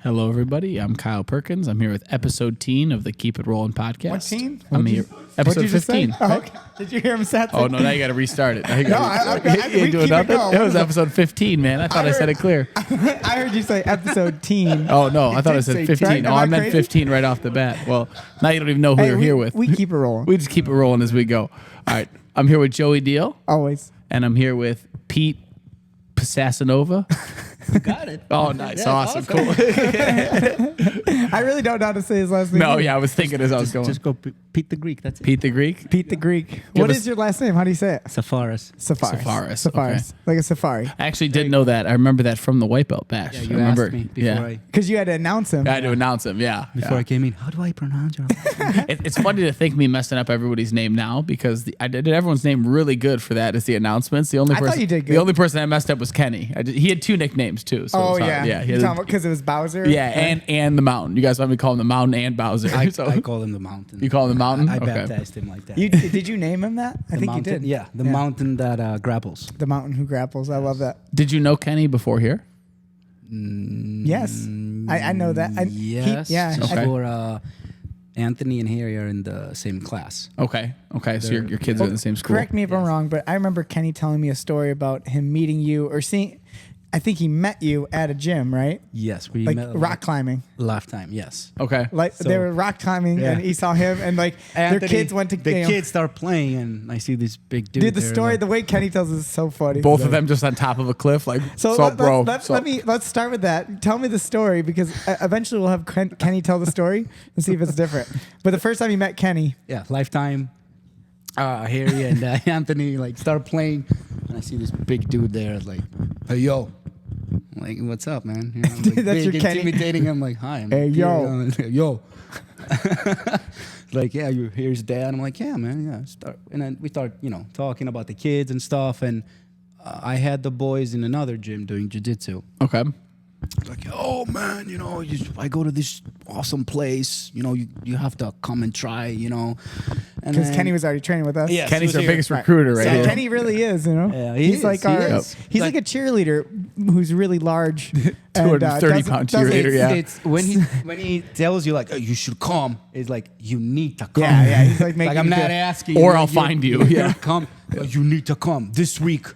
Hello, everybody. I'm Kyle Perkins. I'm here with episode 10 of the Keep It Rollin' podcast. What teen? I'm here. Episode 15. Oh, okay. Did you hear him say that? Oh, no, now you got to restart it. we doing keep it going. It was episode 15, man. I thought I said it clear. I heard you say episode teen. Oh, no. I thought I said 15. Right? Oh, I meant 15 right off the bat. Well, now you don't even know who you're here with. We keep it rolling. We just keep it rolling as we go. All right. I'm here with Joey Deal. Always. And I'm here with Pete Passanova. Got it. Oh, nice. Yeah, awesome. Cool. I really don't know how to say his last name. No, yeah. I was thinking as I was going. Just go Pete the Greek. That's it. Pete the Greek? Pete the Greek. What is your last name? How do you say it? Tsafaras. Tsafaras. Okay. Like a safari. I actually did know that. I remember that from the White Belt Bash. Yeah, I you remember. asked me before Because you had to announce him. I had to announce him, yeah. I came in. How do I pronounce your last name? It's funny to think me messing up everybody's name now because I did everyone's name really good for that as the announcements. The only I person, thought you did good. The only person I messed up was Kenny. He had two nicknames too. So it was hard. Yeah. He You're had talking about because it was Bowser? yeah, and the Mountain. You guys want me to call him the Mountain and Bowser? I So call him the mountain. you call him the Mountain? I Okay. baptized him like that. Did you name him that? I think mountain, you did. Yeah, the mountain that grapples. The mountain who grapples. I love that. Did you know Kenny before here? Yes. I know that. Yes. Yeah. Just Okay. for Anthony and Harry are in the same class. Okay. So your kids are in the same school. Correct me if I'm wrong, but I remember Kenny telling me a story about him meeting you or seeing. I think he met you at a gym, right? Yes, we Like met rock climbing. lifetime. Yes. Okay. Like So- they were rock climbing, Yeah. and he saw him, and like their kids went to. The kids start playing, and I see this big dude. Dude, the there, story, like- the way Kenny tells it is so funny. Both of them just on top of a cliff, like, So bro. let's start with that. Tell me the story because eventually we'll have Kenny tell the story and see if it's different. But the first time you met Kenny, yeah, lifetime. Harry and Anthony like start playing, and I see this big dude there, like, "Hey yo," I'm like, "What's up, man?" You know, I'm, like, That's your Kenny. intimidating him, like, "Hi, I'm Hey, Peter." yo. I'm like, yo. Like, yeah, here's Dad. I'm like, yeah, man, yeah. And then we start, talking about the kids and stuff, and I had the boys in another gym doing jiu-jitsu. Okay. Like, oh man, I go to this awesome place. You have to come and try. And because then- Kenny was already training with us. Yeah. Kenny's he our was biggest here. recruiter right So here. Kenny really is, Yeah, he he's is, like he our, is. he's like a cheerleader who's really large, 230-pound cheerleader, yeah. It's when he tells you like, oh, you should come, it's like you need to come. Yeah, he's like making Like I'm you not feel- asking, Or like, I'll find you. Yeah, Yeah. come. You need to come this week.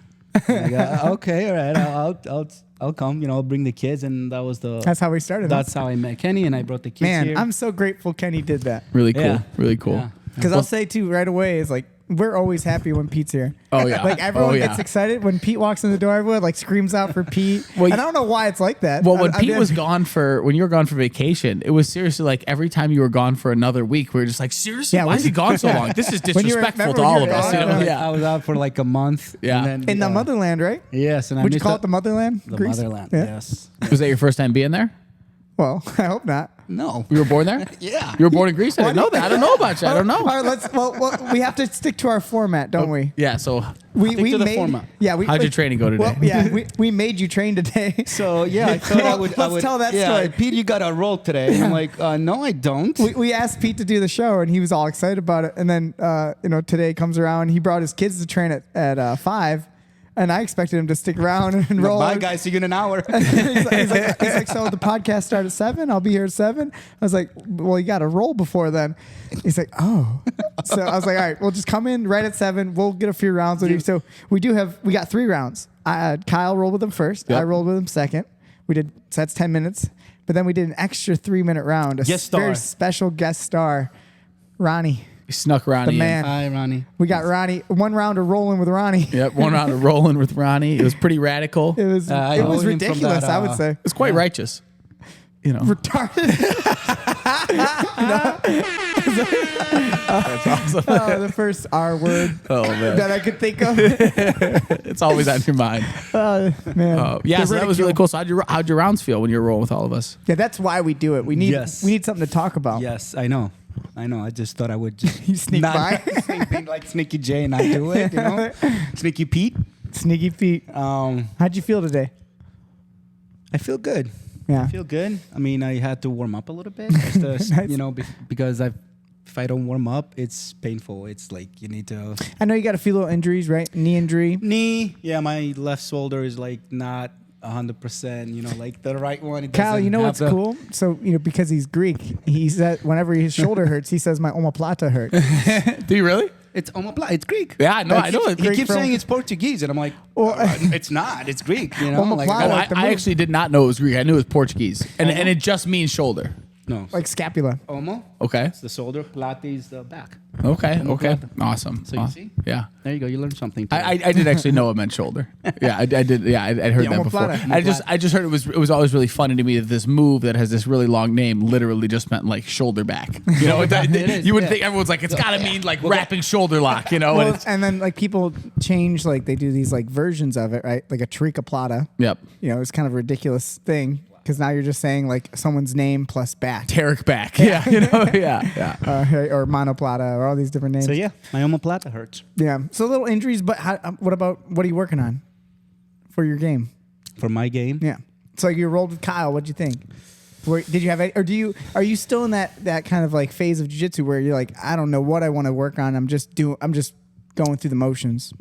Like, okay, all right, I'll come. I'll bring the kids, and that was the. That's how we started. That's how I met Kenny, and I brought the kids Man, here. I'm so grateful Kenny did that. Really cool. Yeah. Really cool. Yeah. Because I'll say too right away is like we're always happy when Pete's here. Oh, yeah. Like everyone Oh, yeah. gets excited when Pete walks in the door. Everyone like screams out for Pete. Well, and I don't know why it's like that. Well, when I Pete mean, was gone when you were gone for vacation, it was seriously like every time you were gone for another week, we were just like, seriously, Yeah, why is he gone so long? This is When you were- disrespectful to remember when all you of were us. gone? You know? Yeah. I was out for like a month. Yeah. And then, in the motherland, right? Yes, and I Would you missed call it the motherland? the Greece? motherland? Yeah. Yes. Was that your first time being there? Well, I hope not. No. You were born there? Yeah. You were born in Greece? I didn't know that. I don't know about you. I don't know. All right, well, we have to stick to our format, don't we? Yeah, so We Stick to the format. Yeah, how'd your training go today? Well, yeah, we made you train today. So yeah, I thought I would. Let's tell that story. Pete, you got a roll today. I'm like, no, I don't. We asked Pete to do the show, and he was all excited about it. And then, today comes around. He brought his kids to train at 5, and I expected him to stick around and roll. Bye, guys. See you in an hour. he's like, so the podcast started at 7. I'll be here at 7. I was like, well, you got to roll before then. He's like, oh. So I was like, all right, we'll just come in right at 7. We'll get a few rounds with you. So we got 3 rounds. Kyle rolled with him first. Yep. I rolled with him second. So that's 10 minutes. But then we did an extra 3-minute round. Guest star. Very special guest star, Ronnie. you snuck Ronnie The man. Hi, Ronnie. We got Ronnie. 1 round of rolling with Ronnie. in. Yep, one round of rolling with Ronnie. It was pretty radical. It was I it know was him from ridiculous, that, I would say. It's quite righteous. Retarded. That's awesome. Oh, the first R word Oh, man. that I could think of. It's always on your mind. Man. Yeah, The so that was ridicule. really cool. So how'd your rounds feel when you were rolling with all of us? Yeah, that's why we do it. We need Yes. something to talk about. Yes, I know. I just thought I would just You sneak by? sneak like Sneaky J and not do it. Sneaky Pete. Sneaky Pete. How'd you feel today? I feel good. Yeah. I feel good. I mean, I had to warm up a little bit, just to, Nice. because if I don't warm up, it's painful. It's like you need to I know you got a few little injuries, right? Knee injury. knee. Yeah, my left shoulder is like not 100%, you know, like the right one. It Kyle, doesn't you know have what's the- cool? So, you know, because he's Greek, he said whenever his shoulder hurts, he says my omoplata hurts. Do you really? It's omoplata. It's Greek. Yeah, no, I know. He Greek keeps from- saying it's Portuguese, and I'm like, Well, it's not. It's Greek. You know, Omoplata. like, Oh, like the I move. actually did not know it was Greek. I knew it was Portuguese, and it just means shoulder. no, like scapula. omo. Okay. It's the shoulder. Plata is the back. Okay. Omoplata. Awesome. So you see? Yeah. There you go. You learned something. Today. I did actually know it meant shoulder. Yeah, I did. Yeah, I heard The that before. omoplata. I just heard it was always really funny to me that this move that has this really long name literally just meant like shoulder back. You know, It is, you would yeah. think everyone's like it's got to mean like wrapping shoulder lock. You know, and Well, it's, and then like people change, like they do these like versions of it, right? Like a tricoplata. yep. You know, it's kind of a ridiculous thing because now you're just saying like someone's name plus back. Tarek back. Yeah, you know, yeah. Or monoplata or all these different names. So yeah, my omoplata hurts Yeah. So little injuries, but what are you working on for your game? for my game. Yeah. So you rolled with Kyle. What'd you think? Did you have any, or are you still in that kind of like phase of jiu-jitsu where you're like, I don't know what I want to work on. I'm just going through the motions.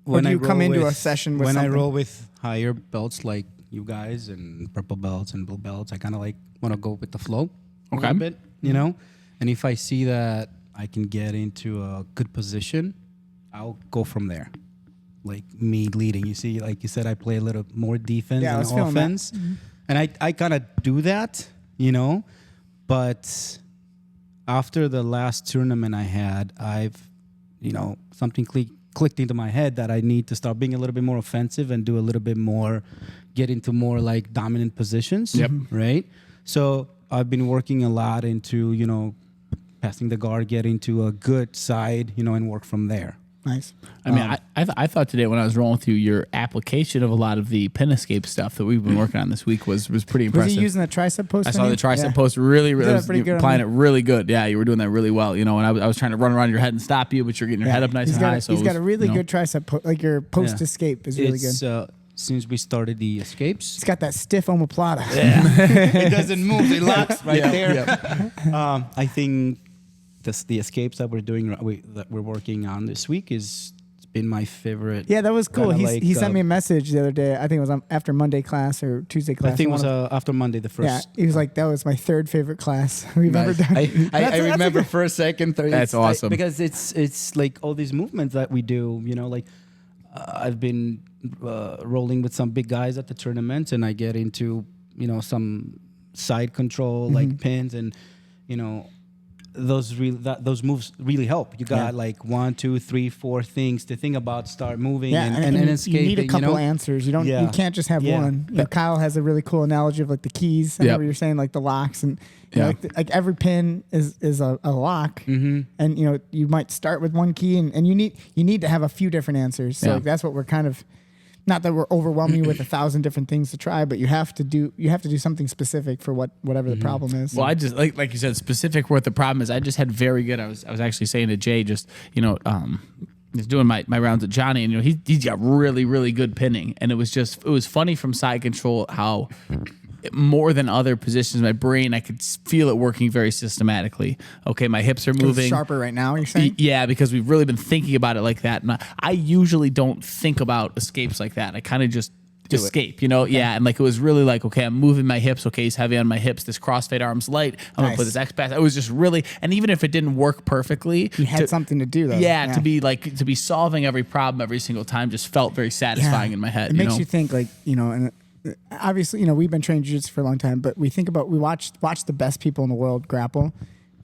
Or do you come into a session with when something? I roll with higher belts like you guys and purple belts and blue belts, I kind of like want to go with the flow a Okay. little bit, you know. And if I see that I can get into a good position, I'll go from there. Like me leading, you see, like you said, I play a little more defense Yeah, I was than feeling that. offense, and I kind of do that, you know. But after the last tournament I had, something clicked into my head that I need to start being a little bit more offensive and do a little bit more, get into more like dominant positions. Yep. Right. So I've been working a lot into, you know, passing the guard, get into a good side, you know, and work from there. Nice. I mean, I thought today when I was rolling through your application of a lot of the pin escape stuff that we've been working on this week was pretty Was impressive. he using the tricep post? I saw the tricep Yeah. post really, did really that was pretty good on applying me. it really good. Yeah, you were doing that really well. You know, and I was trying to run around your head and stop you, but you're getting your head up nice He's and got high. a, So he's it got a was, really you know, good tricep. Like your post escape is really good. Since we started the escapes, He's got that stiff omoplata. it doesn't move; it locks right Yeah, there. I think the escapes that we're doing, that we're working on this week, is been my favorite. Yeah, that was cool. Kinda He like, sent me a message the other day. I think it was after Monday class or Tuesday class. I think it was One of- after Monday, the first. Yeah, he was like, that was my third favorite class we've ever done. I That's a remember good- first, second, third. That's awesome. Because it's like all these movements that we do. You know, like I've been rolling with some big guys at the tournament, and I get into, you know, some side control like pins, and you know, those moves really help. You got like 1, 2, 3, 4 things to think about, start moving, Yeah, and escaping. you need a couple you know? answers. You don't. Yeah. You can't just have Yeah. one. You know, Kyle has a really cool analogy of like the keys. I Yep. remember you're saying like the locks, and you know, like every pin is a lock, and you know you might start with one key, and you need to have a few different answers. So Yeah. like, that's what we're kind of. Not that we're overwhelming you with 1,000 different things to try, but you have to do something specific for whatever the problem is. Well, I just like you said, specific what the problem is. I just had very good. I was actually saying to Jay, just you know, just doing my rounds at Johnny, and you know, he's got really really good pinning, and it was funny from side control how more than other positions, my brain I could feel it working very systematically. Okay, my hips are It's moving sharper right now. You're saying? Yeah, because we've really been thinking about it like that. And I usually don't think about escapes like that. I kind of just escape, you know? Okay. Yeah, and like it was really like, okay, I'm moving my hips. Okay, he's heavy on my hips. This crossfade arm's light. I'm going to put this X pass. It was just really, and even if it didn't work perfectly. You had something to do, though. Yeah, to be solving every problem every single time just felt very satisfying in my head. It makes you think like, you know, and obviously, you know, we've been trained jiu-jitsu for a long time, but we think about, we watch the best people in the world grapple.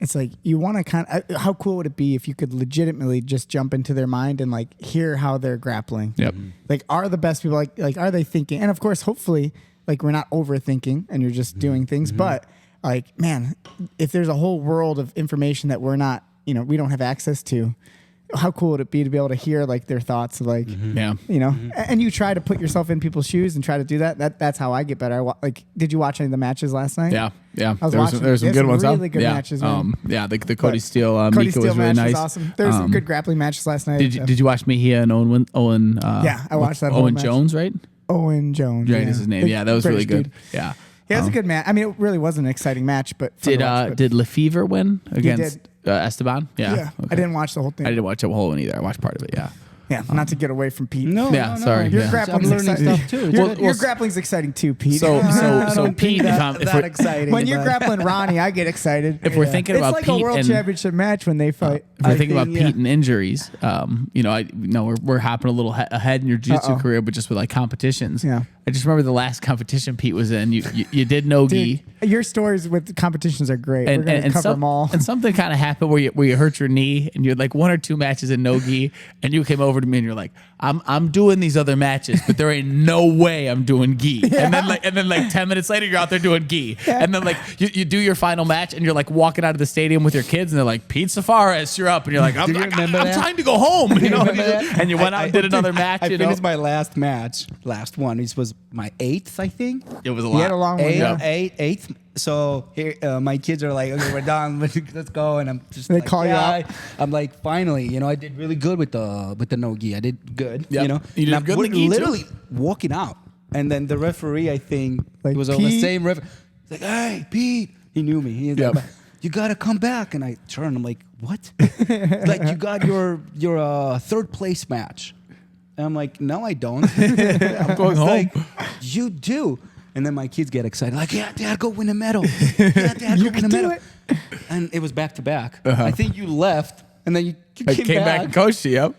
It's like, you want to kind of, how cool would it be if you could legitimately just jump into their mind and like hear how they're grappling? Yep. Like, are the best people, like, are they thinking? And of course, hopefully, like, we're not overthinking and you're just doing things, but like, man, if there's a whole world of information that we're not, you know, we don't have access to, how cool would it be to be able to hear like their thoughts, like, Yeah. you know, and you try to put yourself in people's shoes and try to do that. That's how I get better. Like, did you watch any of the matches last night? Yeah, yeah. I was There watching. was some There's good some ones. really good yeah. matches, man. The Cody Steele, Cody Mika Steele was really match nice. was awesome. There were some good grappling matches last night. Did you watch Mejia and Owen? Yeah, I watched that whole Owen match. Jones, right? Owen Jones. Right, is his name. Yeah, that was really British good. dude. Yeah. Yeah, it was a good match. I mean, it really wasn't an exciting match, but fun to watch, but- Did Lefevre win against did. Esteban? Yeah. Yeah, Okay. I didn't watch the whole thing. I didn't watch the whole one either. I watched part of it. Yeah. Yeah, not to get away from Pete. No, Yeah, sorry. Your Yeah. grappling's I'm learning exciting. stuff too. Your grappling's exciting too, Pete. So I so don't Pete, think if that we're, exciting. when you're but- grappling Ronnie, I get excited. if we're thinking It's about like Pete a world and championship match when they fight. if we're I thinking about think, yeah. Pete and injuries, we're hopping a little ahead in your jiu-jitsu Uh-oh. career, but just with like competitions. Yeah. I just remember the last competition Pete was in. You did no gi. Dude, your stories with competitions are great. We're going to cover them all. And something kind of happened where you hurt your knee, and you had like 1 or 2 matches in no gi, and you came over to me and you're like, I'm doing these other matches, but there ain't no way I'm doing gi. And then like 10 minutes later, you're out there doing gi. And then like you do your final match, and you're like walking out of the stadium with your kids, and they're like, Pete Tsafaras, you're up, and you're like, I'm trying to go home, you know. And you went out and did another match. I you know, finished my last match, last one. This was my 8th, I think. it was a You had a lot. long one. Yeah. Eighth. So here, my kids are like, okay, we're done. Let's go. And I'm just They like, call you out? I'm like, finally, I did really good with the no gi. I did good. Yep. You know, You did And I'm good in the gi, too. literally walking out, and then the referee, I think, Like, it was the Pete? same ref. He's like, hey, Pete. He knew me. He's Yep. like, you gotta come back. And I turn. I'm like, what? Like, you got your 3rd place match. And I'm like, no, I don't. I'm going home. Like, you do. And then my kids get excited, like, yeah, Dad, go win a medal. Yeah, Dad, go win a medal. And it was back to back. I think you left, and then you I came, came back and coached you. Yep.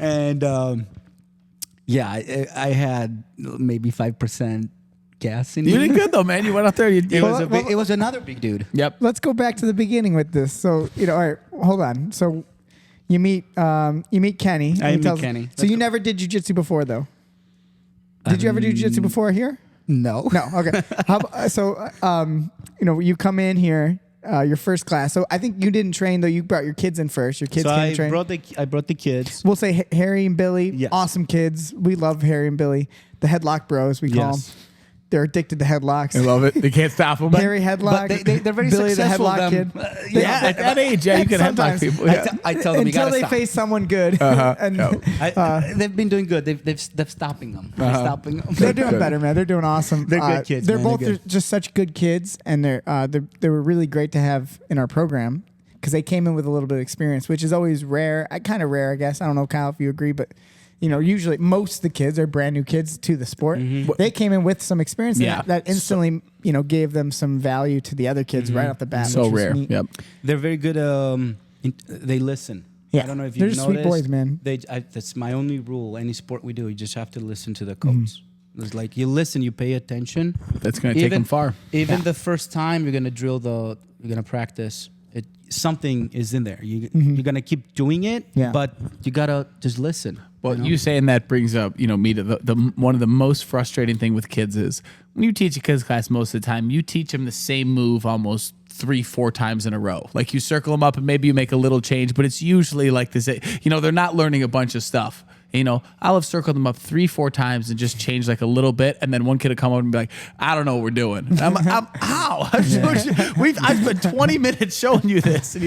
And I had maybe 5% gas in You me. did good though, man. You went out there. It was another big dude. Yep. Let's go back to the beginning with this. So, all right, hold on. So you meet Kenny. and I he meet tells- Kenny. So you never did jiu-jitsu before, though? Did you ever do jiu-jitsu before here? No. No. Okay. You come in here, your first class. So I think you didn't train, though. You brought your kids in first. Your kids So came I to train. brought the kids. We'll say Harry and Billy, Yes. awesome kids. We love Harry and Billy. The headlock bros, we call them. Yes. They're addicted to headlocks. I love it. They can't stop them. Harry headlock. But they're very Billy successful. the headlock them. kid. Yeah, at that age, yeah, you can headlock Sometimes. people. Yeah. I tell them you Until gotta they stop. face someone good. And They've been doing good. They're stopping them. They're stopping them. they're doing better, man. They're doing awesome. They're good kids, They're man. both They're good. just such good kids, and they were really great to have in our program because they came in with a little bit of experience, which is always rare. Kind of rare, I guess. I don't know, Kyle, if you agree, but usually most of the kids are brand new kids to the sport. They came in with some experience Yeah. that instantly, gave them some value to the other kids right off the bat. So which was rare. neat. Yep. They're very good. They listen. Yeah. I don't know if They're you've just sweet noticed. boys, man. That's my only rule. Any sport we do, you just have to listen to the coach. It's like you listen, you pay attention. That's going to take them far. Even the first time you're gonna you're gonna practice. Something is in there. You're gonna keep doing it, Yeah. but you gotta just listen. Well, you saying that brings up, me to the one of the most frustrating thing with kids is when you teach a kids class most of the time, you teach them the same move almost 3-4 times in a row. Like you circle them up and maybe you make a little change, but it's usually like this. They're not learning a bunch of stuff. I'll have circled them up 3-4 times and just changed like a little bit, and then one kid would come up and be like, "I don't know what we're doing." And I'm how? I've spent 20 minutes showing you this, and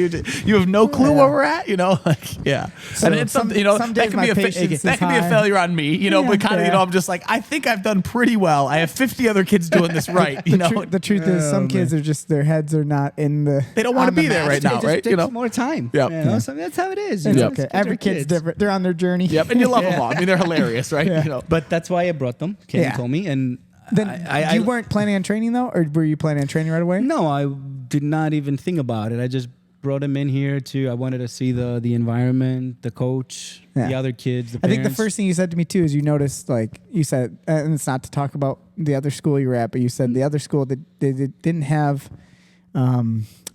you have no clue where we're at. Yeah. So and it's some something. days That can my be patience is that can be a high. failure on me. But kind of I'm just like I think I've done pretty well. I have 50 other kids doing this right. The truth is, some kids are just their heads are not in the. They don't want on to be the there mat. right now, It just right? takes more time. Yep. So that's how it is. It's Yep. okay. Every kid's different. They're on their journey. Yep. And you love them all. I mean, they're hilarious, right? Yeah. But that's why I brought them. Kenny Yeah. told me, and Then I you weren't planning on training though, or were you planning on training right away? No, I did not even think about it. I just brought him in here I wanted to see the environment, the coach, Yeah. the other kids, the I think the parents. first thing you said to me too is you noticed, like you said, and it's not to talk about the other school you were at, but you said the other school that they didn't have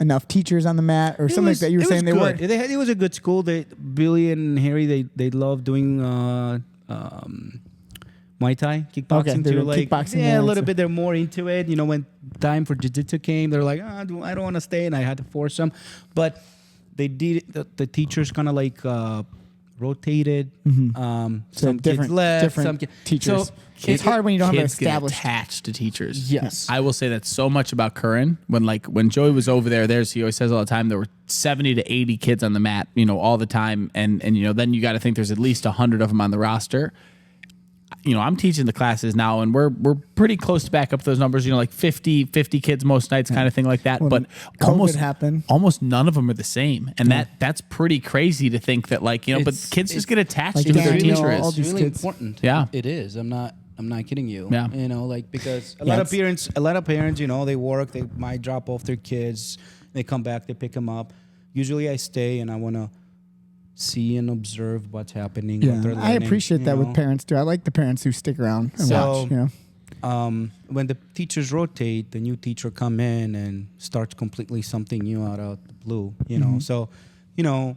enough teachers on the mat or something like that. You were saying they weren't. It was a good school. Billy and Harry, they love doing Muay Thai, kickboxing Okay, they're too. doing Like kickboxing yeah, a more, little so- bit. They're more into it. When time for jiu-jitsu came, they're like, I don't want to stay, and I had to force them. But they did. The teachers kind of like rotated. So Some kids left. different Some teachers. So It's hard when you don't have an kids get established. attached to teachers. Yes. I will say that so much about Curran. When Joey was over there, he always says all the time there were 70 to 80 kids on the mat, all the time, and then you got to think there's at least 100 of them on the roster. I'm teaching the classes now, and we're pretty close to back up those numbers. Like 50 kids most nights, kind of thing like that. Well, but COVID happened. almost none of them are the same, and that's pretty crazy to think that but kids just get attached like to who their Danny, teacher all is. these It's really kids. important. Yeah. It is. I'm not kidding you. Yeah. Because a Yeah, lot of parents, they work, they might drop off their kids, they come back, they pick them up. Usually I stay and I want to see and observe what's happening. What they're I learning, appreciate that with parents too. I like the parents who stick around and So- watch. When the teachers rotate, the new teacher come in and starts completely something new out of the blue, So,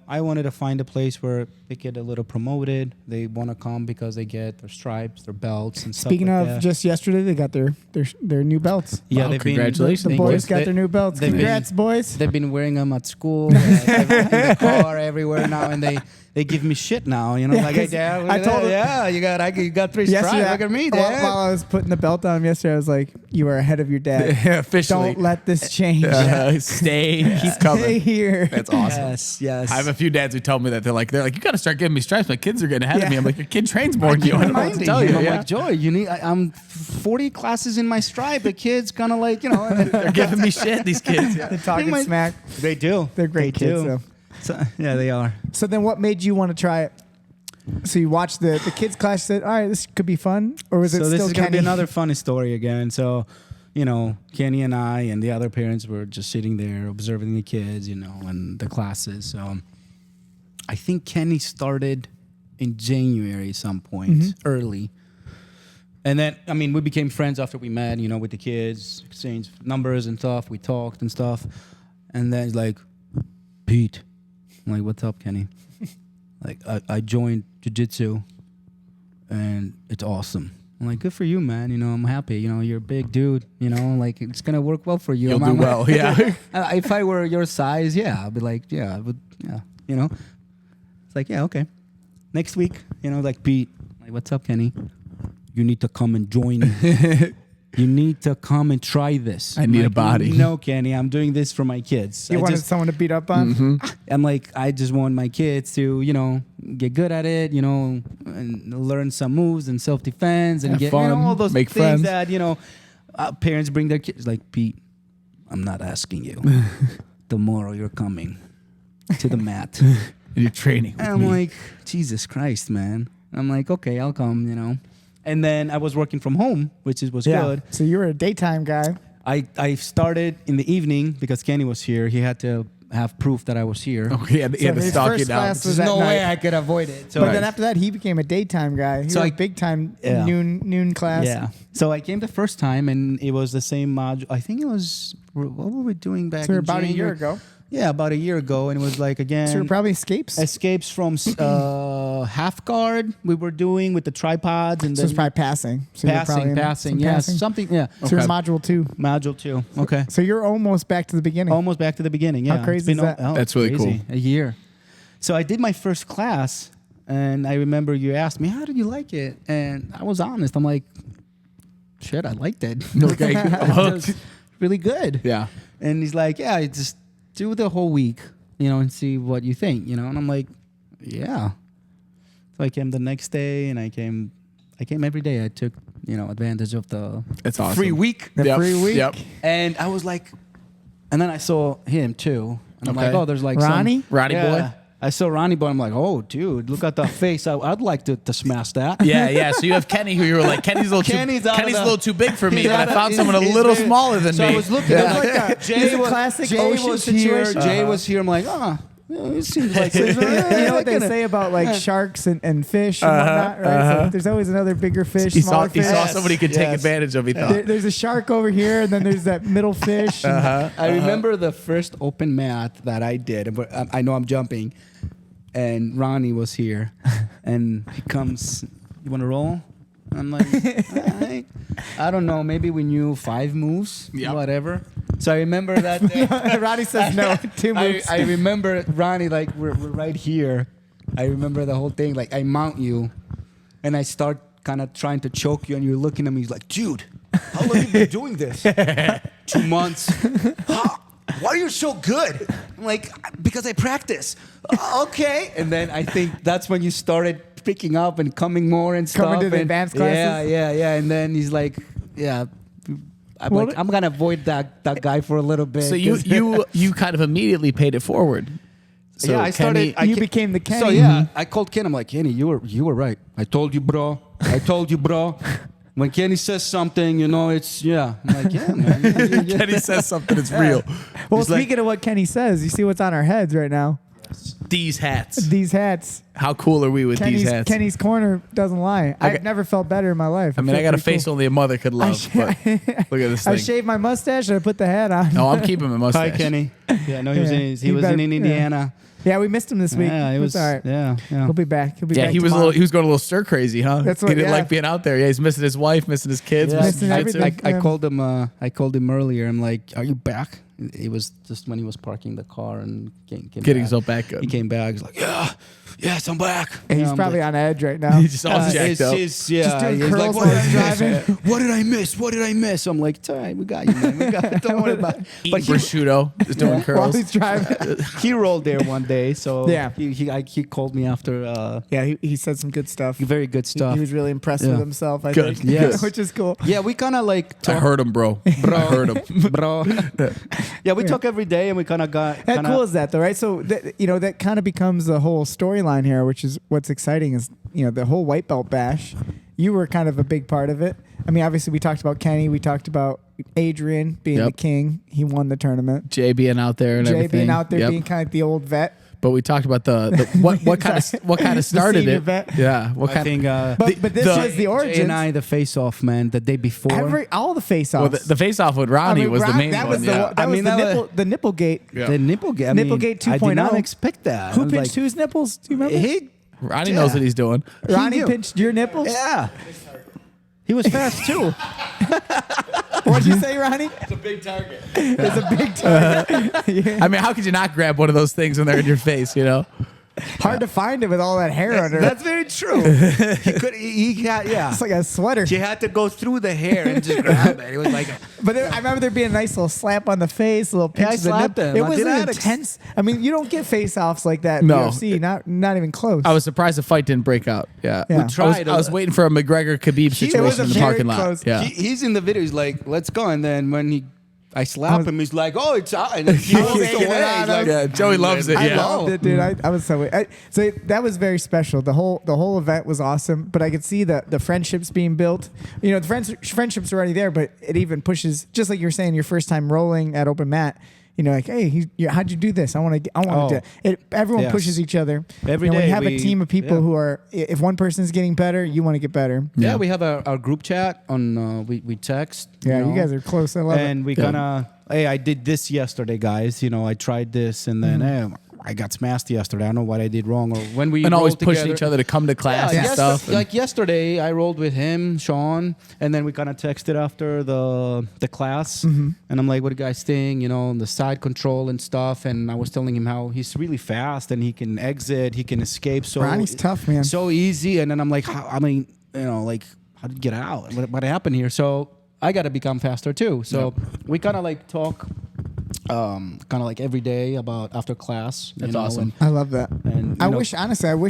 I wanted to find a place where they get a little promoted. They want to come because they get their stripes, their belts, and Speaking stuff like of, that. just yesterday they got their new belts. Yeah, Wow, they've been- congratulations. The Thank boys you. got their new belts. they've been- Congrats, boys. They've been wearing them at school, in the car, everywhere now, and they give me shit now. Yeah, Like, hey, 'cause Dad, look I at told that. him- you got 3 stripes. Look at me, Dad. While I was putting the belt on him yesterday, I was like, "You are ahead of your dad. Officially. Don't let this change. Stay. Keep Stay coming. here." That's awesome. Yes. I have a few dads who tell me that they're like, you got to start giving me stripes. My kids are getting ahead of Yeah. me. I'm like, your kid trains more than you. I don't know what to reminding tell you. him. I'm Yeah. like, Joy, I'm 40 classes in my stripe. The kids kind of like, They're giving me shit. These kids. Yeah. They're talking might- smack. They do. They're great They kids. do. So, yeah, they are. So then, what made you want to try it? So you watched the kids class. Said, "All right, this could be fun," or was it So still this is going to be Kenny? another funny story again. So, Kenny and I and the other parents were just sitting there observing the kids, and the classes. So I think Kenny started in January some point, early. And then, we became friends after we met, with the kids, exchanged numbers and stuff. We talked and stuff. And then he's like, Pete. I'm like, what's up, Kenny? Like, I joined jiu-jitsu and it's awesome. I'm like, good for you, man. I'm happy. You're a big dude. Like, it's going to work well for you. You'll do I'm well. Yeah. if I were your size, I'd be like, I would, It's like, okay. Next week, like, Pete, like, what's up, Kenny? You need to come and join me. You need to come and try this. I need a body. No, Kenny, I'm doing this for my kids. You wanted someone to beat up on. I'm like, I just want my kids to, get good at it, and learn some moves and self-defense and Have get fun, all those make things friends. that, parents bring their kids. Like, Pete, I'm not asking you. Tomorrow you're coming to the mat. You're training with And I'm me. like, Jesus Christ, man. I'm like, okay, I'll come, And then I was working from home, which was good. So you were a daytime guy. I started in the evening because Kenny was here. He had to have proof that I was here. Oh, he had to his stalk you first down. class was There's at no night. way I could avoid it. So But then after that, he became a daytime guy. He So was I- big time Yeah. noon class. yeah. So I came the first time and it was the same module. I think it was, what were we doing back So in about a year January? ago. Yeah, about a year ago. And it was like, again, So probably escapes. escapes from half guard we were doing with the tripods. And So then it's probably passing. So you're probably in passing. some Yeah, passing. something. Yeah. So you're in Okay. module 2. Module 2. Okay. So you're almost back to the beginning. Almost back to the beginning. Yeah. How crazy It's been is that? That's really crazy. A year. So I did my first class, and I remember you asked me, "How did you like it?" And I was honest. I'm like, "Shit, I liked it. Okay. I'm It was hooked. really good." Yeah. And he's like, "Yeah, just do the whole week, and see what you think, And I'm like, "Yeah." So I came the next day, and I came every day. I took advantage of the That's awesome. free week. The free week. Yep. And I was like, and then I saw him too. And I'm Okay. like, oh, there's like Ronnie? Ronnie boy? I saw Ronnie boy. I'm like, oh, dude, look at that face. I'd like to smash that. Yeah. So you have Kenny, who you were like, Kenny's a little too big for me, He's but I out of- found someone a he's little very- smaller than so me. I was looking. Yeah. I was like, It's a classic ocean was here. situation. Jay was here. I'm like, it seems like You know what they say about like sharks and fish and whatnot, right? So there's always another bigger fish, He smaller saw fish. somebody who could take Yes. advantage of. He thought. There's a shark over here, and then there's that middle fish. and- I remember the first open mat that I did. But I know I'm jumping, and Ronnie was here, and he comes. You want to roll? I'm like, all right. I don't know. Maybe we knew 5 moves, Yep. whatever. So I remember that day. Ronnie says no. 2 moves. I remember Ronnie, like we're right here. I remember the whole thing. Like I mount you, and I start kind of trying to choke you, and you're looking at me. He's like, dude, how long have you been doing this? 2 months. Why are you so good? I'm like, because I practice. Okay. And then I think that's when you started picking up and coming more and stuff. Coming to the and advanced classes? Yeah. And then he's like, yeah. I'm Well, like, I'm gonna avoid that guy for a little bit. So you kind of immediately paid it forward. So yeah, I started. Kenny- You became the Kenny. So yeah, I called Ken. I'm like, Kenny, you were right. I told you, bro. When Kenny says something, it's I'm like, yeah, man. Kenny says something that's real. Well, He's like- speaking of what Kenny says, you see what's on our heads right now? These hats. These hats. How cool are we with these hats? Kenny's corner doesn't lie. I've never felt better in my life. I mean, I got a face only a mother could love. But look at this I thing. shaved my mustache and I put the hat on. No, I'm keeping my mustache. Hi, Kenny. Yeah, no, he was Yeah. in He he was better- in Indiana. Yeah, we missed him this week. Yeah, it was. It's all right. Yeah. He'll be back. He'll be Yeah, back he was tomorrow. he was going a little stir crazy, huh? That's he what- didn't yeah. like being out there. Yeah, he's missing his wife, missing his kids, Yeah. Missing jiu-jitsu. everything. I called him earlier. I'm like, "Are you back?" It was just when he was parking the car and came Getting back. himself back good. He came back. He's like, yes, I'm back. And he's I'm probably like, on edge right now. He's just all jacked up. Just doing he's curls like, while he's driving. What did I miss? What did I miss? I'm like, it's all right, we got you, man. We got it. Don't worry about it. Eating But prosciutto, just doing While curls. he's driving. he rolled there one day, so Yeah. he called me after. Yeah, he said some good stuff. Very good stuff. He was really impressed with Yeah. himself, I Good. think. Yes. Which is cool. Yeah, we kind of like I heard him, bro. I heard him. bro. Yeah, we talk every day, and we kind of got. How cool is that, though, right? So, that kind of becomes the whole storyline here, which is what's exciting is, the whole white belt bash. You were kind of a big part of it. I mean, obviously, we talked about Kenny. We talked about Adrian being the king. He won the tournament. Jay being out there and Jay everything. being out there, Yep. being kind of like the old vet. But we talked about the what kind of started senior it. vet. Yeah. What I kind think. But this was the origins. Jay and I, the face-off, man, the day before. All the face-offs. well, the face off with Ronnie was the main that one. Was yeah. that was the nipple gate. Yeah. The Nipplegate. Nipplegate I did not 2.0. expect that. Who I was pinched like, whose nipples? Do you remember? He, Ronnie knows what he's doing. Ronnie knew. pinched your nipples? yeah. He was fast too. What'd you say, Ronnie? It's a big target. It's a big target. I mean, how could you not grab one of those things when they're in your face? Hard to find it with all that hair under it. That's very true. He had, yeah. It's like a sweater. She had to go through the hair and just grab it. It was like, But I remember there being a nice little slap on the face, a little pinch I of the slapped nip. him. It I was did that. intense. I mean, you don't get face-offs like that in No. UFC. Not even close. I was surprised the fight didn't break out. Yeah. Yeah. We tried. I was waiting for a McGregor Khabib was situation in the very parking lot. close. Yeah. he's in the video. He's like, let's go. And then when I slap him, he's like, oh, it's out. And he I was walks taking it away. on He's like, Yeah, Joey loves it. I Yeah. loved it, dude. I was so so that was very special. The whole event was awesome. But I could see the friendships being built. The friendships are already there, but it even pushes. Just like you were saying, your first time rolling at open mat. Like, hey, how'd you do this? I want to do it. Everyone Yes. pushes each other. Every When day you have a we- team of people yeah. who are, if one person's getting better, you want to get better. Yeah, we have our group chat on, we text. Yeah, you know, guys are close. I love and it. we kind of, hey, I did this yesterday, guys. I tried this, and then hey, I got smashed yesterday. I don't know what I did wrong, or when we And always rolled pushing together. each other to come to class and stuff. Like yesterday, I rolled with him, Sean, and then we kind of texted after the class, and I'm like, "What do you guys think?" The side control and stuff. And I was telling him how he's really fast and he can exit, he can escape. So Ronnie's tough, man. so easy. And then I'm like, how did you get out? What happened here? So I got to become faster too. So we kind of like talk. Kind of like every day about after class. That's awesome. I love that. And, I wish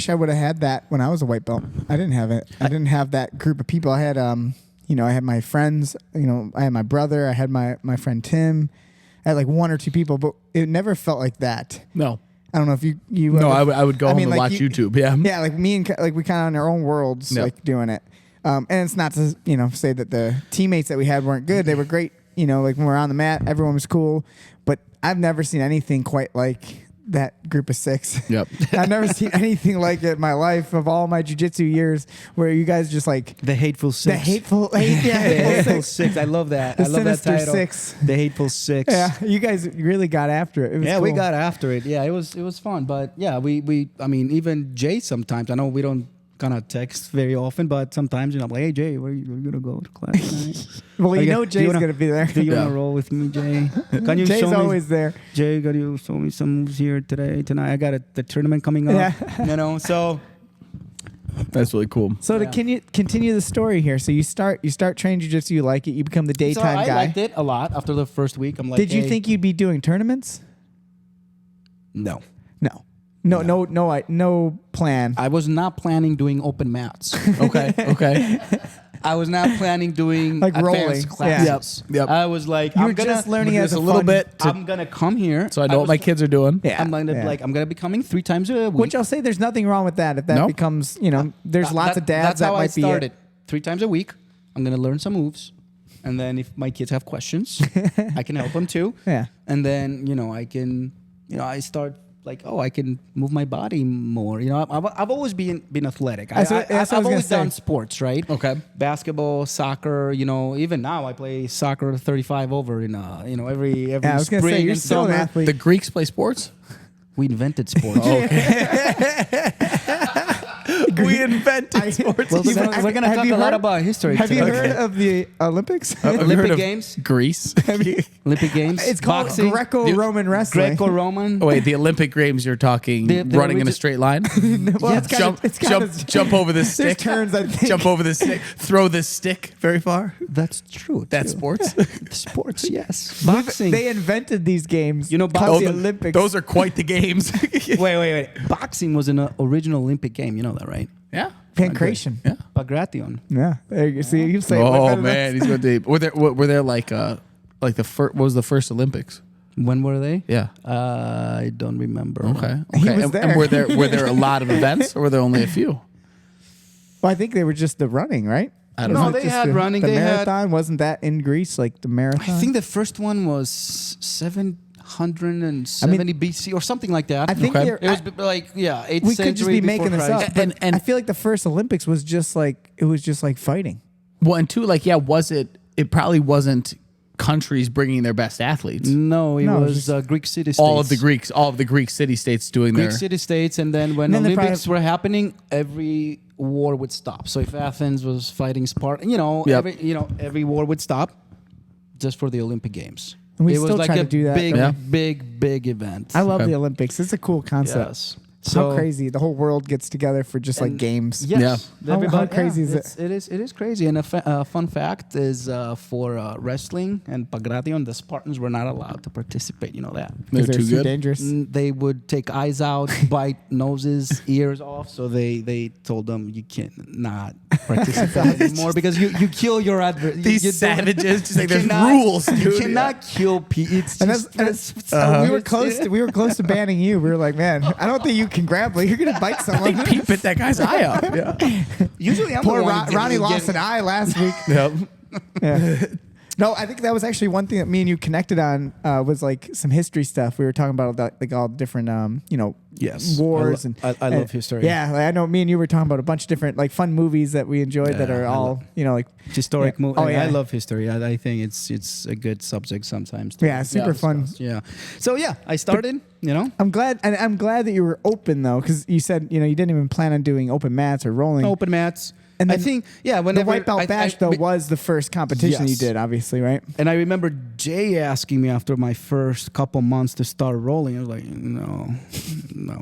I would have had that when I was a white belt. I didn't have it. I didn't have that group of people. I had, I had my friends. I had my brother. I had my friend Tim. I had like one or two people, but it never felt like that. No. I don't know if you. No, I would go home and like watch YouTube. Yeah. Yeah, like me and we kind of in our own worlds, Yep. like doing it. And it's not to say that the teammates that we had weren't good. They were great. Like when we were on the mat, everyone was cool. But I've never seen anything quite like that group of six. Yep. I've never seen anything like it in my life of all my jiu-jitsu years where you guys just like the hateful six. the hateful The hateful six. I love that. The I love that Sinister title. Six. The hateful six. Yeah, you guys really got after it. It was Yeah, we cool. got after it. Yeah, it was fun. But yeah, we I mean, even Jay sometimes. I know we don't kind of text very often, but sometimes I'm like, hey Jay, where you gonna go to class tonight? Well, Like, Jay's do you wanna- gonna be there. Do you Yeah. wanna roll with me, Jay? Can you Jay's show me? always there. Jay, can you show me some moves here tonight? I got the tournament coming up. Yeah. So That's really cool. So to continue the story here, so you start training jiu-jitsu, you like it, you become the daytime I guy. liked it a lot after the first week. I'm like, Did you hey, think you'd be doing tournaments? No. No. No plan. I was not planning doing open mats. Okay. I was not planning doing Like rolling. advanced classes. Yep. I was like, You I'm were gonna just learning just as a little fun- bit. I'm gonna come here. So I know what my kids are doing. Yeah. I'm gonna yeah. I'm gonna be coming 3 times a week. Which I'll say, there's nothing wrong with that. If that Nope. becomes, there's lots of dads That's that how I might be. started. 3 times a week. I'm gonna learn some moves, and then if my kids have questions, I can help them too. Yeah. And then I can, I start like, I can move my body more. I've always been athletic. That's what I was I've gonna always say. done sports, right? Okay. Basketball, soccer. Even now I play soccer 35 over in every Yeah, I was spring gonna say you're and still an summer. athlete. The Greeks play sports. We invented sports. We invented sports. Well, we're gonna have talk you a lot heard- about history. Have you today. heard of the Olympics? Have you heard Olympic of Games? Greece. Olympic Games? It's called boxing, Greco-Roman wrestling. Greco-Roman. Oh, wait, the Olympic Games. You're talking The running in a origi- straight line. Well, it's jump, kinda- it's kinda- jump over this There's stick. turns, I think. Jump over this stick. Throw this stick very far. That's true. That's too. sports. Sports, yes. Boxing. They invented these games. You know, called boxing- the Olympics. Those are quite the games. wait. Boxing was an original Olympic game. You know that, right? Yeah. pancration. Yeah. Bagration. Yeah. There you see. You say. it way Oh better than man, he's going deep. Were there like the first? What was the first Olympics? When were they? Yeah. I don't remember. Okay. He Okay. was And there. were there a lot of events, or were there only a few? Well, I think they were just the running, right? I don't No, know. they Just had running. The They had. marathon wasn't that in Greece, like the marathon. I think the first one was 770 BC or something like that. I think Okay. they're- it was like 8th we century could just be before making this Christ. up. But And- I feel like the first Olympics was just like fighting. Well, and two, like, yeah, was it? It probably wasn't countries bringing their best athletes. No, it No, it was was just Greek city states. All of the Greek city states doing Greek their. city states, and then when And then they Olympics probably- were happening, every war would stop. So if Athens was fighting Sparta, Yep. every war would stop just for the Olympic Games. And we it was still like try a to do that. big, Yeah. big event. I love Okay. the Olympics. It's a cool concept. Yes. How crazy the whole world gets together for just like And- games. Yes. Yeah. How crazy is it? It is crazy. And a fun fact is for wrestling and Bagration, the Spartans were not allowed to participate. You know that. They're Because too good. dangerous. They would take eyes out, bite noses, ears off. So they told them you can't not participate anymore because you kill your adversary. These savages, just like there's rules. You dude. cannot kill people. And we were close. We were close to banning you. We were like, man, I don't think you can grapple. You're gonna bite someone. Pete bit that guy's eye up. Yeah. Usually, I'm Poor the one Ronnie lost getting- an eye last week. Yep. Yeah. No, I think that was actually one thing that me and you connected on was like some history stuff. We were talking about like all different, Yes. wars I love history. Yeah, like I know me and you were talking about a bunch of different like fun movies that we enjoyed that Yeah, are I all like Historic Yeah. movie. Oh, yeah. I love history. I think it's a good subject sometimes. Yeah, super fun. Yeah. So yeah, I started. I'm glad that you were open though, because you said you didn't even plan on doing open mats or rolling. open mats. And I then think the whenever white belt bash though was the first competition you Yes. did, obviously, right? And I remember Jay asking me after my first couple months to start rolling. I was like, no,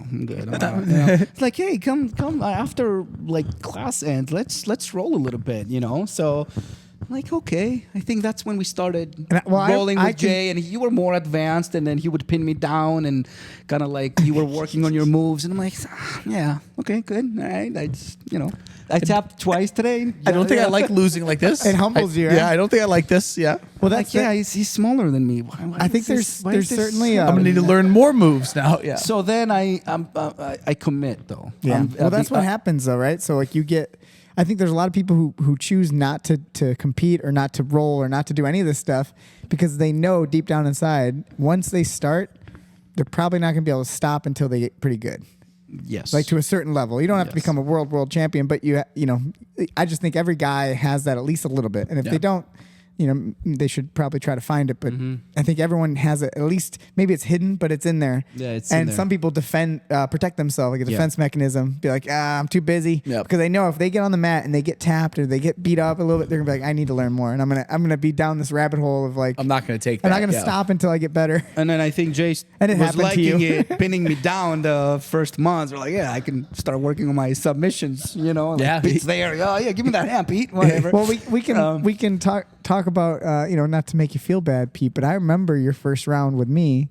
I'm good. It's like, hey, come after like class ends. Let's roll a little bit, So I'm like, okay. I think that's when we started rolling with Jay, and you were more advanced, and then he would pin me down, and kind of like you were working on your moves, and I'm like, yeah, okay, good, all right. I just, I tapped twice today. I don't think I like losing like this. It humbles you, right? Yeah, I don't think I like this. Yeah. Well, Like, he's smaller than me. Why I think is there's why is this certainly I'm gonna need to learn more moves now. Yeah. So then I commit though. Yeah. Well, that's what happens though, right? So like I think there's a lot of people who choose not to compete or not to roll or not to do any of this stuff because they know deep down inside once they start, they're probably not going to be able to stop until they get pretty good. Yes. Like to a certain level. You don't have to become a world champion, but I just think every guy has that at least a little bit. And if they don't, they should probably try to find it. But I think everyone has it. At least maybe it's hidden, but it's in there. Yeah, it's in and there. some people protect themselves, like a defense mechanism. Be like, I'm too busy, Yep. because they know if they get on the mat and they get tapped or they get beat up a little bit, they're gonna be like, I need to learn more, and I'm gonna be down this rabbit hole of like, I'm not gonna take that. I'm not gonna yeah. stop until I get better. And then I think Jay And it was happened to liking you. it, pinning me down the first months. We're like, I can start working on my submissions. Like, Yeah. Pete's there. Oh yeah, give me that hand, Pete. Whatever. Well, we can talk about not to make you feel bad, Pete, but I remember your first round with me.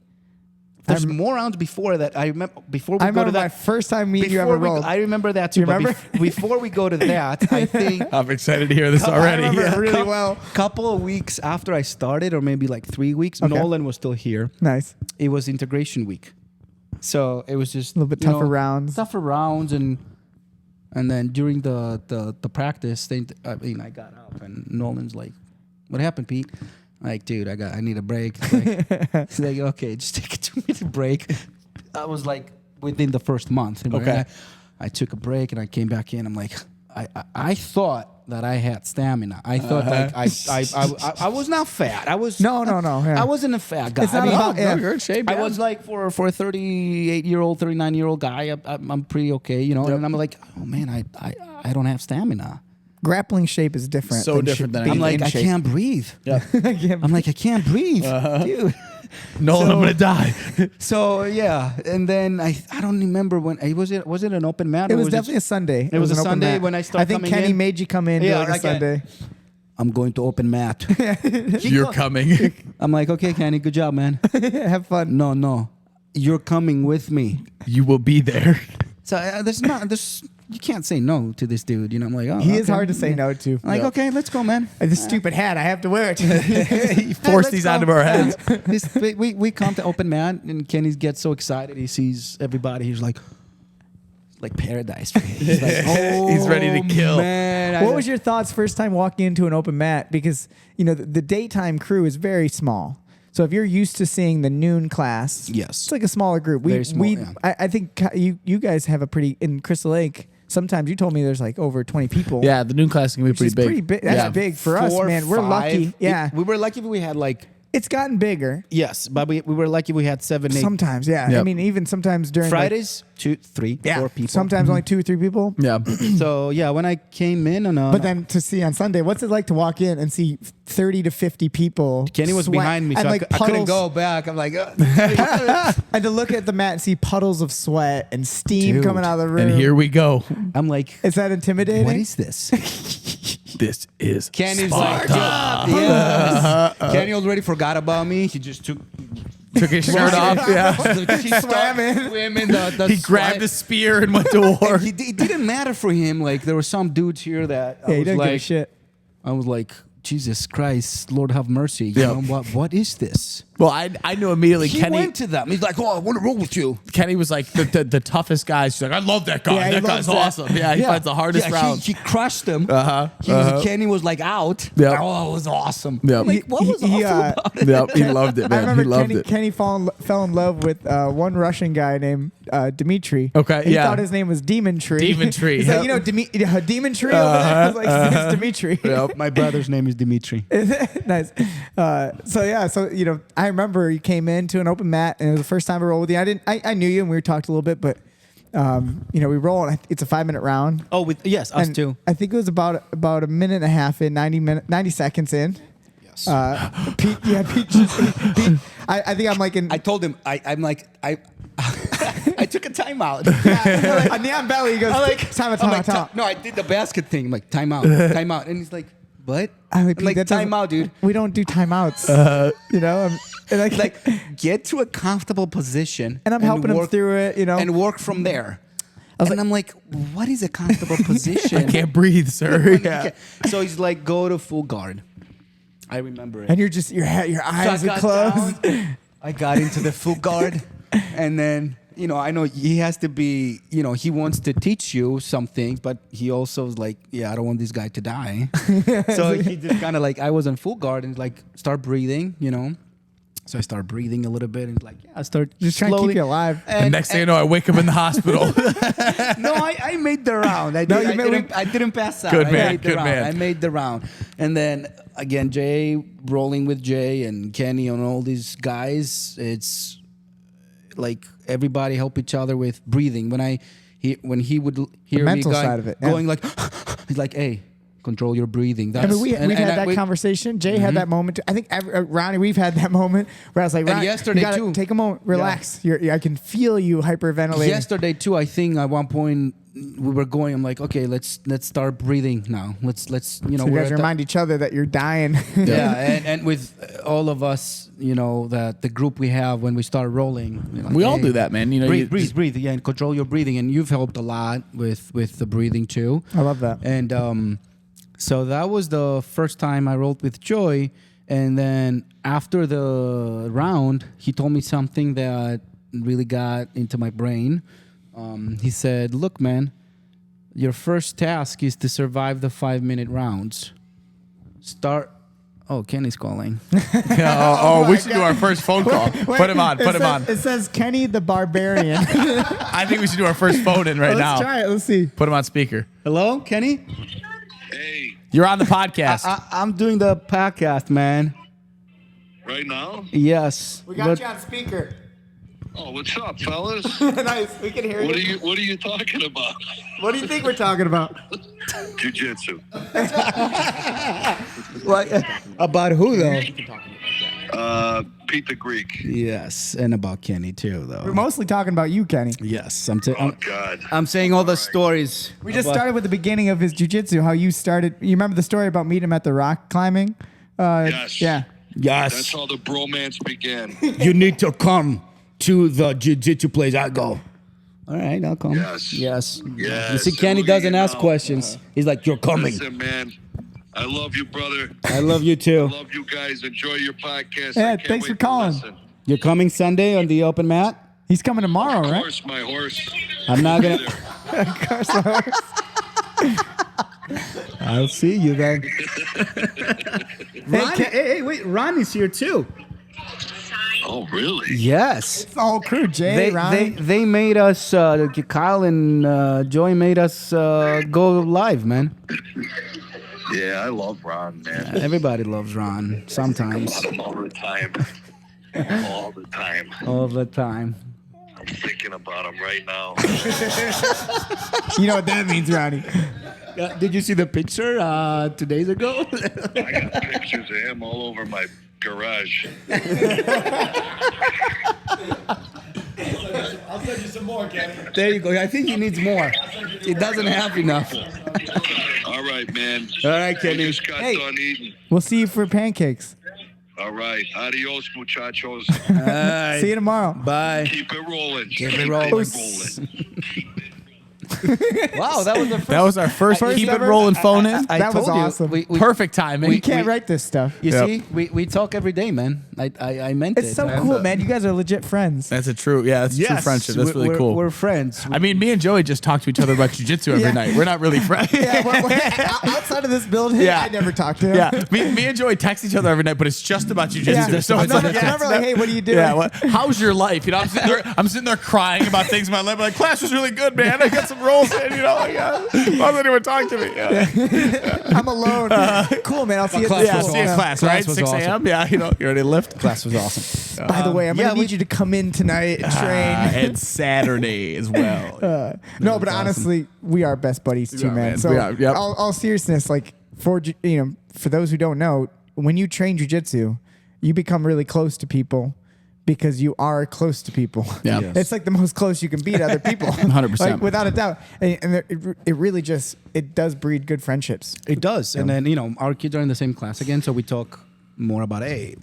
There's more rounds before that. I remember before we I go to remember my that. first time me and you ever rolled. I remember that too. You but remember? Before we go to that, I think I'm excited to hear this already. I remember Yeah. it really well. couple of weeks after I started, or maybe like 3 weeks, Okay. Nolan was still here. Nice. It was integration week, so it was just A little bit you know, tougher rounds. Tougher rounds, and then during the practice, I got up and Nolan's like, "What happened, Pete?" Like, dude, I need a break. It's like, he's like, okay, just take a 2-minute break. I was like within the first month. Okay. I took a break and I came back in. I'm like, I thought that I had stamina. I thought like I was not fat. I was No. Yeah. I wasn't a fat guy. It's not about- No, yeah. you're in shape. I yeah. was like for a 38-year-old, 39-year-old guy, I'm pretty okay, you know. Yep. And I'm like, oh man, I don't have stamina. Grappling shape is different. So different than being I'm like, in I shape. can't breathe. Yeah. I'm like, I can't breathe, dude. Nolan, I'm gonna die. So yeah, and then I don't remember when was it an open mat? It or was definitely a Sunday. It was an a open Sunday mat. when I started I think coming Kenny in. made you come in Yeah, during a like, Sunday. I'm going to open mat. You're coming. I'm like, okay, Kenny, good job, man. Have fun. No, you're coming with me. You will be there. So there's you can't say no to this dude. You know, I'm like, oh, He is okay. hard to say no to. I'm like, Yeah. okay, let's go, man. This stupid hat, I have to wear it. He forced these onto our heads. We come to open mat, and Kenny gets so excited. He sees everybody. He's like paradise for him. He's like, oh, He's ready to kill. Man, What was your thoughts first time walking into an open mat? Because the daytime crew is very small. So if you're used to seeing the noon class, Yes. it's like a smaller group. Very small, yeah. I think you guys have a pretty in Crystal Lake. Sometimes you told me there's like over 20 people. Yeah, the noon class can be which pretty is big. pretty big. That's Yeah. big for us, 4, man. We're 5. lucky. Yeah, We were lucky if we had like it's gotten bigger. yes, but we were lucky we had 7, 8 Sometimes, yeah. Yep. I mean, even sometimes during Fridays, 2, 3, 4 people. Sometimes only 2 or 3 people. Yeah. So yeah, when I came in on But then to see on Sunday, what's it like to walk in and see 30 to 50 people? Kenny was sweat behind me, and so like I couldn't puddles- go back. I'm like, And to look at the mat and see puddles of sweat and steam Dude. coming out of the room. And here we go. I'm like, Is that intimidating? what is this? This is Kenny's Sparta. like, yes. Kenny already forgot about me. He just took Took his shirt off. Yeah. He Swam in. swimming the He grabbed a spear and went to war. It didn't matter for him. Like there were some dudes here that Yeah, I he was doesn't give a like, shit. I was like, Jesus Christ, Lord have mercy. You Yeah. know, what is this? Well, I knew immediately He Kenny. went to them. He's like, oh, I want to roll with you. Kenny was like the toughest guy. She's like, I love that guy. Yeah, he that guy's loves that. awesome. Yeah, he fights the hardest yeah, rounds. He crushed them. Uh-huh. Kenny was like out. Yep. Oh, it was awesome. Yep. I'm like, what was He, awesome about it? Yep, he loved it, I man. remember He loved it. Kenny fell in love with one Russian guy named Dmitri. Okay, He yeah. thought his name was Demon Tree. Demon Tree, He's yep. like, Demon Tree over there? I was like, it's Dmitri. Yep. My brother's name is Dimitri. Nice. So I remember you came into an open mat and it was the first time I rolled with you. I knew you and we talked a little bit, but we roll and it's a 5-minute round. Oh, yes, us And too. I think it was about a minute and a half in, 90 seconds in. Yes. Pete, I think I'm like in. I told him I'm like I took a timeout. On the on belly, he goes, time out. No, I did the basket thing. I'm like timeout, and he's like, what? I'm I'm like that doesn't- timeout, dude. We don't do timeouts. And Like get to a comfortable position, and I'm helping him work, through it, and work from there. was And I'm like, what is a comfortable position? I can't breathe, sir. Yeah. So he's like, go to full guard. I remember it. And your eyes So are I got closed. down, I got into the full guard, and then I know he has to be. He wants to teach you something, but he also is like, yeah, I don't want this guy to die. So he just kind of like, I was in full guard and like start breathing, So I start breathing a little bit and like, yeah, I start Just trying to slowly- keep you alive. And next thing you know, I wake up in the hospital. No, I made the round. I didn't pass out. Good I man, made the good round. man. I made the round. And then again, Jay, rolling with Jay and Kenny and all these guys, it's like everybody help each other with breathing. When he would hear me mental side of it, yeah. going like, he's like, hey, control your breathing. I mean, we've had that conversation. Jay had that moment. I think Ronnie, we've had that moment where I was like, Ronnie, yesterday you gotta too. take a moment, relax. I can feel you hyperventilating. Yesterday too, I think at one point we were going. I'm like, okay, let's start breathing now. Let's So you guys remind each other that you're dying. Yeah, and with all of us, that the group we have when we start rolling, like, We all do that, man. breathe, yeah, and control your breathing. And you've helped a lot with the breathing too. I love that. And so that was the first time I rolled with Joy. And then after the round, he told me something that really got into my brain. He said, "Look, man, your first task is to survive the 5-minute rounds. Oh, Kenny's calling. we should do our first phone call. Put him on. It says Kenny the Barbarian. I think we should do our first phone in right now. Let's try it. Let's see. Put him on speaker. Hello, Kenny? Hey, You're on the podcast. I'm doing the podcast, man. right now? Yes. We got you on speaker. Oh, what's up, fellas? Nice. We can hear you. What are you talking about? What do you think we're talking about? Jiu-jitsu. About who, though? Pete the Greek. Yes, and about Kenny, too, though. We're mostly talking about you, Kenny. Yes, Oh, God. I'm saying all the stories. We just started with the beginning of his jiu-jitsu, how you started. You remember the story about meeting him at the rock climbing? Yes. Yeah. Yes. That's how the bromance began. You need to come to the jiu-jitsu place. I go. All right, I'll come. Yes. Yes. Yes. You see, Kenny Look at doesn't you ask now. questions. He's like, you're coming. Listen, man. I love you, brother. I love you, too. I love you guys. Enjoy your podcast. Yeah, I can't thanks wait for calling. To listen. You're coming Sunday on the open mat? He's coming tomorrow, Of right? course, my horse. I'm not going There. to. I'll see you then. Ronnie, hey, wait. Ronnie's here, too. Oh, really? Yes. The whole crew, Jay, Ronnie. They made us, Kyle and Joy made us go live, man. Yeah, I love Ron, man. Everybody loves Ron sometimes. About him all the time. All the time. All the time. I'm thinking about him right now. You know what that means, Ronnie. Did you see the picture 2 days ago? I got pictures of him all over my garage. I'll send you some more, Kevin. There you go. I think he needs more. He doesn't have enough. All right, man. All right, I Kenny. just got Hey. done eating. We'll see you for pancakes. All right. Adios, muchachos. All right. See you tomorrow. Bye. Keep it rolling. Keep it rolling. Wow, that was the first. That was our first keep it ever- rolling phone in. I That was told you, awesome. Perfect timing. You can't write this stuff. You Yep. see, we talk every day, man. I meant it. It's so cool, man. You guys are legit friends. That's a true true friendship. That's really cool. We're friends. I mean, me and Joey just talk to each other about jiu-jitsu every Yeah. night. We're not really friends. Yeah, outside of this building, Yeah. I never talk to him. Yeah, me and Joey text each other every night, but it's just about jiu-jitsu. Yeah. So it's No, like, it's never like, hey, what are you doing? Yeah, how's your life? You know, I'm sitting there crying about things in my life. Like, class was really good, man. I got some rolls in. You know, like, why doesn't anyone talk to me? Yeah, I'm alone. Cool, man. I'll see you at class the yeah was school. see you in class, right? was 6 awesome. a.m. Yeah, you know, you ready to lift? Class was awesome. By the way, I'm yeah, gonna need you to come in tonight and train. And Saturday as well. No, but honestly, we are best buddies too, Yeah, man. man. So, We are, yep. all seriousness, like for those who don't know, when you train jujitsu, you become really close to people because you are close to people. Yeah. Yes. It's like the most close you can be to other people. 100%. Like, without a doubt. And it really just does breed good friendships. It does. And then, our kids are in the same class again, so we talk more about, hey,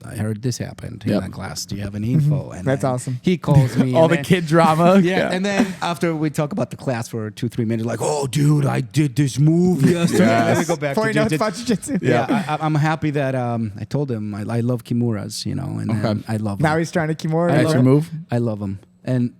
I heard this happened in Yep. that class. Do you have any info? And That's then awesome. He calls me. All and the then- kid drama. Yeah, and then after we talk about the class for 2-3 minutes, like, oh, dude, I did this move yesterday. Yes. Let me go back Before to you know it's jiu-jitsu. about jujitsu. Yeah, I'm happy that I told him I love Kimuras, and then I love him. Now he's trying to Kimura. That's your move? I love him. And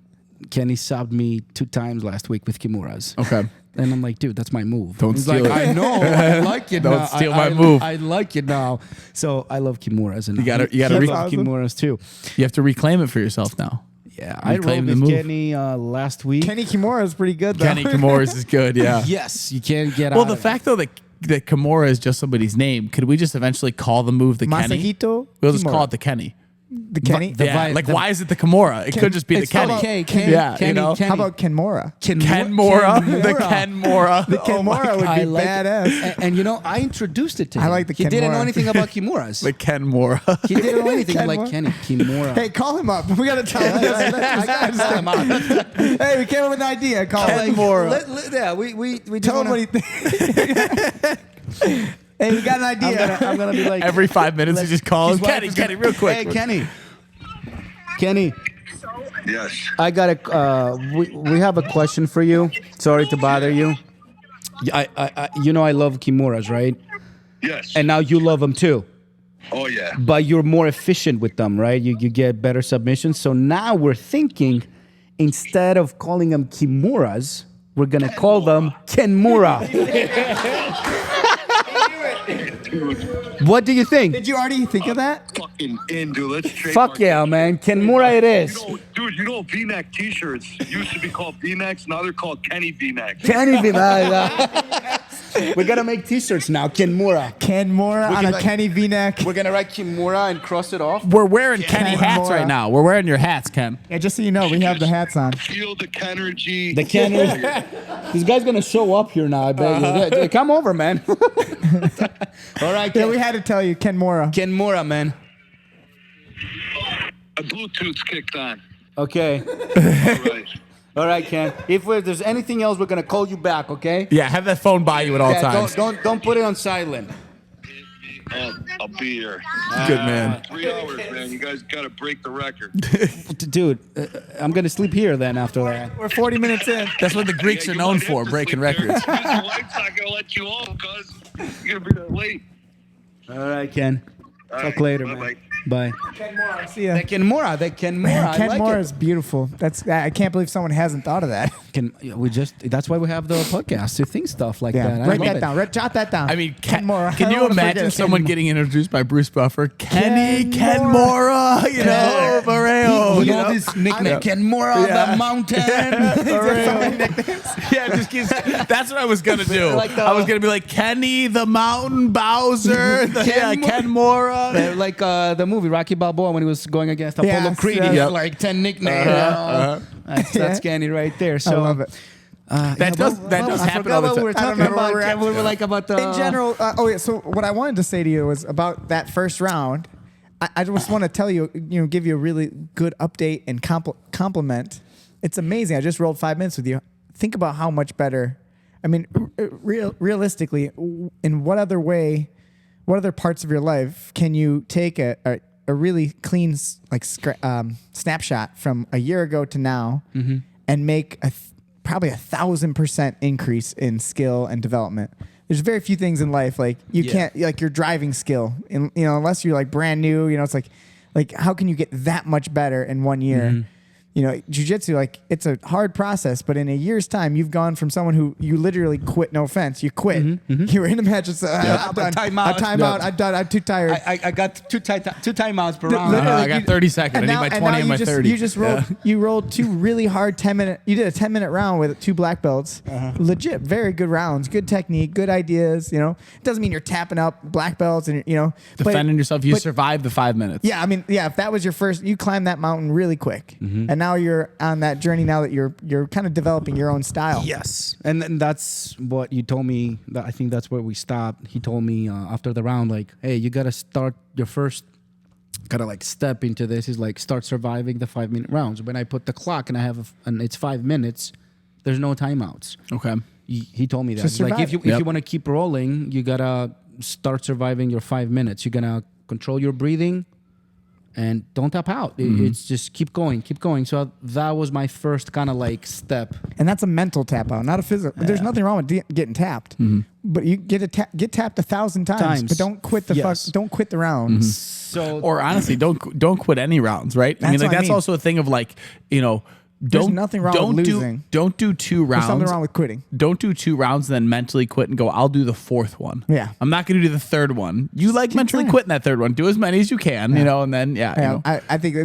Kenny subbed me 2 times last week with Kimuras. Okay. And I'm like, dude, that's my move. Don't He's steal like, it. I know, I like it Don't now. steal I my move. I like it now. So I love Kimuras, and You gotta he re- loves awesome. Kimuras too. You have to reclaim it for yourself now. Yeah, I Reclaim rode the with move. Kenny last week. Kenny Kimura is pretty good, though. Kenny Kimura's is good, yeah. Yes, you can't get Well, out. the of it. fact though that Kimura is just somebody's name, could we just eventually call the move the Kenny? Masahito We'll just Kimura. call it the Kenny. The Kenney? Why is it the Kimura? It could just be the It's Kenney. called Kenney. Yeah, Kenney, you know. Kenney. How about Ken-mora? Ken-mora. The Ken-mora. The Ken-mora would be I like badass. it. And you know, I introduced it to him. I like the He didn't know Ken-mora. anything about Kimuras. The Ken-mora. He didn't know anything Ken-mora. like Kenny. Kimura. Hey, call him up. We got to tell him this. I got him out. Hey, we came up with an idea. Call him. Ken-mora. Yeah, we Tell him just what he thinks. Hey, we got an idea. I'm gonna be like Every 5 minutes, you just call him. his wife Kenny, is Kenny, gonna- real quick. Hey, Kenny, Yes. I got a. We have a question for you. Sorry to bother you. You know I love Kimuras, right? Yes. And now you love them too. Oh yeah. But you're more efficient with them, right? You get better submissions. So now we're thinking, instead of calling them Kimuras, we're gonna call them Kenmura. What do you think? Did you already think of that? Fucking in, dude. Let's trademark Fuck yeah, man. Kenmura it is. Dude, you know V-neck t-shirts used to be called V-necks. Now they're called Kenny V-necks. Can't even. We're gonna make T-shirts now. Kenmura. Ken-mora on can a like- Kenny V-neck. We're gonna write Kimura and cross it off. We're wearing Kenny hats Ken-mora. right now. We're wearing your hats, Ken. Yeah, just so you know, we have the hats on. Feel the Kenergy. The Ken. This guy's gonna show up here now. I bet you. Yeah, come over, man. All right, Yeah, we had to tell you, Ken-mora. Kenmura, man. A Bluetooth's kicked on. Okay. All right. All right, Ken. If there's anything else, we're gonna call you back. Okay. Yeah, have that phone by you at all Yeah, times. don't put it on silent. I'll be here. Good man. 3 hours, man. You guys got to break the record. Dude, I'm gonna sleep here then after that. We're 40 minutes in. That's what the Greeks are you known might have for, to breaking sleep there. records. Your wife's not going to let you home because you're going to be there late. All right, Ken. All Talk right, later, bye-bye. man. Bye. Ken-mora, see ya. The Kenmura. I like Ken-mora it. is beautiful. I can't believe someone hasn't thought of that. That's why we have the podcast to think stuff like Yeah, that. I write love that it. down. Jot that down. I mean, Ken-mora. can I you don't wanna imagine forget. someone Ken-mora. getting introduced by Bruce Buffer? Kenny, Ken-mora. Ken-mora, you know, Barreo. With you all know? this nickname, Kenmura, Yeah. the mountain. Yeah, just keeps, that's what I was gonna do. Like the- I was gonna be like Kenny the Mountain Bowser, Ken-mora. Like the movie Rocky Balboa when he was going against Apollo Yes, Creed. yes. He Yep. had like 10 nicknames. That's Kenny right there. So I love it. That does I happen forgot all the what we time. were I don't talking know about. where we're at. We were like about the In general, so what I wanted to say to you was about that first round. I just want to tell you, give you a really good update and compliment. It's amazing. I just rolled 5 minutes with you. Think about how much better. I mean, realistically, in what other way, what other parts of your life can you take a really clean snapshot from a year ago to now and make probably 1,000% increase in skill and development? There's very few things in life like you can't, like your driving skill, and unless you're like brand new, it's like how can you get that much better in 1 year? Jiu-jitsu, like it's a hard process, but in a year's time, you've gone from someone who you literally quit. No offense, you quit. You were in a match. It's I'm done. Timeout. A timeout. I'm done. I'm too tired. I got two timeouts per round. Literally, I got 30 seconds. I need my 20 and my 30. You just rolled. You rolled 2 really hard 10-minute. You did a 10-minute round with 2 black belts. Legit, very good rounds. Good technique. Good ideas. It doesn't mean you're tapping up black belts and Defending yourself. You but- survived the 5 minutes. Yeah, I mean, if that was your first, you climbed that mountain really quick, and now you're on that journey. Now that you're kind of developing your own style. Yes, and then that's what you told me. I think that's where we stopped. He told me after the round, like, "Hey, you gotta start your first, gotta like step into this. Is like start surviving the 5-minute rounds. When I put the clock and and it's 5 minutes, there's no timeouts. Okay. He told me that. Just Like survive. if you want to keep rolling, you gotta start surviving your 5 minutes. You're gonna control your breathing. And don't tap out. It's just keep going. So that was my first kind of like step. And that's a mental tap out, not a physical. There's nothing wrong with getting tapped, but you get tapped 1,000 times. But don't quit the Yes. Don't quit the round. So Or honestly, don't quit any rounds, right? That's what I that's mean. also a thing of like, There's nothing wrong with losing. Don't do 2 rounds. There's something wrong with quitting. Don't do 2 rounds and then mentally quit and go, I'll do the 4th one. Yeah. I'm not going to do the 3rd one. You like keep mentally trying. quitting that 3rd one. Do as many as you can, and then, I think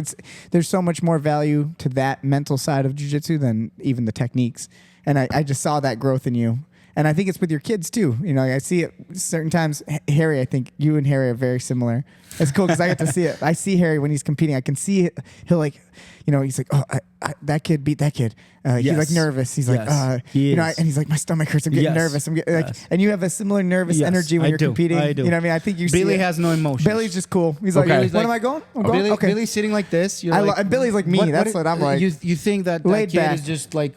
there's so much more value to that mental side of jiu-jitsu than even the techniques. And I just saw that growth in you. And I think it's with your kids too. You know, I see it certain times. Harry, I think you and Harry are very similar. It's cool because I get to see it. I see Harry when he's competing. I can see it. He'll like, you know, he's like, oh, that kid beat that kid. He's like nervous. He's like, you know, and he's like, my stomach hurts. I'm getting nervous. I'm getting like, and you have a similar nervous energy when you're competing. I do. You know what I mean? I think you Billy see it. has no emotions. Billy's just cool. He's like, Okay. when am I going? I'm going. Billy, Okay. Billy's sitting like this. You're And Billy's like me. That's what I'm like. You think that Laid kid back. is just like,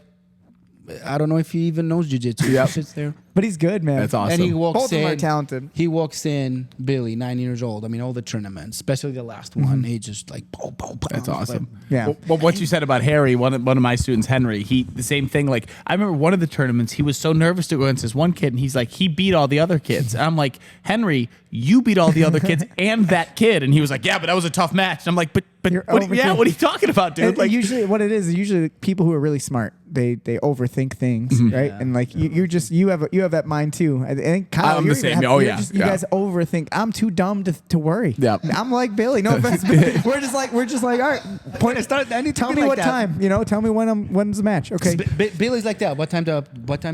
I don't know if he even knows jiu-jitsu. He sits there. But he's good, man. That's awesome. And he walks Both of in. them are talented. He walks in, Billy, 9 years old. I mean, all the tournaments, especially the last one. He just like, boom, boom, boom. That's awesome. Yeah. Well, what you said about Harry, one of my students, Henry, the same thing. Like, I remember one of the tournaments, he was so nervous to go against this one kid, and he's like, he beat all the other kids. And I'm like, Henry, you beat all the other kids and that kid. And he was like, yeah, but that was a tough match. And I'm like, but You're what overkill. are you talking about, dude? And Like, usually, what it is usually people who are really smart. They overthink things, right? And like you have that mind too. I think Kyle, I'm you're the even same. Oh, you yeah. you guys overthink. I'm too dumb to worry. Yeah. I'm like Billy. No offense. we're just like all right. Point. Tell me like what that. time. You know, tell me when's the match. Okay. Billy's like that. What time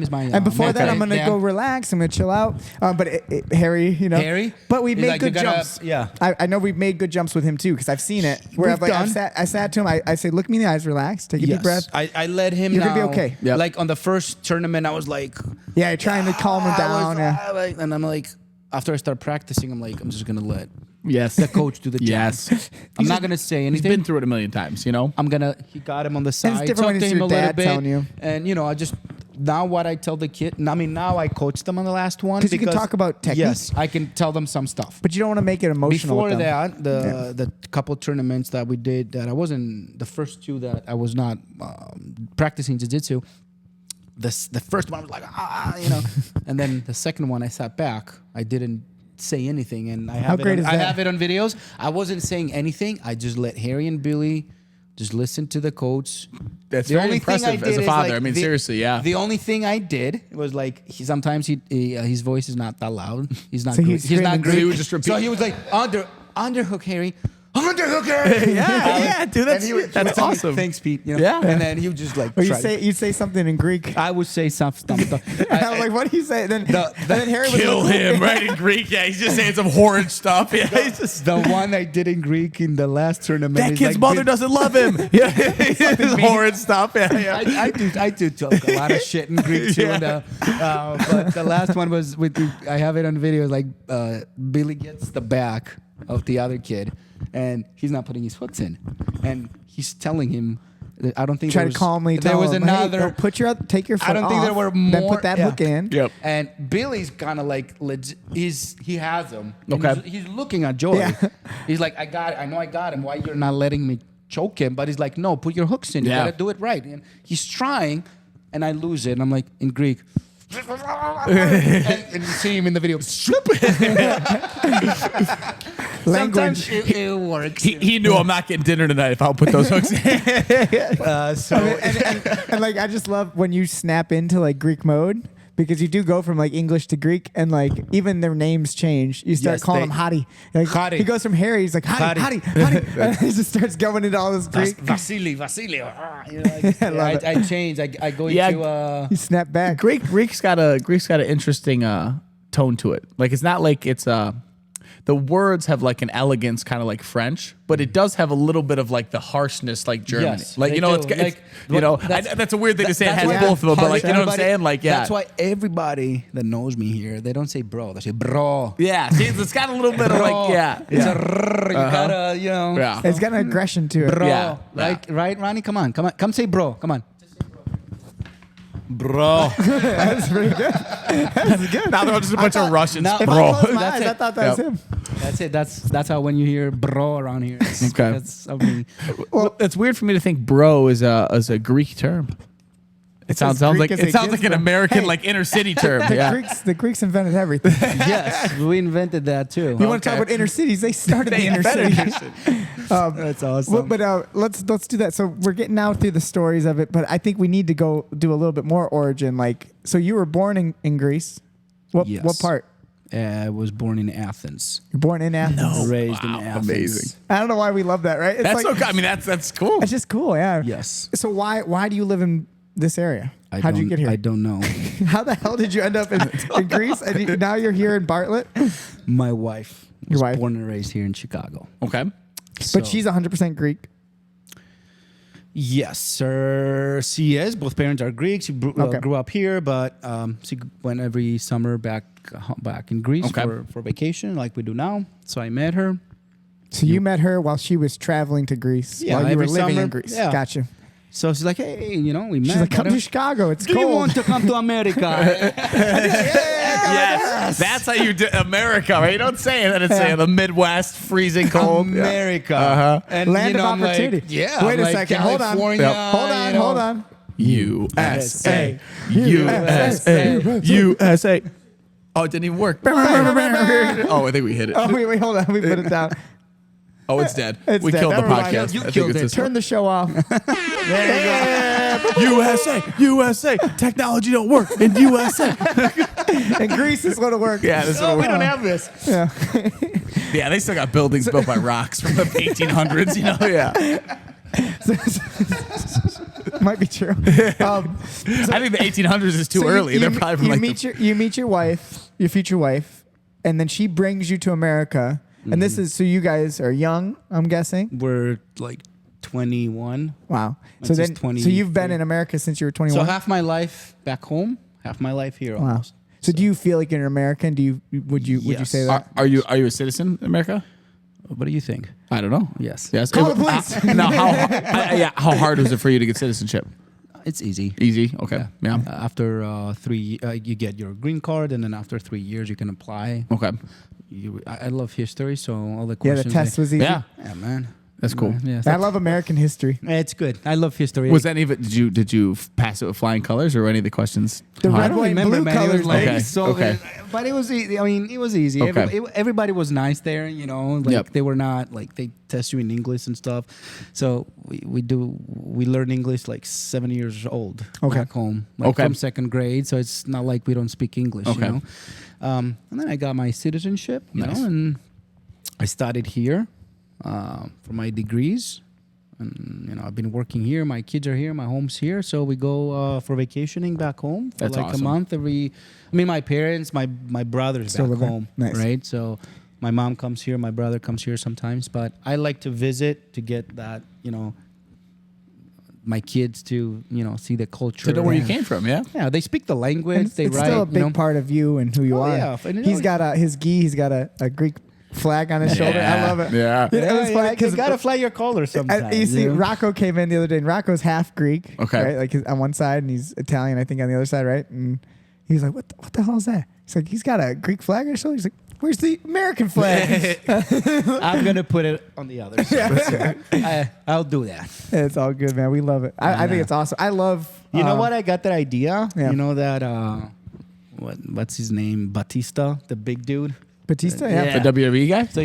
is my? And before match? that, I'm Okay. gonna Yeah. go relax. I'm gonna chill out. But Harry, you know, Harry? But we've He's made like, good you gotta- jumps. yeah. I know we've made good jumps with him too because I've seen it. Where We've I sat to him. I say, look me in the eyes, relax, take a deep breath. I let him. You're gonna be now. okay. Yep. Like on the first tournament, I was like, Yeah, trying to calm him down. Yeah. and I'm like, after I start practicing, I'm like, I'm just gonna let yes. the coach do the job. Yes. I'm not gonna say He's anything. been through it a million times, you know? He got him on the side. different when talked to it's him your a little dad bit, telling you. And I just now what I tell the kid. I mean, now I coach them on the last one 'Cause you can talk about technique. Yes, I can tell them some stuff. But you don't want to make it emotional. Before with them. that, the couple tournaments that we did, that I wasn't the first two that I was not practicing jiu-jitsu. The first one I was like, and then the second one I sat back. I didn't say anything, and I have great it. is I that? have it on videos. I wasn't saying anything. I just let Harry and Billy just listen to the coach. That's very impressive as a father. I mean, seriously, yeah. The only thing I did was like sometimes his voice is not that loud. He's not. So Greek. he's He's not screaming Greek. So he would just repeat. So he was like underhook Harry. Underhook Harry. Yeah, dude, And he would that's tell me, awesome. Thanks, Pete. Yeah. And then he would just like. Or try- you'd say something in Greek. I would say some stuff. I was like, what do you say? Then Harry would Kill look- him, right? In Greek. Yeah, he's just saying some horrid stuff. Yeah, he's just. The one I did in Greek in the last tournament. That is kid's like, mother doesn't love him. Yeah, it's horrid stuff. Yeah, yeah. I do talk a lot of shit in Greek too. Yeah. But the last one was I have it on video. Like Billy gets the back of the other kid, and he's not putting his hooks in, and he's telling him. I don't think Try there to was, calmly there tell was him, another. hey, take your foot I don't think there off, were more. Then put that yeah. hook in. Yep. And Billy's kind of like legit. He has him. And Okay. He's looking at Joy. Yeah. He's like, I know I got him. Why you're not letting me choke him? But he's like, no, put your hooks in. You Yeah. gotta do it right. And he's trying, and I lose it. And I'm like in Greek. and you see him in the video. Language. Sometimes it works. He knew I'm not getting dinner tonight if I'll put those hooks in. And like I just love when you snap into like Greek mode because you do go from like English to Greek and like even their names change. You start Yes, calling they- him Hadi. Like, Hadi. He goes from Harry. He's like Hadi. And he just starts going into all this Greek. Vasily. You know, like, I love it. I change. I go Yeah. into. You snap back. Greek's got an interesting tone to it. Like it's not like it's the words have like an elegance, kind of like French, but it does have a little bit of like the harshness, like German. Yes, like they you know, do. it's Like, you know, that's- that's a weird thing to say. It That's has why- both of them, but like you know what I'm Everybody- saying? Like yeah, That's why everybody that knows me here, they don't say bro, they say bro. yeah. See, it's got a little bit of Bro. like yeah, It's yeah. a rrr, you gotta, you know. Yeah. It's got an aggression to it. Bro. Yeah. Like, right, Ronnie? Come on. Come say bro. Come on. bro. That's pretty good. That's good. Now they're just a bunch of Russians, now- If bro. I close my That's eyes, it. I thought that was Yep. him. That's it. That's how when you hear bro around here. Okay. That's of me. Well, it's weird for me to think bro is a Greek term. It sounds Greek like as it it sounds gets, like an bro. American Hey. like inner city term. Yeah. The Greeks invented everything. Yes, we invented that too. You want to talk about inner cities? They started the inner invented city. That's awesome. But let's do that. So we're getting now through the stories of it, but I think we need to go do a little bit more origin. Like, so you were born in Greece. What Yes. part? I was born in Athens. You're born in Athens. Raised in Wow, Athens. amazing. I don't know why we love that, right? It's That's like, okay. I mean, that's cool. It's just cool, yeah. Yes. So why do you live in this area? How'd you get here? I don't know. How the hell did you end up in Greece? And now you're here in Bartlett? My wife Your was wife? born and raised here in Chicago. Okay. But she's 100% Greek. Yes, sir. She is. Both parents are Greek. She Okay. grew up here, but she went every summer back in Greece Okay. for vacation, like we do now. So I met her. So you met her while she was traveling to Greece Yeah, while you were every living summer. in Greece. Yeah. Gotcha. So she's like, hey, we met. She's like, come whatever. to Chicago. It's Do cold. you want to come to America? Yes, that's how you do America, right? You don't say it, then it's saying the Midwest, freezing cold. America. Uh-huh. And, Land of I'm like, opportunity. yeah. Wait I'm a like, second. Hold on. California, Yep. Hold on. Hold on. USA. USA. USA. Oh, it didn't even work. Oh, I think we hit it. Oh, wait, hold on. We put it down. Oh, it's dead. It's We dead. killed the Never mind. podcast. You I think killed it's it. this Turn the show off. There you USA. USA. Technology don't work in USA. go. In Greece is going to work. Yeah, this is Oh, what we don't have this. Yeah. Yeah, they still got buildings built by rocks from the 1800s. You know. Yeah. Might be true. I think the 1800s is too early. They're probably from like you meet your wife, your future wife, and then she brings you to America. And this is so you guys are young, I'm guessing. We're like 21. Wow. My So sister's then, so you've been 23. in America since you were So 21. half my life back home, half my life here Wow. almost. So do you feel like you're an American? Would you Yes. say that? Are you a citizen in America? What do you think? I don't know. Yes. Yes. Call the police. Now, how hard was it for you to get citizenship? It's easy. Easy. Okay. Yeah. After 3, you get your green card, and then after 3 years, you can apply. Okay. I love history, so all the Yeah, questions. the test was easy. Yeah. Yeah, man. That's cool. Yeah, I love American history. it's good. I love history. Was any of it? Did you pass it with flying colors, or were any of the questions? The hard? red, white, and blue man. It was colors. like Okay, so okay. But it was easy. I mean, it was easy. Okay. Everybody was nice there, Like Yep. they were not like they test you in English and stuff. So we learn English like 7 years old back home, like Okay. from second grade. So it's not like we don't speak English, Okay. And then I got my citizenship, Nice. and I studied here for my degrees. And I've been working here. My kids are here. My home's here. So we go for vacationing back home for That's like awesome. a month my parents, my brothers Still back live there. home, Nice. right? So my mom comes here. My brother comes here sometimes. But I like to visit to get that, my kids to see the culture. To know where you and- came from, yeah. Yeah, they speak the language. And they it's write. still a big part of you and who you Oh, are. yeah. And He's got his gi. He's got a Greek flag on his shoulder. I love it. Yeah. You know, it was funny you because gotta fly your collar sometimes. you see, know? Rocco came in the other day, and Rocco's half Greek. Okay. Right? Like on one side, and he's Italian, I think, on the other side, right? And he was like, "What the hell is that?" He's like, "He's got a Greek flag on his shoulder." He's like, "Where's the American flag?" I'm gonna put it on the other side. I'll do that. It's all good, man. We love it. I think it's awesome. I love. You know what? I got that idea. Yeah. You know that what's his name? Batista, the big dude. Batista? Yeah. Yeah. The WWE guy. So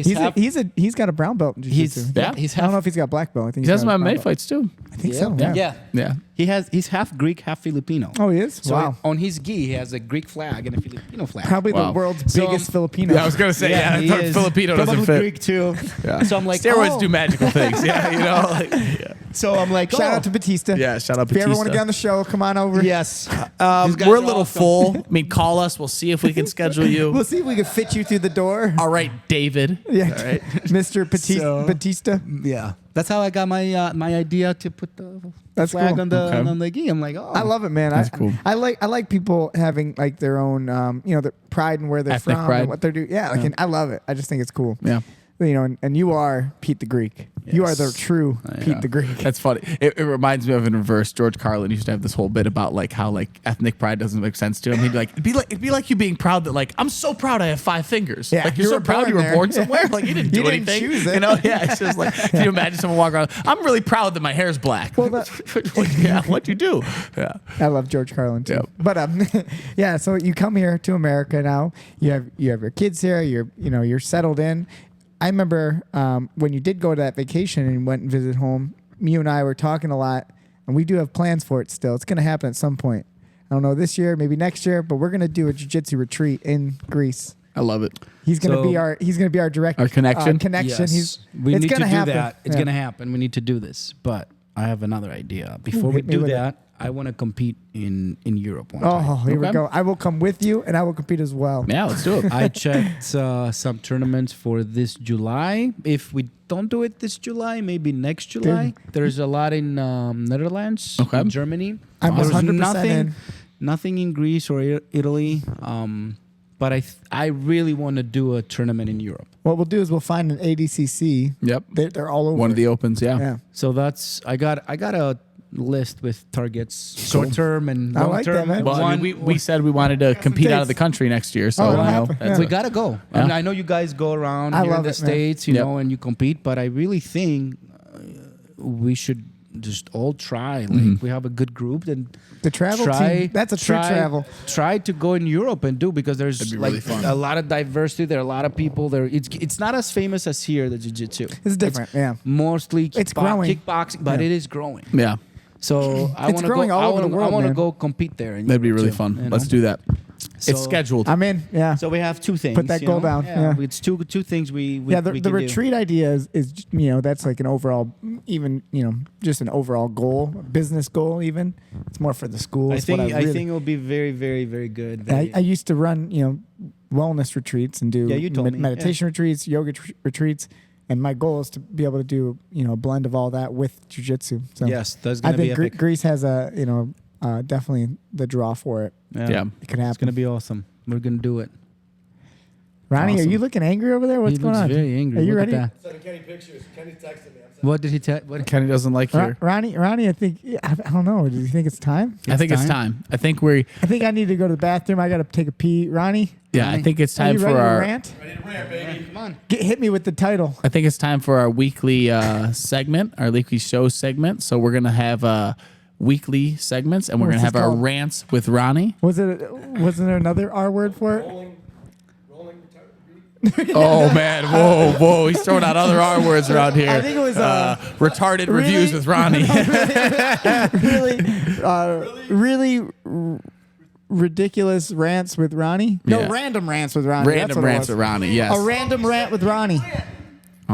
He's got a brown belt in jiu-jitsu. Yeah. he's I don't know half. if he's got black belt. I think He he's does got a my brown MMA belt. fights too. I think so. Yeah. Yeah. He's half Greek, half Filipino. Oh, he is. So Wow. on his gi, he has a Greek flag and a Filipino flag. Probably Wow. the world's So, biggest Filipino. Yeah, I was gonna say yeah. he is. Filipino doesn't Probably fit. Greek too. Yeah. So I'm like, Steroids oh. do magical things. Yeah, like, yeah. So I'm like, Shout out to Batista. Yeah, shout out If you ever want Batista. to get on the show, come on over. yes. These We're guys a are little awesome. full. I mean, call us. We'll see if we can schedule you. We'll see if we can fit you through the door. All right, David. Yeah, All right. Mr. So- Batista. Yeah, that's how I got my idea to put the That's flag cool. on the Okay. on the gi. I'm like, oh, I love it, man. That's cool. I like people having like their own, their pride and where they're Ethnic from pride. and what they're doing. Yeah, and I love it. I just think it's cool. Yeah. And you are Pete the Greek. You are the true Pete the Greek. That's funny. It reminds me of in reverse. George Carlin used to have this whole bit about like how like ethnic pride doesn't make sense to him. He'd be like, it'd be like you being proud that like I'm so proud I have 5 fingers. Yeah, like you're you so were proud born you were there. born somewhere. Like you didn't do You didn't anything. choose it. You know? Yeah. It's just like can you imagine someone walking around? I'm really proud that my hair's black. Well, yeah. What'd you do? Yeah. I love George Carlin too. Yep. But yeah. So you come here to America now. You have your kids here. You're settled in. I remember when you did go to that vacation and went and visit home. You and I were talking a lot, and we do have plans for it still. It's going to happen at some point. I don't know this year, maybe next year, but we're going to do a jiu-jitsu retreat in Greece. I love it. He's going to So- be our direct Our connection? connection. Yes. We we it's need to gonna do happen. that. It's Yeah. gonna happen. We need to do this. But I have another idea. Before we hit me do with it. that, I want to compete in Europe one time. Oh, here we Okay. go. I will come with you, and I will compete as well. Yeah, let's do it. I checked some tournaments for this July. If we don't do it this July, maybe next July. There's a lot in Netherlands, Okay. in Germany. I'm There's 100% nothing in Greece or Italy. But I really want to do a tournament in Europe. What we'll do is we'll find an ADCC. Yep. They're all over. One of the opens, yeah. Yeah. So that's I got a list with targets, short term and I long like that, term. man. Well, I mean, we said we wanted to compete out of the country next year, so Oh, it'll you know, happen. that's We a- gotta go. Yeah. And I know you guys go around I here in love the it, man. States, you Yep. know, and you compete. But I really think we should just all try. Like Mm-hmm. we have a good group, then The travel team. That's a true travel. Try to go in Europe and do because there's That'd be like really fun. a lot of diversity. There are a lot of people there. It's not as famous as here the jiu-jitsu. It's different. Yeah. Mostly It's growing. kickboxing, but Yeah. it is growing. yeah, So I It's want to growing go. all over the world, I want to man. go compete there. in that'd be Europe really too, fun. you Let's know? do that. So- It's scheduled. I'm in. Yeah. So we have two things. Put that you goal know? down, yeah. It's two things we Yeah, the we can do. retreat idea is that's like an overall, even just an overall goal, business goal. Even it's more for the schools. I think What I really- think it will be very very very good. I used to run wellness retreats and do Yeah, you told me, meditation retreats, yoga retreats, and my goal is to be able to do a blend of all that with jiu-jitsu. So Yes, that's I gonna be think epic. Greece has a definitely the draw for it. Yeah. It can happen. It's gonna be awesome. We're gonna do it. Ronnie, awesome. are you looking angry over there? What's he going looks on? very angry. Are you Look ready? At that. Sending Kenny pictures. Kenny texted me. What did he tell? What? Kenny doesn't like your. Ronnie, I think I don't know. Do you think it's time? I think it's time? time. I think we're. I think I need to go to the bathroom. I got to take a pee. Ronnie, Yeah, I think it's are time you for ready to our. rant? Ready to rant, baby. Come on. Hit me with the title. I think it's time for our weekly segment, our weekly show segment. So we're gonna have weekly segments, and we're What's gonna have this our called? rants with Ronnie. Wasn't there another R word for it? Rolling Oh man, whoa! He's throwing out other R words around here. I think it was retarded really? reviews with Ronnie. really ridiculous rants with Ronnie. No, Yeah. random rants with Ronnie. That's Random what it rants was. with Ronnie. Yes. A random rant with Ronnie.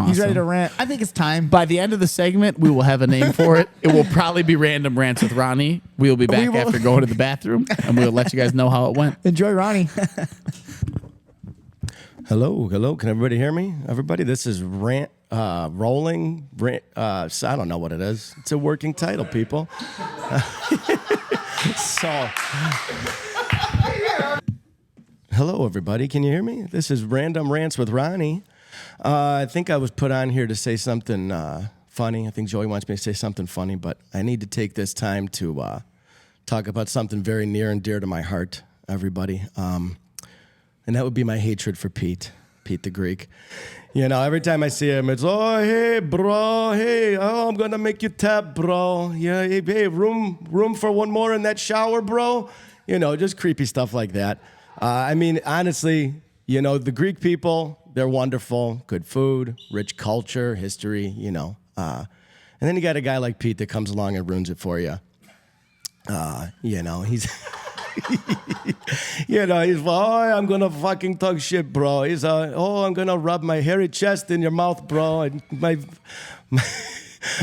He's ready to rant. I think it's time. By the end of the segment, we will have a name for it. It will probably be Random Rants with Ronnie. We'll be back We will- after going to the bathroom, and we'll let you guys know how it went. Enjoy Ronnie. Hello. Can everybody hear me? Everybody, this is rant, rolling. Rant, so I don't know what it is. It's a working title, people. Hello, everybody. Can you hear me? This is Random Rants with Ronnie. I think I was put on here to say something funny. I think Joey wants me to say something funny, but I need to take this time to talk about something very near and dear to my heart, everybody. And that would be my hatred for Pete the Greek. You know, every time I see him, it's, oh, hey, bro, hey, oh, I'm going to make you tap, bro. Yeah, hey, room for one more in that shower, bro. You know, just creepy stuff like that. I mean, honestly, you know, the Greek people, they're wonderful, good food, rich culture, history, you know. And then you got a guy like Pete that comes along and ruins it for you. You know, he's... you know, he's, oh, I'm gonna fucking talk shit, bro. He's, oh, I'm gonna rub my hairy chest in your mouth, bro. And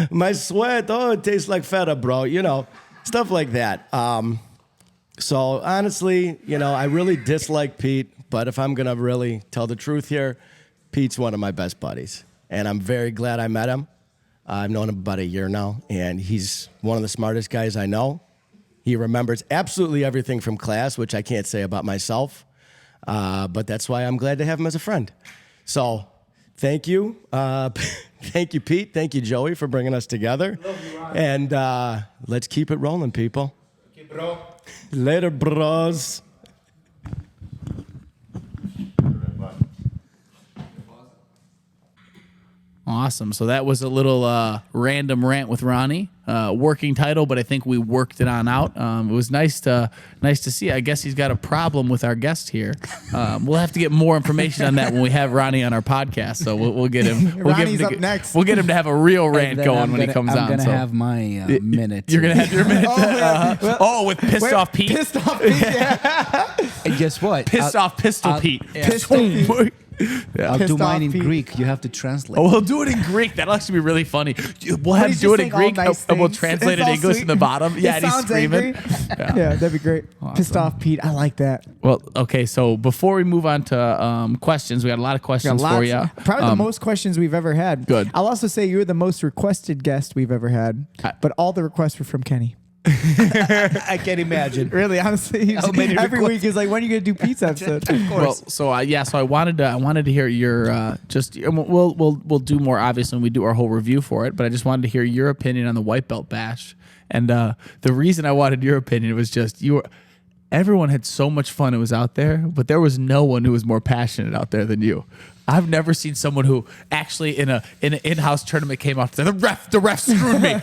my sweat, oh, it tastes like feta, bro. You know, stuff like that. So honestly, you know, I really dislike Pete, but if I'm gonna really tell the truth here, Pete's one of my best buddies, and I'm very glad I met him. I've known him about a year now, and he's one of the smartest guys I know. He remembers absolutely everything from class, which I can't say about myself, but that's why I'm glad to have him as a friend. So thank you. Thank you, Pete. Thank you, Joey, for bringing us together. Love you, Ron. And let's keep it rolling, people. Okay, bro. Later, bros. Awesome. So that was a little random rant with Ronnie. Working title, but I think we worked it on out. It was nice to see. I guess he's got a problem with our guest here. We'll have to get more information on that when we have Ronnie on our podcast. So we'll get him. We'll Ronnie's give him up next. We'll get him to have a real rant Then going when he comes on. I'm gonna so. have my minute. You're gonna have your minute. With pissed off Pete. Pissed off Pete. Yeah. And guess what? Pissed off Pistol Pete. yeah. Pistol Pete. I'll Pissed do mine off in Pete. Greek. You have to translate. Oh, we'll do it in Greek. That'll actually be really funny. We'll have to He's do it just in saying all Greek, nice and we'll things. translate it It's in all English sweet. in the bottom. Yeah, It and he's sounds screaming. angry. Yeah, that'd be great. Pissed off Pete. I like that. Well, okay. So before we move on to questions, we got a lot of questions for you. Probably the most questions we've ever had. Good. I'll also say you were the most requested guest we've ever had, but all the requests were from Kenny. I can't imagine. Really, honestly, How many every requests? week is like, when are you gonna do pizza episode? Of Well, so I wanted to hear your we'll do more obviously when we do our whole review for it, but I just wanted to hear your opinion on the white belt bash. And the reason I wanted your opinion was just everyone had so much fun. It was out there, but there was no one who was more passionate out there than you. I've never seen someone who actually in an in-house tournament came out and said, the ref screwed me.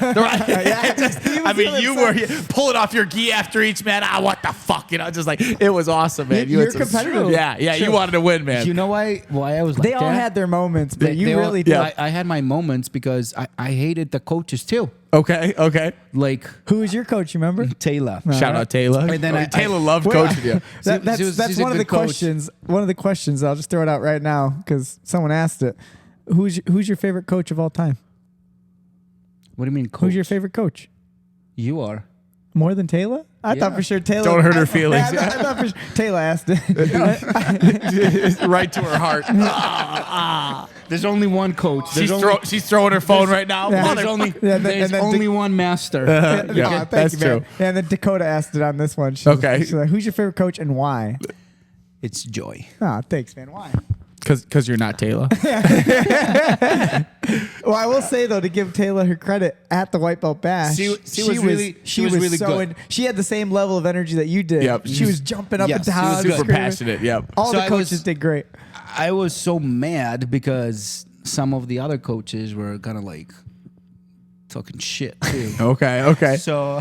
You were pulling off your gi after each man. What the fuck? Just like, it was awesome, man. You're had some- competitive. Yeah, you wanted to win, man. You know why I was like They all that? had their moments, but you They all- really did. I had my moments because I hated the coaches too. Okay. Like Who was your coach? You remember? Taylor. Shout out Taylor. And then Taylor loved coaching you. That's she's a one of the good coach. questions. One of the questions. I'll just throw it out right now because someone asked it. Who's your favorite coach of all time? What do you mean, coach? Who's your favorite coach? You are. More than Taylor? I thought Yeah. for sure Taylor. Don't hurt her feelings. I thought for sure Taylor asked it. Right to her heart. There's only one coach. She's throwing her phone right now. Yeah. There's only, Yeah, and there's then only one master. Yeah, Thank that's you, man. true. And then Dakota asked it on this one. Okay. She's like, who's your favorite coach and why? It's Joy. Oh, thanks, man. Why? Because you're not Taylor. Well, I will say though, to give Taylor her credit, at the white belt bash, She was really good. She had the same level of energy that you did. Yep. She was jumping up Yes, and she down, was Super screaming. passionate. Yep. All So the I coaches was- did great. I was so mad because some of the other coaches were kind of like talking shit too. Okay. So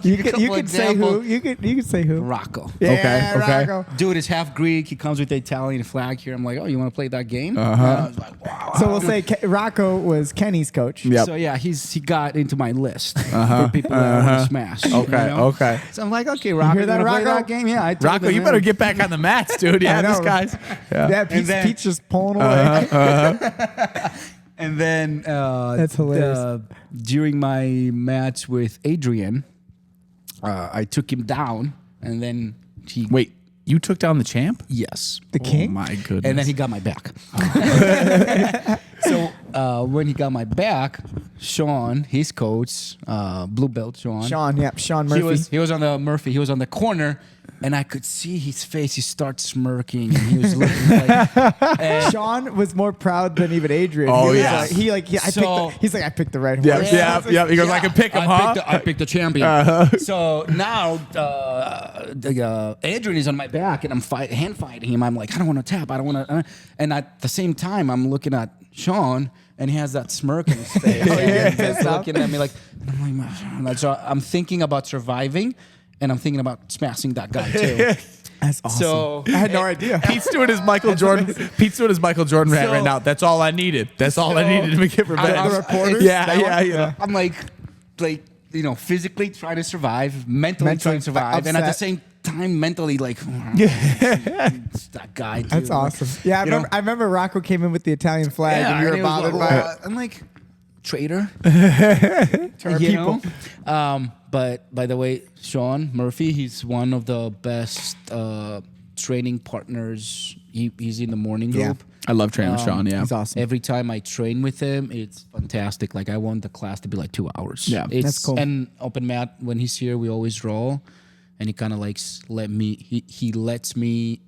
You could say who. You could say who. Rocco. Yeah, Okay. Rocco. Dude is half Greek. He comes with the Italian flag here. I'm like, oh, you want to play that game? I was like, wow. So we'll say Rocco was Kenny's coach. Yep. So yeah, he got into my list for people that I want to smash. Okay. So I'm like, okay, Rocco, hear that, you wanna play Rocco? that game? Yeah, I told Rocco, him, you yeah. better get back on the mats, dude. Yeah, I know. this guy's. Yeah, Pete's just pulling away. And then That's hilarious. During my match with Adrian, I took him down, and then he Wait, you took down the champ? yes, The king? Oh my goodness. and then he got my back. So when he got my back, Sean, his coach, blue belt Sean, Sean Murphy. He was on the Murphy. He was on the corner, and I could see his face. He starts smirking, and he was looking like. And Sean was more proud than even Adrian. Oh, He was yeah. he's like, I picked the right horse. Yeah. He goes, I can pick him, huh? I picked the champion. So now Adrian is on my back, and I'm hand fighting him. I'm like, I don't want to tap. I don't want to. And at the same time, I'm looking at Sean, and he has that smirk on his face. And he's looking at me like, I'm like, so I'm thinking about surviving, and I'm thinking about smashing that guy too. That's awesome. So I had no idea. Pete's doing his Michael Jordan. Pete's doing his Michael Jordan rant So- right now. That's all I needed. That's all I needed to make it revenge. The reporters? Yeah. I'm like, physically trying to survive, mentally trying to survive, and at the upset. same time, mentally like, it's that guy. Dude. That's awesome. Yeah, I remember Rocco came in with the Italian flag, and you and were he was bothered like, by "What?" I'm like, traitor. our You people. know? But by the way, Sean Murphy, he's one of the best training partners. He's in the morning Yeah. group. I love training with Sean. Yeah. He's awesome. Every time I train with him, it's fantastic. Like I want the class to be like 2 hours. Yeah. It's, That's cool. And open mat, when he's here, we always roll, and he kind of likes he lets me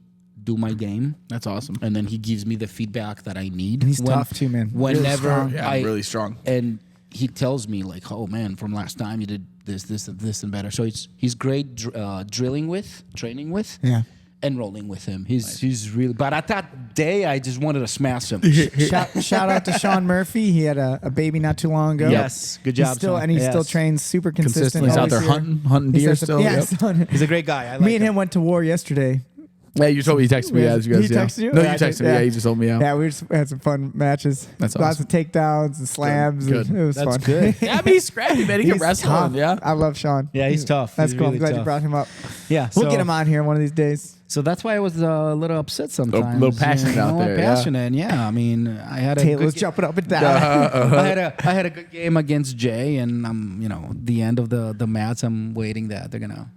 do my game, That's awesome. and then he gives me the feedback that I need. And he's tough too, man. Really Whenever strong. Yeah, really strong. and he tells me like, "Oh man, from last time you did this, and better." So he's great training with, Yeah. and rolling with him. He's really. But at that day, I just wanted to smash him. Shout out to Sean Murphy. He had a baby not too long ago. Yes, good He's job, still, Sean. and he still Yes. trains super consistent. Consistently, he's out there always here. hunting He deer says- still. Yeah, Yep. son. He's a great guy. I like Me and him. him went to war yesterday. Yeah, you told me. You texted me. Yeah, you guys. He Yeah. texted you? No, Yeah, you I did, texted me. Yeah, you just told me. Yeah. Yeah, we just had some fun matches. That's Lots awesome. of takedowns and slams. Good. And it was That's fun. good. Yeah, but he's scrappy, man. He can He's wrestle. tough. Yeah. I love Sean. Yeah, he's tough. That's He's cool. really I'm glad you tough. brought him up. Yeah, We'll so- get him on here one of these days. So that's why I was a little upset sometimes. little passionate out there, yeah. Passionate, yeah. I mean, I had a Taylor's good jumping up and down. I had a good game against Jay, and I'm, the end of the match, I'm waiting that they're gonna,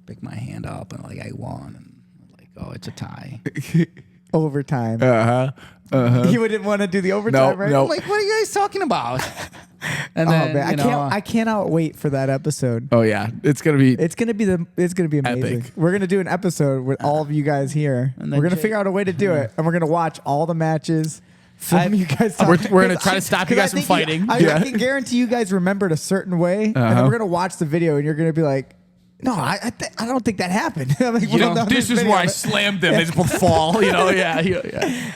pick my hand up, and like I won, and I'm like, oh, it's a tie. Overtime. Uh-huh. You wouldn't want to do the overtime, right? no. I'm like, what are you guys talking about? And Oh then, man, I cannot wait for that episode. Oh yeah, it's gonna be. It's gonna be amazing. Epic. We're gonna do an episode with all of you guys here. And then We're gonna Jay- figure out a way to do it, and we're gonna watch all the matches. Film you guys. We're gonna try to stop you guys from fighting. I can guarantee you guys remembered a certain way, and then we're gonna watch the video, and you're gonna be like, "No, I don't think that happened." I'm like, this is where I slammed them. They just would fall. Yeah.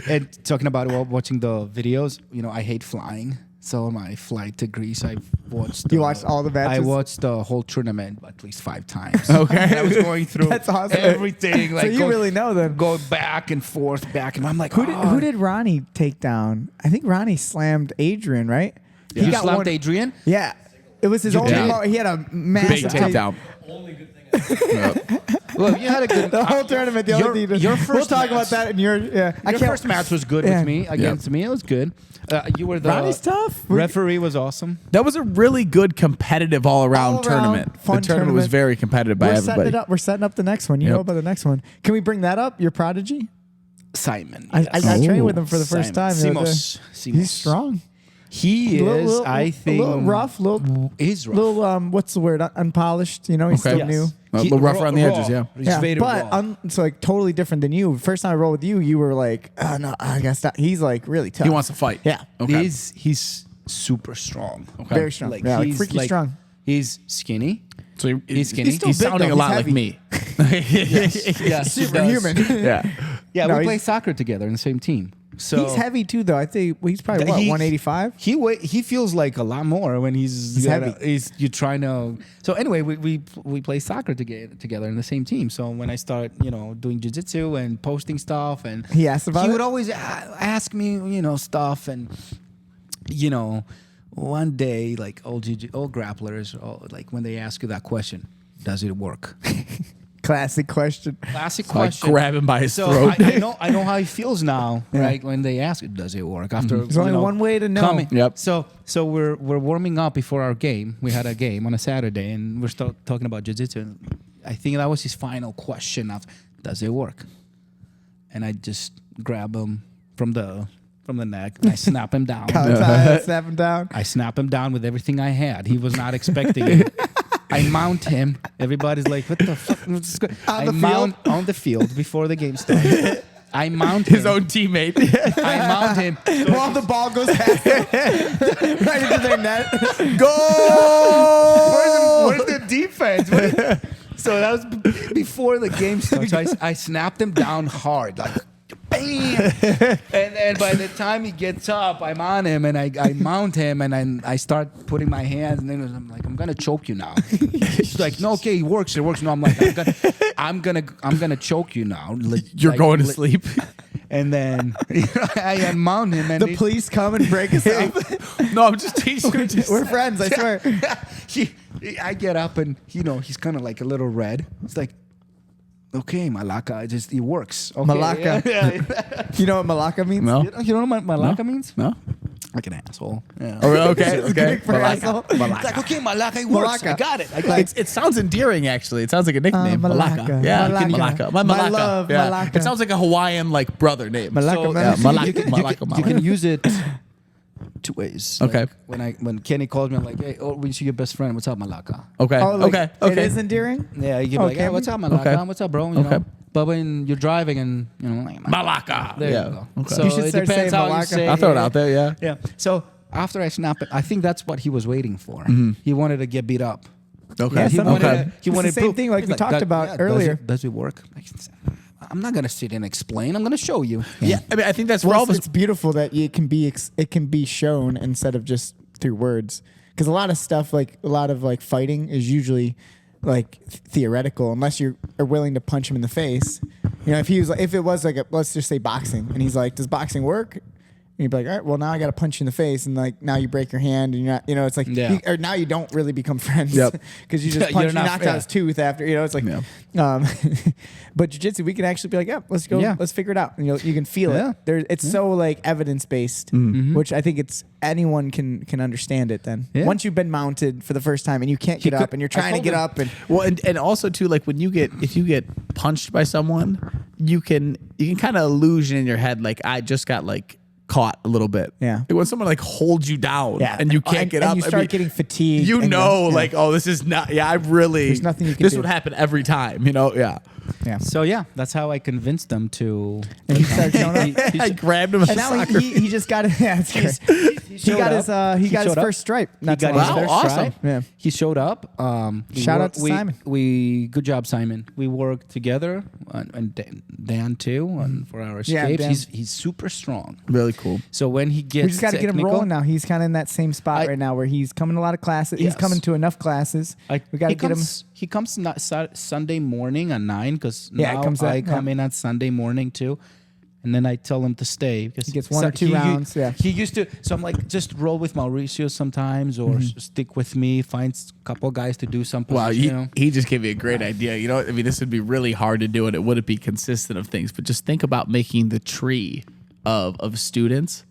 And talking about watching the videos, I hate flying. So on my flight to Greece, I watched. You watched all the matches? I watched the whole tournament at least 5 times. Okay. I was going through That's awesome. everything. So Like you really know then. Go back and forth, and I'm like, Who did Ronnie take down? I think Ronnie slammed Adrian, right? You slammed Adrian? Yeah, it was his only. did? He had a massive Big takedown. Well, you had a good. The whole tournament. The only thing. your We'll first talk match- about that in your. Yeah, Your first match was good with me against me. It was good. You were the Ronnie's tough. referee. Was awesome. That was a really good competitive all-around All-around tournament. fun The tournament was tournament. very competitive by We're setting everybody. it up. We're setting up the next one. You Yep. know about the next one. Can we bring that up? Your Prodigy. Simon. I got trained with him for the Simon. first time. the other day. Simos. He's strong. He is. I think a little rough. He's rough. Little what's the word? Unpolished. He's Okay. still Yes. new. A little rough around the edges, yeah. He's very but raw. it's like totally different than you. First time I rolled with you, you were like, oh, no, I guess not. He's like really tough. He wants to fight. Yeah. Okay. He's super strong. Okay. Very strong. Like Yeah, he's freaky strong. He's skinny. So He's skinny. He's still big, sounding though. a lot He's like heavy. me. Yes, he Superhuman. does. Yeah. Yeah, No, we he's- play soccer together in the same team. So He's heavy too, though. I think he's probably what, 185. He feels like a lot more when he's heavy. You're trying to. So anyway, we play soccer together in the same team. So when I start doing jiu-jitsu and posting stuff, and He asked about he it? would always ask me stuff, and one day like old grapplers, like when they ask you that question, does it work? Classic question. Classic Like question. grab him by his So throat. I know how he feels now, right? When they ask, does it work? After There's only one way to know. coming. Yep. So we're warming up before our game. We had a game on a Saturday, and we're talking about jiu-jitsu. I think that was his final question of, does it work? And I just grab him from the neck, and I snap him down. Snap him down. I snap him down with everything I had. He was not expecting it. I mount him. Everybody's like, what the fuck? On the field before the game starts. I mount His him. own teammate. I mount him. While the ball goes past him, right into their net. Where's the defense? So that was before the game starts. So I snapped him down hard, like bam. And then by the time he gets up, I'm on him, and I mount him, and I start putting my hands, and then I'm like, I'm gonna choke you now. He's like, no, okay, it works. No, I'm like, I'm gonna choke you now. You're going to sleep. And then I unmount him, and The police come and break us up. No, I'm just teaching you. We're friends, I swear. I get up, and he's kind of like a little red. It's like, okay, Malaka, it works. Okay, Malaka. yeah. You know what Malaka means? No. You know what Malaka means? No. Like an asshole. Yeah. Oh, okay. Okay. Greek for asshole. It's like, okay, Malaka, it works. Malaka. I got it. It sounds endearing, actually. It sounds like a nickname. Malaka. Malaka. Yeah, Malaka. Malaka. My Malaka. love, Yeah. Malaka. It sounds like a Hawaiian brother name. Malaka. So, man. Malaka. you can use it 2 ways. Okay. Like, when Kenny calls me, I'm like, hey, we see your best friend. What's up, Malaka? Okay. Oh, like, okay. It is endearing? Yeah, you can be like, Okay. hey, what's up, Malaka? Okay. What's up, bro? You Okay. know? But when you're driving and, like, Malaka. there Yeah. you go. Okay. So You should it start depends saying how you Malaka. say I'll throw it out there. Yeah. Yeah. So after I snap it, I think that's what he was waiting for. Mm-hmm. He wanted to get beat up. Okay. Yeah, He some- wanted, okay. he It's wanted the same proof. thing like He's we talked about does earlier. Does it work? Like, I'm not gonna sit and explain. I'm gonna show you. Yeah. I mean, I think that's for all Well, of us. it's beautiful that it can be shown instead of just through words. Because a lot of stuff, like a lot of fighting, is usually like theoretical unless you are willing to punch him in the face. If it was like let's just say boxing, and he's like, does boxing work? you'd be like, all right, well, now I got to punch you in the face, and like now you break your hand, and you're not, it's like, or now you don't really become friends because you just you knocked out his tooth after, it's like, but jiu-jitsu, we can actually be like, let's go, let's figure it out, and you can feel it. It's so like evidence based, which I think anyone can understand it. Then once you've been mounted for the first time and you can't get up, and you're trying to get up, and also too, like if you get punched by someone, you can kind of illusion in your head like I just got like caught a little bit. Yeah. Like when someone like holds you down and you can't get up. And you start getting fatigued. Like, oh, this is not, I really, there's nothing you can this do. would happen every time, Yeah. So that's how I convinced them to. And he started showing up. I grabbed him. And now he just got it. Yeah, it's great. He got his first stripe. He got his Wow, first awesome. stripe. Yeah. He showed up. Shout out to Simon. Good job, Simon. We worked together, and Dan too, and for our Yeah, escapes. Dan. He's super strong. Really cool. So when he gets We just got to get him technical- rolling now. He's kind of in that same spot right now where he's coming to a lot of classes. He's Yes. coming to enough classes. We got to get him. He comes Sunday morning at 9 because Yeah, it now comes I come in on Sunday morning too, and then I tell him to stay because He gets one or two rounds. He used to. So I'm like, just roll with Mauricio sometimes, or Mm-hmm. stick with me. Find a couple guys to do something. Wow, he just gave me a great idea. I mean, this would be really hard to do, and it wouldn't be consistent of things. But just think about making the tree of students.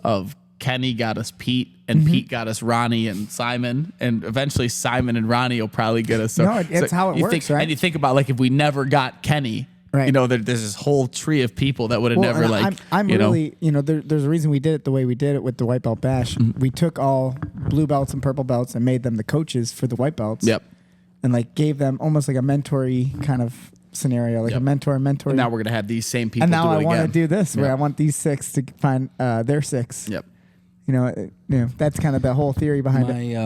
Of Kenney got us Pete, and Pete got us Ronnie and Simon, and eventually Simon and Ronnie will probably get us. No, it's how it you works, think, right? And you think about like if we never got Kenney. Right. There's this whole tree of people that would have never and like. I'm really, there's a reason we did it the way we did it with the white belt bash. We took all blue belts and purple belts and made them the coaches for the white belts. Yep. And like gave them almost like a mentor-y kind of scenario, like a mentor. And now we're gonna have these same people. And now do it I want to again. do this where I want these 6 to find their 6. Yep. That's kind of the whole theory behind it.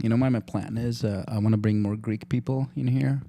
My plan is I want to bring more Greek people in here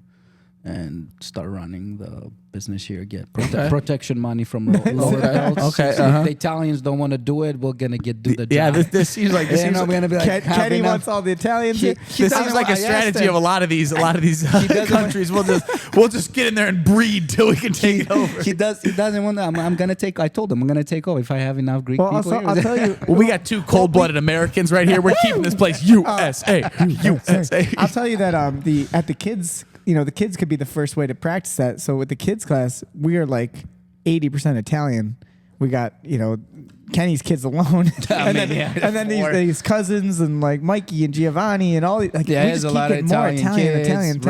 and start running the business here. Get protection money from lower belts. Okay, So if the Italians don't want to do it, we're gonna do the job. Yeah, this seems like I'm gonna be like, Kenny wants all the Italians. this seems like a strategy of a lot of these countries. We'll just get in there and breed till we can take it over. He doesn't want. I'm gonna take. I told him I'm gonna take over if I have enough Greek people. Also, here. I'll tell you. Well, we got 2 cold-blooded Americans right here. We're keeping this place USA. USA. I'll tell you that at the kids, the kids could be the first way to practice that. So with the kids class, we are like 80% Italian. We got Kenny's kids alone, and then these cousins and like Mikey and Giovanni and all. Like, we there's just a keep lot of getting more Italian kids.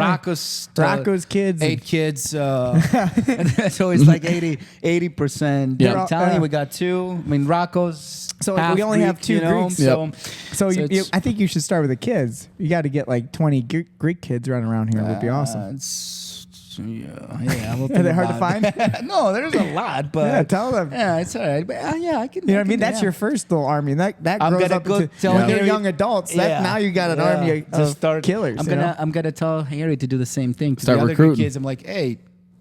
Rocco's kids, 8 kids. And so it's like 80% Yeah. Italian. We got 2. I mean, Rocco's. So half we only have 2 Greek, Greeks. So, So I think you should start with the kids. You got to get like 20 Greek kids running around here. It would be awesome. Yeah. We'll Are they hard to think about it. find? No, there's a lot, but Yeah, tell them. Yeah, it's all right. But I can. You know what I mean? That's your first little army. That I'm grows gonna up go into tell when they're Harry- young adults. Now you got an army of killers. I'm gonna tell Harry to do the same thing. To Start the other recruiting. kids, I'm like, hey,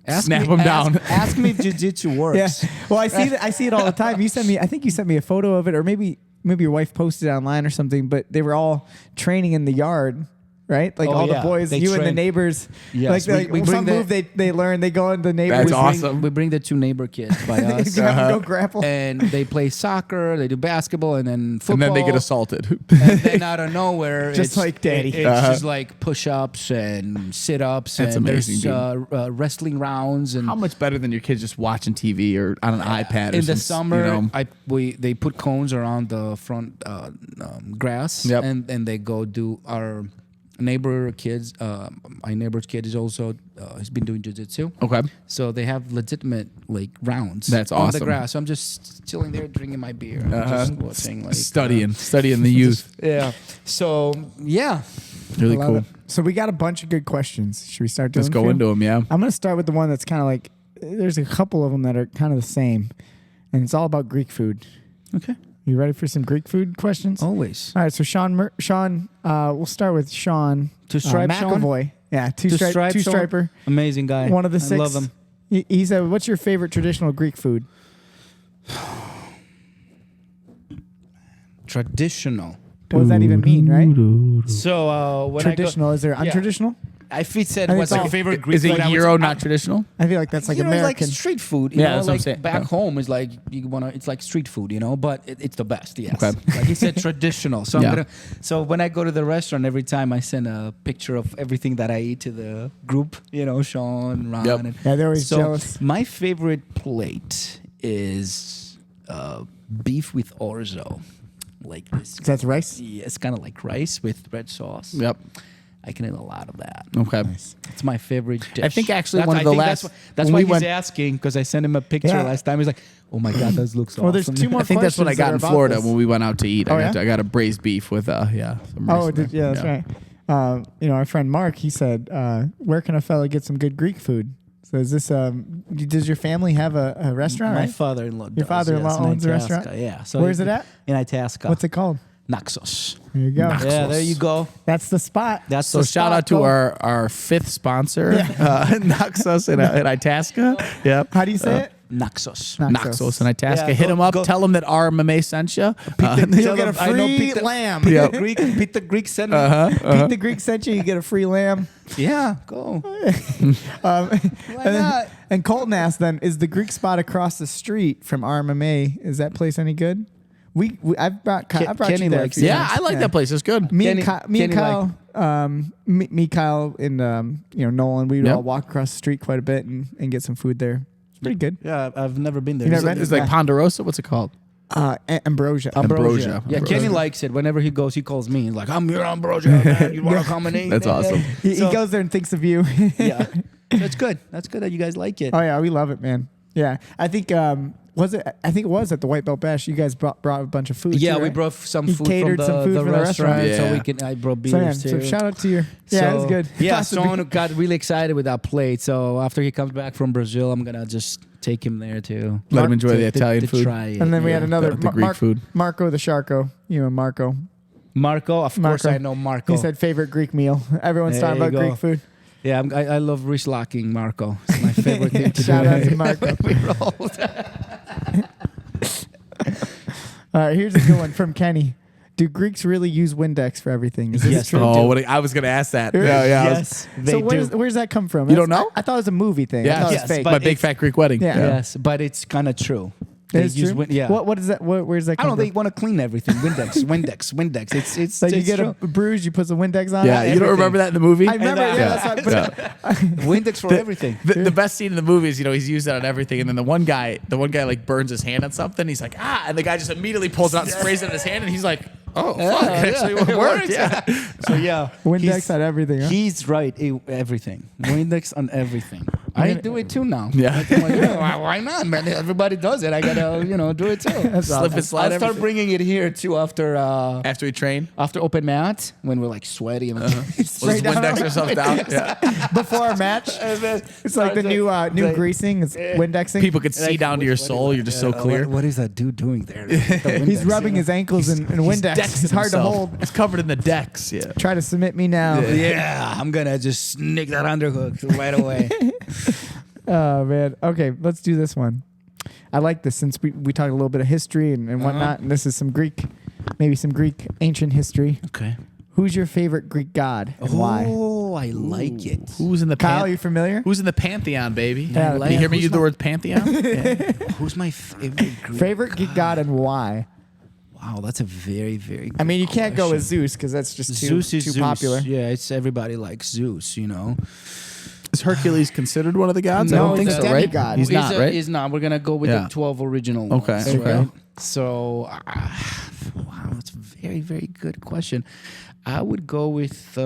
Snap 'em down. Ask me if jiu-jitsu works. Yeah. Well, I see it all the time. I think you sent me a photo of it, or maybe your wife posted it online or something. But they were all training in the yard. Right, like all the boys, They and the train. neighbors. Yes, like we some bring move they learn. They go in the neighbors. That's awesome. We bring the 2 neighbor kids by us. Go grapple. And they play soccer, they do basketball, and then football. And then they get assaulted. And then out of nowhere, Just it's like Daddy. It's just like push-ups and sit-ups. That's and amazing, there's wrestling rounds. And How much better than your kids just watching TV or on an iPad? Or in the some, summer, they put cones around the front grass, Yep. and they go do our neighbor kids. My neighbor's kid is also he's been doing jiu-jitsu. Okay. So they have legitimate like rounds. That's on awesome. the grass. So I'm just chilling there, drinking my beer, and just watching, like studying the youth. Yeah. So yeah. Really I love cool. it. So we got a bunch of good questions. Should we start doing Let's go into them. Yeah. I'm going to start with the one that's kind of like, there's a couple of them that are kind of the same, and it's all about Greek food. Okay. You ready for some Greek food questions? Always. All right, so Sean, we'll start with Sean. Two-stripe Sean? McAvoy. Yeah, two-striper. Amazing guy. One of the 6. I love him. He said, what's your favorite traditional Greek food? Traditional. What does that even mean, right? So when Traditional. Is there Yeah. untraditional? If it said think what's it's your all- favorite Greek Is it food, I would Euro, say- not traditional? I feel like that's like you know, it's American. like street food. Yeah, You know, that's what I'm like saying. back Yeah. home is like it's like street food, you know. But it's the best. Yes, Okay. like you said, traditional. So Yeah. So when I go to the restaurant, every time I send a picture of everything that I eat to the group. You know, Sean, Ron. Yep. And Yeah, they're always so jealous. My favorite plate is beef with orzo, like this. That's rice. Yeah, it's kind of like rice with red sauce. Yep. I can eat a lot of that. Okay. It's my favorite dish. I think actually That's- one of I the think last- That's when why we he's went- asking, because I sent him a picture Yeah. last time. He's like, "Oh my god, that looks awesome." Well, there's two more I think that's what I questions got that in are about Florida this. when we went out to eat. Oh, I yeah? got a braised beef with some Oh, rice yeah, that's right. You know, our friend Mark, he said, where can a fella get some good Greek food? So is this, does your family have a restaurant, My right? father-in-law. Your father-in-law owns a restaurant? Yeah. So Where's it at? In Itasca. What's it called? Naxos. There you go. Yeah, there you go. That's the spot. That's So the shout spot. out to Go. our fifth sponsor, Naxos in Itasca. Yep. How do you say it? Naxos. Naxos in Itasca. Yeah, Hit go- him up. go- Tell him that RMMA sent you. You'll get a I know free Pete the- lamb. Yep. Pete the Greek sent me. Pete the Greek sent you, you get a free lamb. Yeah, go. Why not? And Colton asked then, is the Greek spot across the street from RMMA, is that place any good? I've brought I brought Kenny you there. a likes few it. Yeah, times. I like that place. It's good. Me and Kenny Kyle, me, Kyle, and Nolan, we would Yep. all walk across the street quite a bit and get some food there. It's pretty good. Yeah, I've never been there. You never Is it- been? It's like Ponderosa. What's it called? Ambrosia. Ambrosia. Yeah, Ambrosia. Kenny likes it. Whenever he goes, he calls me. He's like, "I'm your Ambrosia, man. You want to come and eat?" That's awesome. He So- goes there and thinks of you. Yeah, that's good. That's good that you guys like it. Oh yeah, we love it, man. Yeah, I think I think it was at the White Belt Bash. You guys brought a bunch of food. Yeah, too, we right? brought some You food catered from some food the from the restaurant. restaurant, so Yeah. we can. I brought So, yeah, beers so too. shout out to your. Yeah, it was good. Yeah, Lots of Sean got really excited with that plate. So after he comes back from Brazil, I'm gonna just take him there too. Let him enjoy the Italian to food. Try it. And then we had Yeah. another The Greek food. Marco the Sharko. You know Marco. Marco. Of course, Marco. I know Marco. He said favorite Greek meal. Everyone's There talking you about go. Greek food. Yeah, I love locking Marco. It's my favorite thing to Shout do. out to Marco. All right, here's a good one from Kenny. Do Greeks really use Windex for everything? Is this Yes, true? they Oh, I was gonna ask that. Really? Yeah, yeah. I was- Yes, they So do. where's that come from? You don't know? I thought it was a movie thing. I Yeah, thought it yes, was fake. but my big it's- fat Greek wedding. Yeah. Yes, but it's kind of true. That They is use true? yeah. What is that? Where's that I come don't know. They from? want to clean everything. Windex. It's Like you it's get true. a bruise, you put some Windex on Yeah, it? you don't remember that in the movie? I remember, And, yeah, that's why, Windex for everything. The best scene in the movie is, he's used that on everything, and then the one guy like burns his hand on something. He's like, and the guy just immediately pulls it out and sprays it in his hand, and he's like, oh, fuck, it actually it worked. works. Yeah. So yeah, Windex he's- on everything, huh? He's right. Everything. Windex on everything. I do it too now. Yeah. I'm like, why not, man? Everybody does it. I gotta, do it too. Slip and slide I'll start everything. bringing it here too after After we train, open mat when we're like sweaty and we'll just Straight down. Windex ourselves down. Yeah. Before a match. It's like the new greasing. It's Windexing. People could see down to your soul. You're just so clear. What is that dude doing there? He's rubbing his ankles in Windex. Dexing It's hard to himself. hold. It's covered in the decks. Yeah. Try to submit me now. Yeah, I'm gonna just nick that underhook right away. Oh man. Okay, let's do this one. I like this since we talked a little bit of history and whatnot, and this is some Greek, maybe some Greek ancient history. Okay. Who's your favorite Greek god and why? Oh, I like it. Who's in the Kyle, you familiar? Who's in the pantheon, baby? Yeah, you hear me who's use the my- word pantheon? Who's my favorite Greek? Favorite Greek god and why? Wow, that's a very, very good I mean, you can't go with question. Zeus because that's just too Zeus is too Zeus. popular. Yeah, it's everybody likes Zeus, Is Hercules considered one of the gods? I No, don't think he's so, a right? demigod. He's not, right? He's not. We're gonna go with Yeah. the 12 original Okay, ones. okay. Right? So, wow, that's a very, very good question. I would go with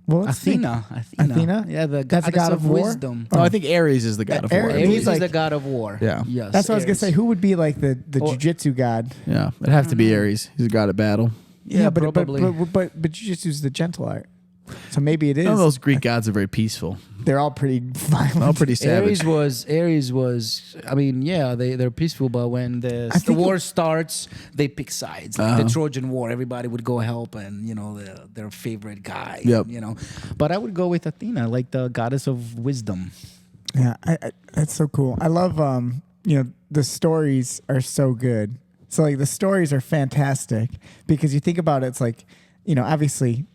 Well, let's think. Athena? Yeah, the That's a goddess god of war? wisdom. No, I think Ares is the god of war. Ares- I Ares believe. is like- the god of war. Yeah. Yes. That's what I was gonna Ares. say. Who would be like the Or- jiu-jitsu god? Yeah, it'd have to be Ares. He's a god of battle. Yeah, but probably. but jiu-jitsu is the gentle art. So maybe it is. None of those Greek gods are very peaceful. They're all pretty violent. All pretty savage. Ares was. I mean, yeah, they're peaceful, but when the think war starts, they pick sides. Like the Trojan War, everybody would go help, and their favorite guy. Yep. But I would go with Athena, like the goddess of wisdom. Yeah, that's so cool. I love the stories are so good. So like the stories are fantastic because you think about it, it's like, obviously,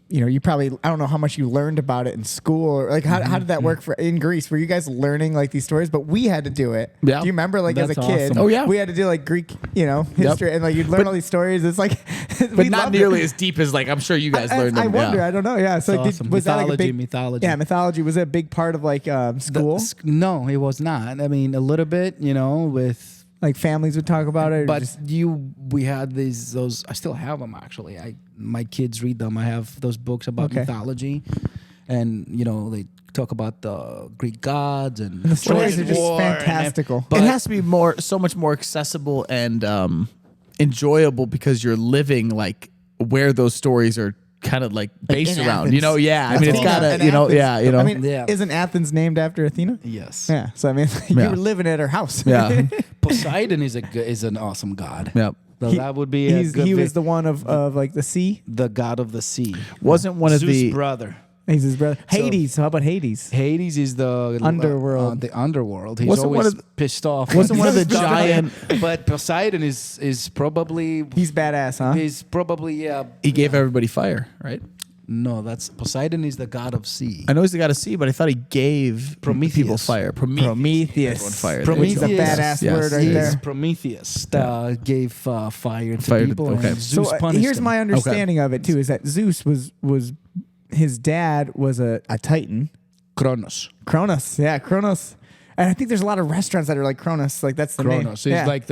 you probably, I don't know how much you learned about it in school or like how did that work in Greece? Were you guys learning like these stories? But we had to do it. Yeah. Do you remember like as a That's kid? awesome. Oh, yeah. We had to do like Greek, history and like you'd learn all these stories. It's like, But not nearly as deep as like I'm sure you guys learned them. I wonder. Yeah. I don't know. Yeah. So like, awesome. was that like a big Mythology. Yeah, mythology was it a big part of like school? No, it was not. I mean, a little bit, with. Like families would talk about it. Or But just, we had those. I still have them actually. My kids read them. I have those books about Okay. mythology, and they talk about the Greek gods and the stories Trojan are just War and fantastical. it has to be so much more accessible and enjoyable because you're living like where those stories are kind of like based in around. Athens. Yeah. I mean, it's Athena gotta, and Athens. I mean, Yeah. isn't Athens named after Athena? Yes. Yeah. So I mean, you Yeah. were living at her house. Yeah. Poseidon is an awesome god. Yep. So that would be a good he was the one of like the sea. the god of the sea. Wasn't one of Zeus' the brother. He's his brother. Hades. How about Hades? Hades is the Underworld. the underworld. He's Wasn't one always of pissed off. wasn't one of the giant- But Poseidon is probably He's badass, huh? He's probably he gave everybody fire, right? No, that's Poseidon is the god of sea. I know he's the god of sea, but I thought he gave Prometheus. people fire. Prometheus. Everyone fire. Prometheus. Prometheus. Is a badass Yes. word right He's there. Prometheus gave fire to Fire to- people. okay. And Zeus So punished here's him. my understanding of it too: is that Zeus was his dad was a Titan, Kronos. Kronos. Yeah, Kronos. And I think there's a lot of restaurants that are like Kronos. Like that's the Kronos. name. It's yeah. like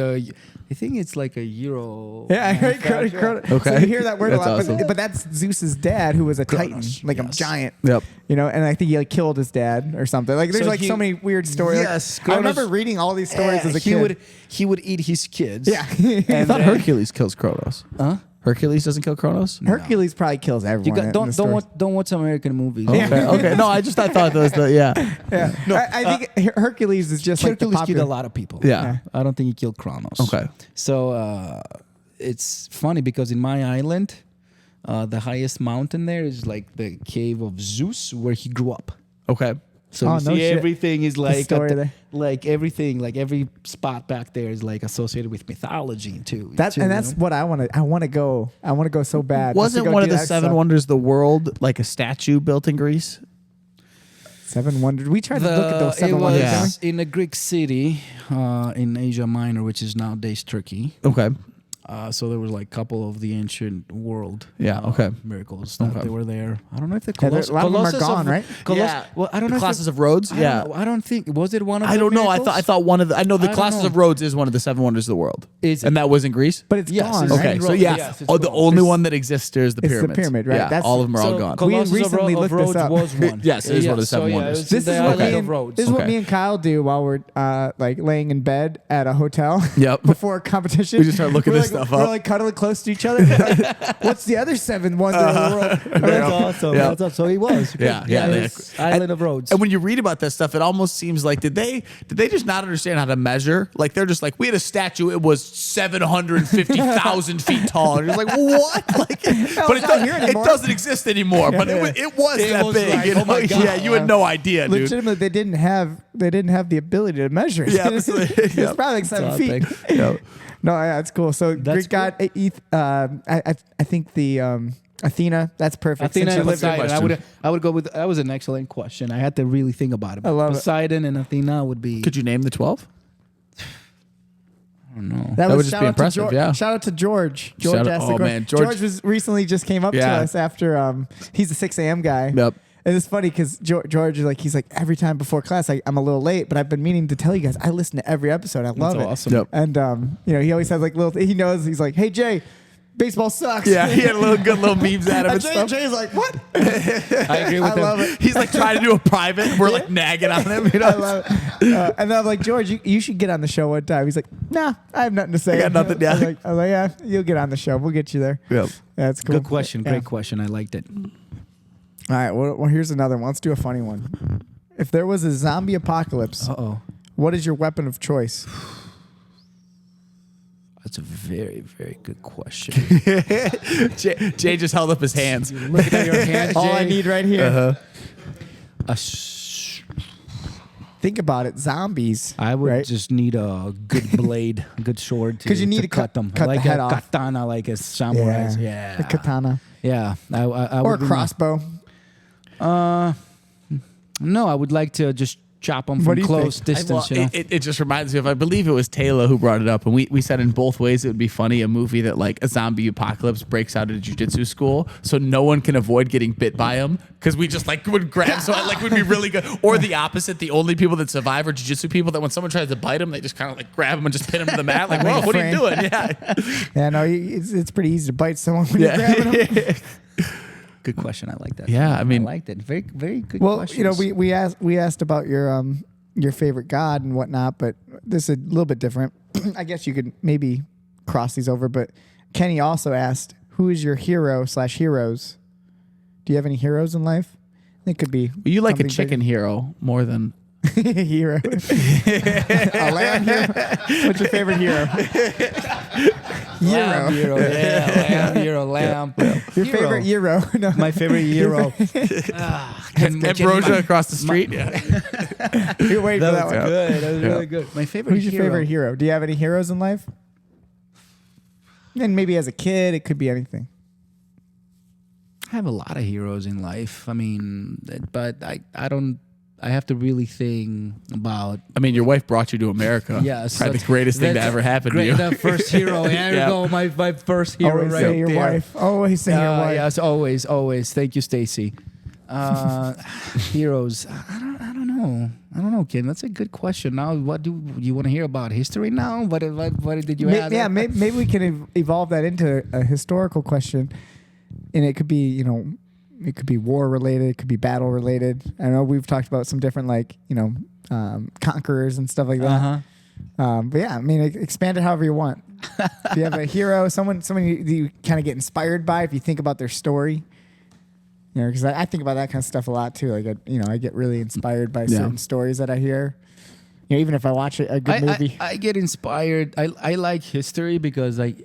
I think it's like a Euro. Yeah, right. manufacturer. Kronos. Okay. So you hear that word That's a lot, awesome. but that's Zeus's dad, who was a Kronos, Titan, like a yes. giant. Yep. And I think he like killed his dad or something. Like there's So like he- so many weird stories. Like, Yes, I Kronos- remember reading all these stories as a kid. He would eat his kids. Yeah. I And thought then- Hercules kills Kronos. Huh? Hercules doesn't kill Kronos? Hercules probably kills You everyone. got, in the don't stories. watch American movies. Okay, okay. No, I thought that was the, yeah. Yeah. I think Hercules is just like the Hercules killed popular. a lot of people. Yeah. I don't think he killed Kronos. Okay. So it's funny because in my island, the highest mountain there is like the cave of Zeus where he grew up. Okay. So Oh, you no see shit. everything is like story there. like everything, like every spot back there is like associated with mythology too. That's too, and you that's know? what I want to. I want to go. I want to go so bad. just to Wasn't go one do of the that seven stuff. wonders of the world like a statue built in Greece? Seven wonders. We tried to look at those It seven was wonders. Yeah. didn't we? in a Greek city in Asia Minor, which is nowadays Turkey. Okay. So there was like a couple of the ancient world Yeah, okay. miracles that Okay. they were there. I don't know if the Yeah, there- a lot of them are Colossus gone, right? Yeah. Well, I don't know. The if Colossus the- of Rhodes? I don't Yeah. know. I don't think was it one of. I the don't know. miracles? I thought one of the. I know the I don't Colossus know. of Rhodes is one of the seven wonders of the world. Is it? And that was in Greece. But it's Yes, gone. it's right? Okay, in so Rhodes. yeah. Yes, it's Oh, the Rhodes. only one that exists there is the It's the pyramids. pyramid, right? Yeah, That's- all of them are all So gone. Colossus We recently of looked Rhodes this up. was one. Yes, it is one of the so, seven yeah, wonders. it was This the is what island me of and Rhodes. this is what Okay. me and Kyle do while we're like laying in bed at a hotel. Yep. Before a competition, We just start looking We're this like- stuff We're up. like cuddling close to each other. Like, what's the other seven wonders of the world? That's awesome. Yeah. That's awesome. So he was. Yeah, yeah, they- it's Island of Rhodes. And when you read about that stuff, it almost seems like did they just not understand how to measure? Like they're just like we had a statue, it was 750,000 feet tall, and you're like what? Like, but it's it, not here it anymore. doesn't exist anymore. But it was It that was big. like, You know? oh my God. Yeah, you had no idea, dude. Legitimately, they didn't have the ability to measure it. Yeah, it's yeah. probably like 7 all feet. big. Yeah. No, yeah, it's cool. So That's Greek god, I think the Athena. That's perfect. Athena Since you and lived in- Poseidon. I would go with. That was an excellent question. I had to really think about it. I love it. Poseidon and Athena would be. Could you name the 12? I don't know. That would was just shout be out to impressive, George, yeah. Shout out to George. George Shout out- asked the oh, question. man, George- was recently just came up to Yeah. us after he's a 6 a.m. guy. Yep. And it's funny because George is like, he's like, every time before class, I'm a little late, but I've been meaning to tell you guys, I listen to every episode. I love That's it. awesome. Yep. And, he always has like he knows, he's like, hey, Jay, baseball sucks. Yeah, he had good little memes at him and And stuff. Jay's like, what? I agree with I him. love it. He's like trying to do a private. And we're like nagging on him. You know? I love it. And then I'm like, George, you should get on the show one time. He's like, nah, I have nothing to say. I got nothing, yeah. I was like, yeah, you'll get on the show. We'll get you there. Yep. That's cool. Good question. Yeah. Great question. I liked it. All right, well, here's another one. Let's do a funny one. If there was a zombie apocalypse, Oh, what is your weapon of choice? that's a very, very good question. Jay just held up his hands. Looking at your hands, All I Jay. need right here. A sh- think about it, zombies. I would right? just need a good blade, a good sword to, 'Cause you need to cut them. cut like the head a off. katana, like a samurai. Yeah. The katana. Yeah. I Or a would crossbow. No, I would like to just chop them What from do you close think? distance. You know? It just reminds me of, I believe it was Taylor who brought it up, and we said in both ways it would be funny, a movie that like a zombie apocalypse breaks out at a jiu-jitsu school, so no one can avoid getting bit by him, because we just like would grab, so it like would be really good. Or the opposite, the only people that survive are jiu-jitsu people that when someone tries to bite them, they just kind of like grab them and just pin them to the mat, like, whoa, what are you doing? Yeah. Yeah, no, it's pretty easy to bite someone when you're grabbing them. Good question. I like that. Yeah, I mean- I liked it. Very, very good. Well, questions. we asked about your favorite god and whatnot, but this is a little bit different. I guess you could maybe cross these over, but Kenny also asked, who is your hero/heroes? Do you have any heroes in life? It could be. You like a something chicken hero more than bigger. Hero. A lamb hero. What's your favorite hero? Lamb hero. Yeah, lamb hero. Lamb. Your favorite hero? No. My favorite hero. Ambrosia across the street. Yeah. You're waiting for that was one. good. That was really good. My favorite Who's your favorite hero? Do you have any heroes in life? And maybe as a kid, it could be anything. I have a lot of heroes in life. I mean, but I don't. I have to really think about. I mean, your wife brought you to America. Yes, Probably the greatest thing to ever happen to you. The first hero. There you go. My first hero Always right say your there. wife. Always say your wife. Yes, always. Thank you, Stacy. Heroes. I don't know, Ken. That's a good question. Now, what do you want to hear about history now? What did you have? Yeah, maybe we can evolve that into a historical question, and it could be, it could be war related, it could be battle related. I know we've talked about some different conquerors and stuff like that. But yeah, I mean, expand it however you want. If you have a hero, someone you kind of get inspired by, if you think about their story. Because I think about that kind of stuff a lot too. Like, I get really inspired by certain stories that I hear. Even if I watch a good movie. I get inspired. I like history because I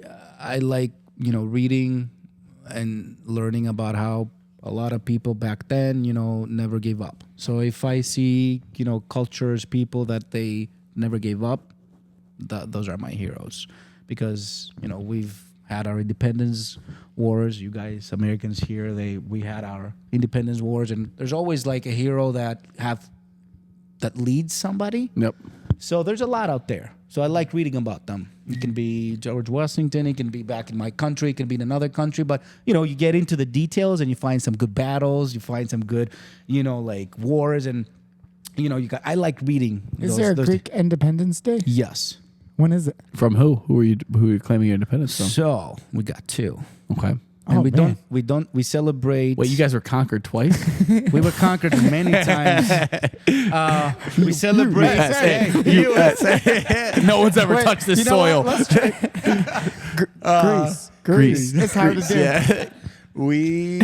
like, reading and learning about how a lot of people back then, never gave up. So if I see, cultures, people that they never gave up, those are my heroes. Because, we've had our independence wars. You guys, Americans here, we had our independence wars, and there's always like a hero that leads somebody. Yep. So there's a lot out there. So I like reading about them. It can be George Washington. It can be back in my country. It can be in another country. But, you get into the details and you find some good battles. You find some good, like wars. And, I like reading. Is there a Greek Independence Day? Yes. When is it? From who? Who are you claiming your independence from? So we got two. Okay. And we celebrate. Wait, you guys were conquered twice? We were conquered many times. We celebrate. USA. No one's ever touched this soil. Let's check. Greece. It's hard to do. Yeah. We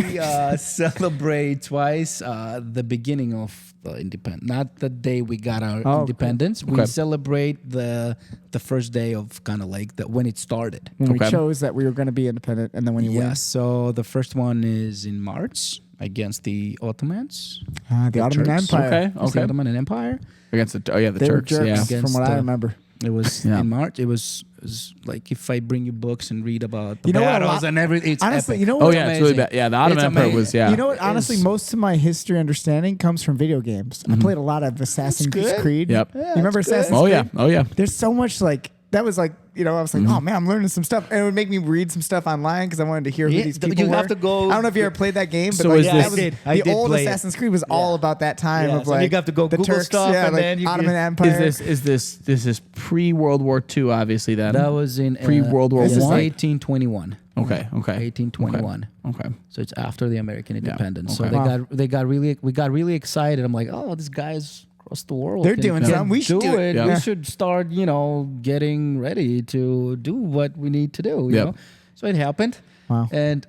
celebrate twice the beginning of the independence, not the day we got our independence. Cool. We celebrate the first day of kind of like when it started. When we chose that we were going to be independent, and then when you win. Yes. So the first one is in March against the Ottomans. The Ottoman Turks. Empire. It's the Ottoman Empire. Against the They were Turks. jerks, Yeah. from what I remember. It was Yeah. in March. It was like if I bring you books and read about the You know what, battles and everything. It's honestly, epic. you know Oh what? yeah, it's really bad. Yeah, the Ottoman Empire amazing. was You know what? It Honestly, is- most of my history understanding comes from video games. I played a lot of Assassin's good. Creed. Yep. You remember Assassin's Oh Creed? yeah. Oh yeah. There's so much that was like, I was like, oh man, I'm learning some stuff. And it would make me read some stuff online because I wanted to hear who Yeah, these you people were. have to go- I don't know if you ever played that game, but So like, is that this- was, I the did old play it. Assassin's Creed was all about that time Yeah, of so like you have to go the Google Turks, stuff and like then you Ottoman can- Empire. Is this pre World War II? Obviously, then That was in pre World War this is One. 1821. Okay. 1821. Okay. So it's after the American independence. okay. So we got really excited. I'm like, oh, these guys across the world. They're can- doing can something. We should do it. Yeah. We should start, getting ready to do what we need to do. You Yep. know? So it happened. Wow. And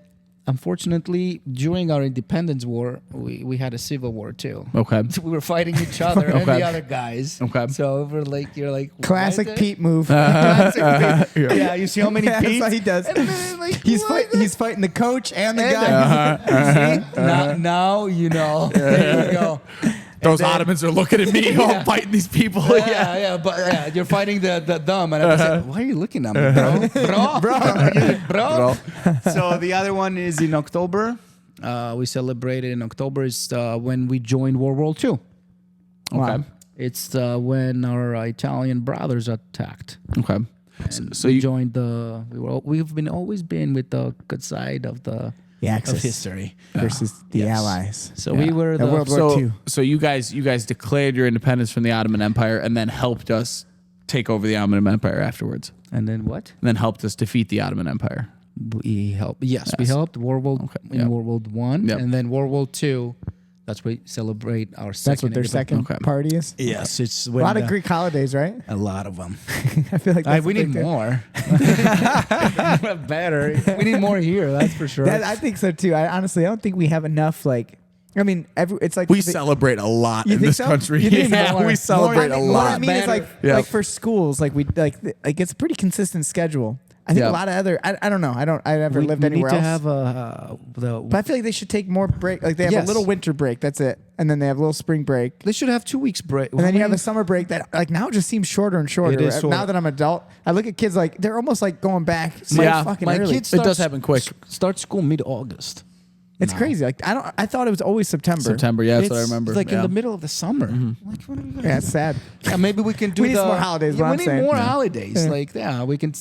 unfortunately, during our independence war, we had a civil war too. Okay. So we were fighting each other and Okay. the other guys. Okay. So we're like, you're like, why Classic is it- Pete move. Classic Pete. Yeah, you see how many That's Pete's? what he does. And then, like, He's what? he's fighting the coach and the And guy. See? Now you know. There you go. Those Ottomans are looking at me, all fighting these people. But you're fighting the dumb, and I'm like, why are you looking at me, bro? So the other one is in October. We celebrated in October is when we joined World War II. Okay. It's when our Italian brothers attacked. Okay. And So we you joined the. We've been always been with the good side of the Axis of history. versus the Yes. Allies. So we were the World War II. so you guys declared your independence from the Ottoman Empire and then helped us take over the Ottoman Empire afterwards. and then what? And then helped us defeat the Ottoman Empire. We helped. Yes, we helped World War Yep. World War One, Yep. and then World War II. That's what we celebrate our second. That's what their second Okay. party is. Yes, it's A lot of Greek holidays, right? A lot of them. I feel like that's We a big need thing. more. Better. We need more here. That's for sure. I think so too. I honestly, I don't think we have enough. Like, I mean, it's like We celebrate a lot You in think this so? country. You think Yeah, more? we celebrate More, a What I lot. mean is like, Yeah. like for schools, like we like it's a pretty consistent schedule. I think Yeah. a lot of other. I don't know. I never lived anywhere need else. to have the. But I feel like they should take more break. Like they have Yes. a little winter break. That's it, and then they have a little spring break. They should have 2 weeks break. And then you have a summer break that like now just seems shorter and shorter. It is Now shorter. that I'm adult, I look at kids like they're almost like going back so Yeah. fucking My early. kids It does happen quick. Start school mid-August. It's crazy. Like I thought it was always September. September, yeah, that's what I remember. It's like Yeah. in the middle of the summer. Like, what are we gonna Yeah, do? it's sad. Yeah, maybe we can do We need the some more holidays, Yeah, what we I'm need saying. more Yeah. holidays. Yeah. Like we can.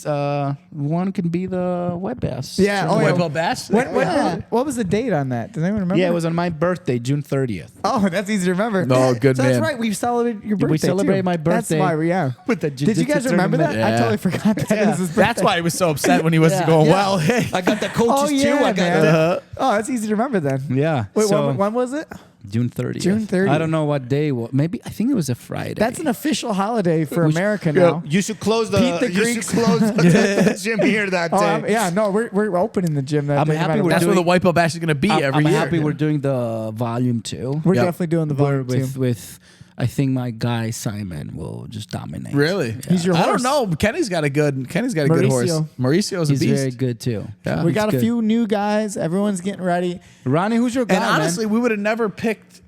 One can be the web bass. Yeah. Oh, yeah. White Bass? What was the date on that? Does anyone remember? Yeah, it was on my birthday, June 30th. Oh, that's easy to remember. Oh, good so man. That's right. We celebrated your birthday. celebrated too. my birthday That's why we with the Did you guys jiu-jitsu remember that? tournament. I Yeah. totally forgot that it was his birthday. That's why he was so upset when he wasn't going Yeah. well. Hey. I got the coaches Oh yeah, too. I got man. Oh, that's easy to remember then. yeah. Wait, so, when was it? June 30th. June 30th. I don't know what day. Maybe I think it was a Friday. That's an official holiday for We should- America now. You should close the. Pete the you Greeks. should close the gym here that day. Yeah, no, we're opening the gym. That I'm day, no happy matter we're what. That's where the doing- White Belt Bash is going to be every I'm year. happy we're doing the volume 2. We're Yep. definitely doing the volume with too. with I think my guy Simon will just dominate. Really? He's your I horse. don't know. Kenny's got a good horse. Mauricio. Mauricio's a He's beast. very good too. Yeah. We got a good. few new guys. Everyone's getting ready. Ronnie, who's your guy? And honestly, we would have never picked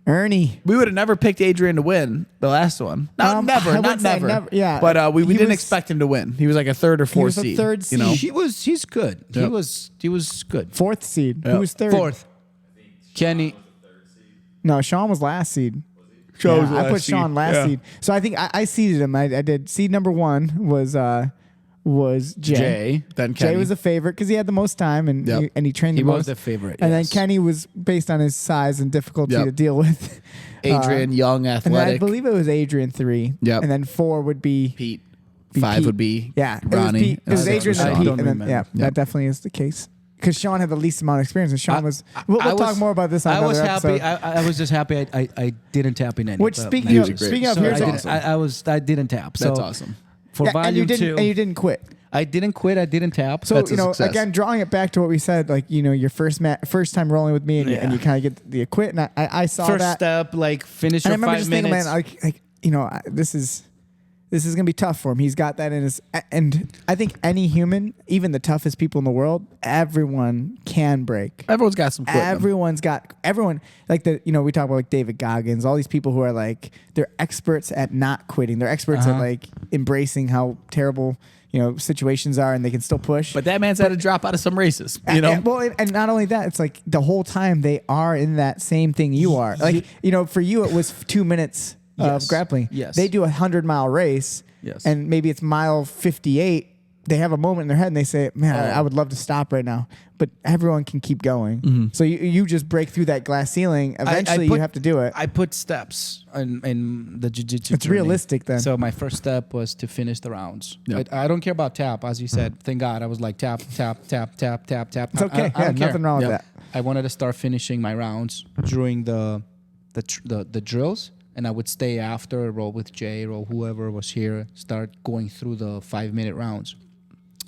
Ernie. Adrian to win the last one. Not I never, wouldn't not say never. never, yeah. But we He didn't was- expect him to win. He was like a third or fourth was a seed. third You know? seed. he's good. Yep. He was good. Fourth seed. Yep. Who was third? Fourth. Kenny. No, Sean was last seed. Sean was I last put seed. Sean last Yeah. seed. So I think I seeded him. I did. Seed number 1 was Jay. Jay. Then Jay Kenny. was a favorite because he had the most time and Yep. he trained He the was most. the favorite. And yes. then Kenny was based on his size and difficulty Yep. to deal with. Adrian, young, And then I athletic. believe it was Adrian 3. Yep. And then 4 would be Pete. Be 5 Pete. would be yeah. It was Ronnie. Pete. It and was 6 Adrian Sean. and I Pete. don't And then, remember. yeah, that definitely is the case. Because Sean had the least amount of experience, and Sean was. We'll I talk was- more about this on I was another happy. episode. I was just happy I didn't tap in any. Which but speaking He of, was great. speaking of, so here's I didn't tap. So That's awesome. For yeah, volume and you 2, didn't quit. I didn't quit. I didn't tap. So That's a you know, success. again, drawing it back to what we said, like your first time rolling with me, and you kind of get the quit, and I saw first that. step, like finish And I your remember 5 just minutes. thinking, man, this is gonna be tough for him. He's got that in his, and I think any human, even the toughest people in the world, everyone can break. Everyone's got some quit. in them. Everyone like we talk about like David Goggins, all these people who are like they're experts at not quitting. They're experts at like embracing how terrible situations are, and they can still push. But that man's had to drop out of some races. You know? And not only that, it's like the whole time they are in that same thing you are. Like, for you, it was 2 minutes Yes. of grappling. Yes. They do a 100-mile race. Yes. And maybe it's mile 58. They have a moment in their head and they say, man, I would love to stop right now. But everyone can keep going. So you just break through that glass ceiling. Eventually, you have to do it. I put steps in the jiu-jitsu. It's journey. realistic then. So my first step was to finish the rounds. Yep. I don't care about tap, as you said. Thank God, I was like tap, tap, tap, tap, tap, tap. It's okay. I don't care. Nothing wrong with Yep. that. I wanted to start finishing my rounds during the drills, and I would stay after, roll with Jay, roll whoever was here, start going through the 5-minute rounds.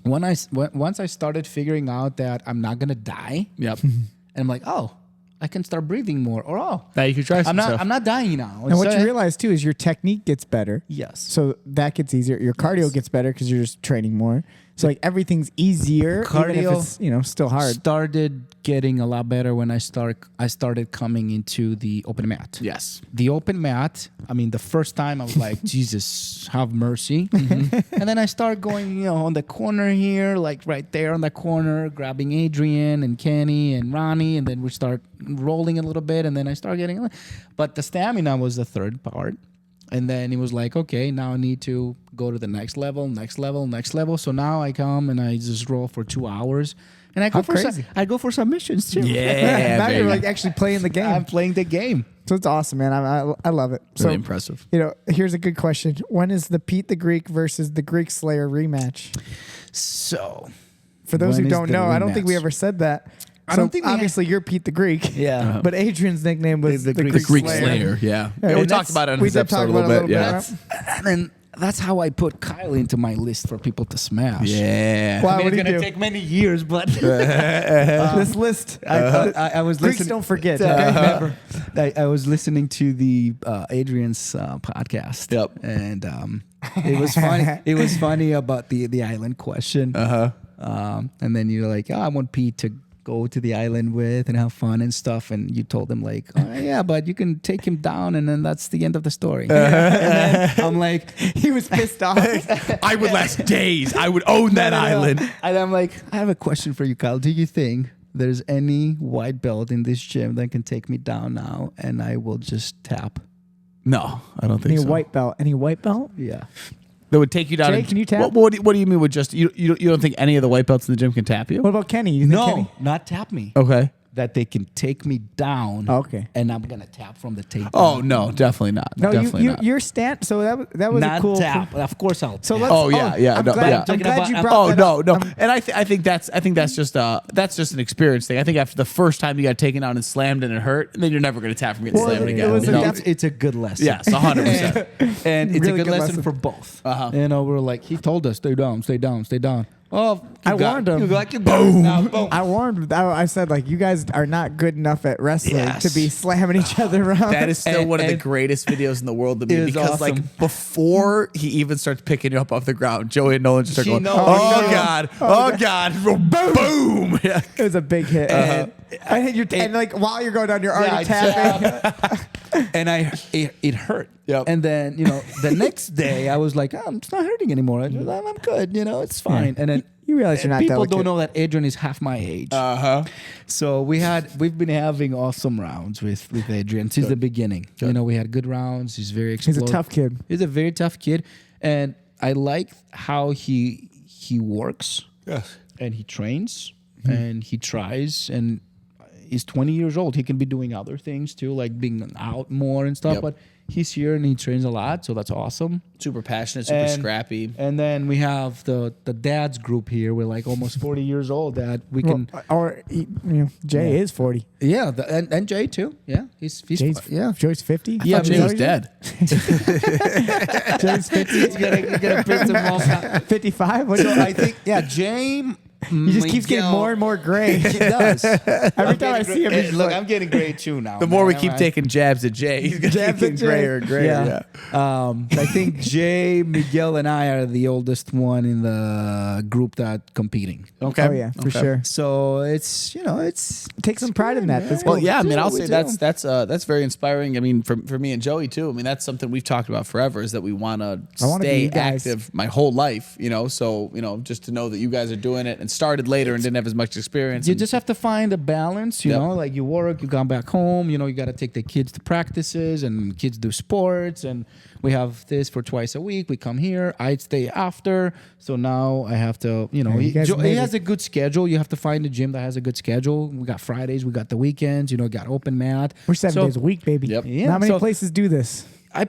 Once I started figuring out that I'm not gonna die, Yep. and I'm like, oh, I can start breathing more, or Now you could try some stuff. I'm not dying now. And what So- you realize, too, is your technique gets better. yes. So that gets easier. Your cardio gets better because you're just training more. So like everything's easier, even if Cardio it's, you know, still hard. Started getting a lot better when I started coming into the open mat. Yes. The open mat, I mean, the first time I was like, Jesus, have mercy. And then I started going, you know, on the corner here, like right there on the corner, grabbing Adrian and Kenny and Ronnie, and then we start rolling a little bit, and then I start getting, but the stamina was the third part. And then it was like, okay, now I need to go to the next level, next level, next level. So now I come and I just roll for 2 hours. And I go I go for submissions too. Yeah, Now you're baby. like actually playing the game. I'm playing the game. So it's awesome, man. I love it. So Really impressive. You know, here's a good question. When is the Pete the Greek versus the Greek Slayer rematch? So For those when who is don't the know, I don't think we rematch? ever said that. I don't think we obviously you're Pete the Greek. Yeah. But Adrian's nickname was the Greek, Greek Slayer. Slayer. Yeah. Yeah, we and talked that's- about it in we this did episode talk a little about it bit. a Yeah. little And then that's how I put Kyle into my list for people to smash. Yeah. Wow, I mean, what it's do you gonna do? take many years, but This list. I was Greeks listening. don't forget. Never. I was listening to the Adrian's podcast. Yep. And it was funny. It was funny about the island question. And then you're like, oh, I want Pete to go to the island with and have fun and stuff. And you told him like, oh, yeah, but you can take him down, and then that's the end of the story. And then I'm like, He was pissed off. I would last days. I would own that island. And I'm like, I have a question for you, Kyle. Do you think there's any white belt in this gym that can take me down now, and I will just tap? No, I don't think Any so. white belt? Any white belt? Yeah. That would take you down. Jay, and- can you tap? What do you mean with just you don't think any of the white belts in the gym can tap you? What about Kenny? You think No, Kenny? not tap me. Okay. That they can take me down. Okay. And I'm gonna tap from the takedown. Oh no, definitely not. No, definitely you not. your stand. So that was not a cool. tap. Of course I'll. So tap. let's. Oh yeah, yeah. I'm no, glad, yeah. I'm glad you I'm- brought Oh that no, up. no, and I think that's just an experience thing. I think after the first time you got taken out and slammed and it hurt, and then you're never going to tap from getting Well, slammed it again. was you a know? def- It's a good lesson. Yes, 100%. And it's Really a good good lesson lesson. for both. Uh-huh. You know, we're like, he told us, stay down, stay down, stay down. Oh, I warned him. You got it now. Boom. I warned. I said like you guys are not good enough at wrestling Yes. to be slamming each other around. That is still And- one of the and- greatest videos in the world to me It is because awesome. like before he even starts picking you up off the ground, Joey and Nolan just start She going, knows. "Oh Oh, god, oh god, boom!" Yeah. It was a big hit. I hit your and like while you're going down, you're already tapping. And it hurt. Yep. And then, you know, the next day I was like, oh, it's not hurting anymore. I'm good. You know, it's fine. And then You realize you're not people delicate. don't know that Adrian is half my age. So we've been having awesome rounds with Adrian since the beginning. You know, we had good rounds. He's very He's explosive. a tough kid. He's a very tough kid, and I like how he works. Yes. And he trains and he tries, and he's 20 years old. He can be doing other things too, like being out more and stuff. Yep. But he's here and he trains a lot, so that's awesome. Super passionate, super And- scrappy. And then we have the dads group here. We're like almost 40 years old. That we Well, can. or you know, Jay is 40. Yeah, and Jay too. Yeah, he's Jay's yeah. Joey's 50. Yeah, Jay was dead. Jay's 50. He's gonna piss him off. 55. What So I think Jay. he just keeps getting more and more gray. He does. Every time I see him, he's look, like, I'm getting gray too now. The more we man. keep taking jabs at Jay, he's gonna Jabs keep at getting Jay. grayer and grayer. Yeah. I think Jay, Miguel, and I are the oldest one in the group that competing. Okay. oh yeah, for sure. So it's it's Take some pride in that. That's Well, cool. yeah, I mean, do, I'll we say do. that's very inspiring. I mean, for me and Joey too. I mean, that's something we've talked about forever. Is that we want to I wanna be stay you guys. active my whole life. You know, so just to know that you guys are doing it and started later and didn't have as much experience. you and- just have to find a balance. You Yep. know, like you work, you come back home. You know, you got to take the kids to practices, and kids do sports, and we have this for twice a week. We come here. I stay after. So now I have to. You know, Yeah, you guys he made has it. a good schedule. You have to find a gym that has a good schedule. We got Fridays. We got the weekends. You know, got open mat. We're 7 So- days a week, baby. Yep. Yeah, Not many so- places do this. I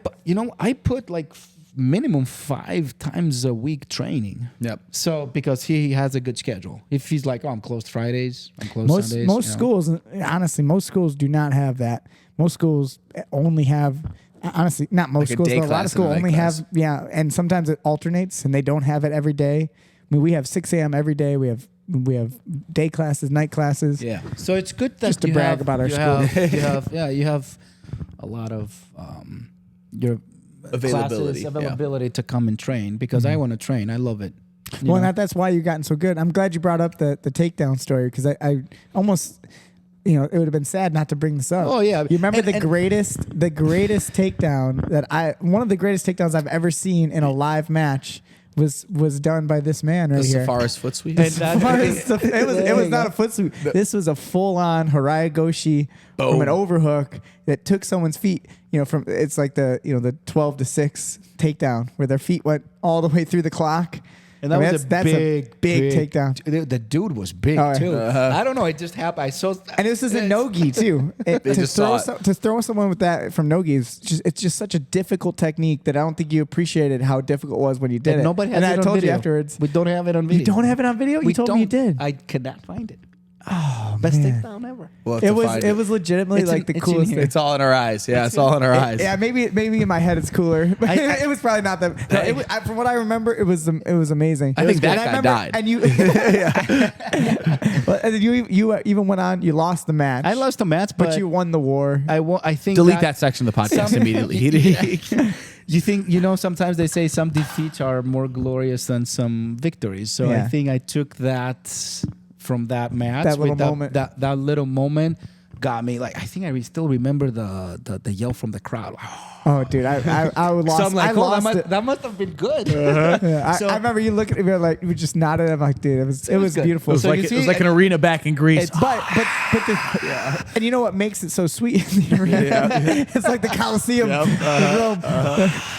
put like minimum 5 times a week training. Yep. So because he has a good schedule. If he's like, oh, I'm closed Fridays, I'm closed Most Sundays. most you know. schools, honestly, most schools do not have that. Most schools only have. Honestly, not most Like a schools, day but a lot of class and a schools night only class. have and sometimes it alternates, and they don't have it every day. I mean, we have 6 a.m. every day. We have day classes, night classes. Yeah. So it's good that Just to you brag have, about our you school. you have a lot of your Availability, classes, availability to come and train because I want to train. I love it. Well, and that's why you've gotten so good. I'm glad you brought up the takedown story because I almost, it would have been sad not to bring this up. Oh, yeah. You remember And- the greatest takedown one of the greatest takedowns I've ever seen in a live match was done by this man right The here. Tsafaras foot sweep. And that- It was not a foot sweep. This was a full on Harai Goshi from an overhook that took someone's feet. It's like the 12 to 6 takedown where their feet went all the way through the clock. And that was that's a big takedown. The dude was big Oh, yeah. too. I don't know. It just happened. I saw. And this is a no-gi too. To throw someone with that from no-gi it's just such a difficult technique that I don't think you appreciated how difficult it was when you did And it. nobody has and it I on told video. you afterwards. We don't have it on video. You don't have it on video? You told me you did. I cannot find it. Oh, best man. takedown ever. We'll have It to was find it was legitimately It's like in- the it's in coolest here. thing. It's all in our eyes. Yeah, it's all in our eyes. Yeah, maybe in my head it's cooler. But it was probably not that. No, from what I remember, it was amazing. I think that And guy remember- died. And you, and then you even went on. You lost the match. I lost the match, but you won the war. I think Delete that section of the podcast Some- immediately. You think sometimes they say some defeats are more glorious than some victories. So Yeah. I think I took that from that match. That little with moment. That little moment got me. Like I think I still remember the yell from the crowd. Oh, dude, I would lost. So I'm like, I lost it. that must have been good. Yeah, So- I remember you looking at me like you just nodded. I'm like, dude, it was good. beautiful. It was, So like, you it was see, like an arena back in Greece. But and you know what makes it so sweet? It's like the Coliseum in Rome.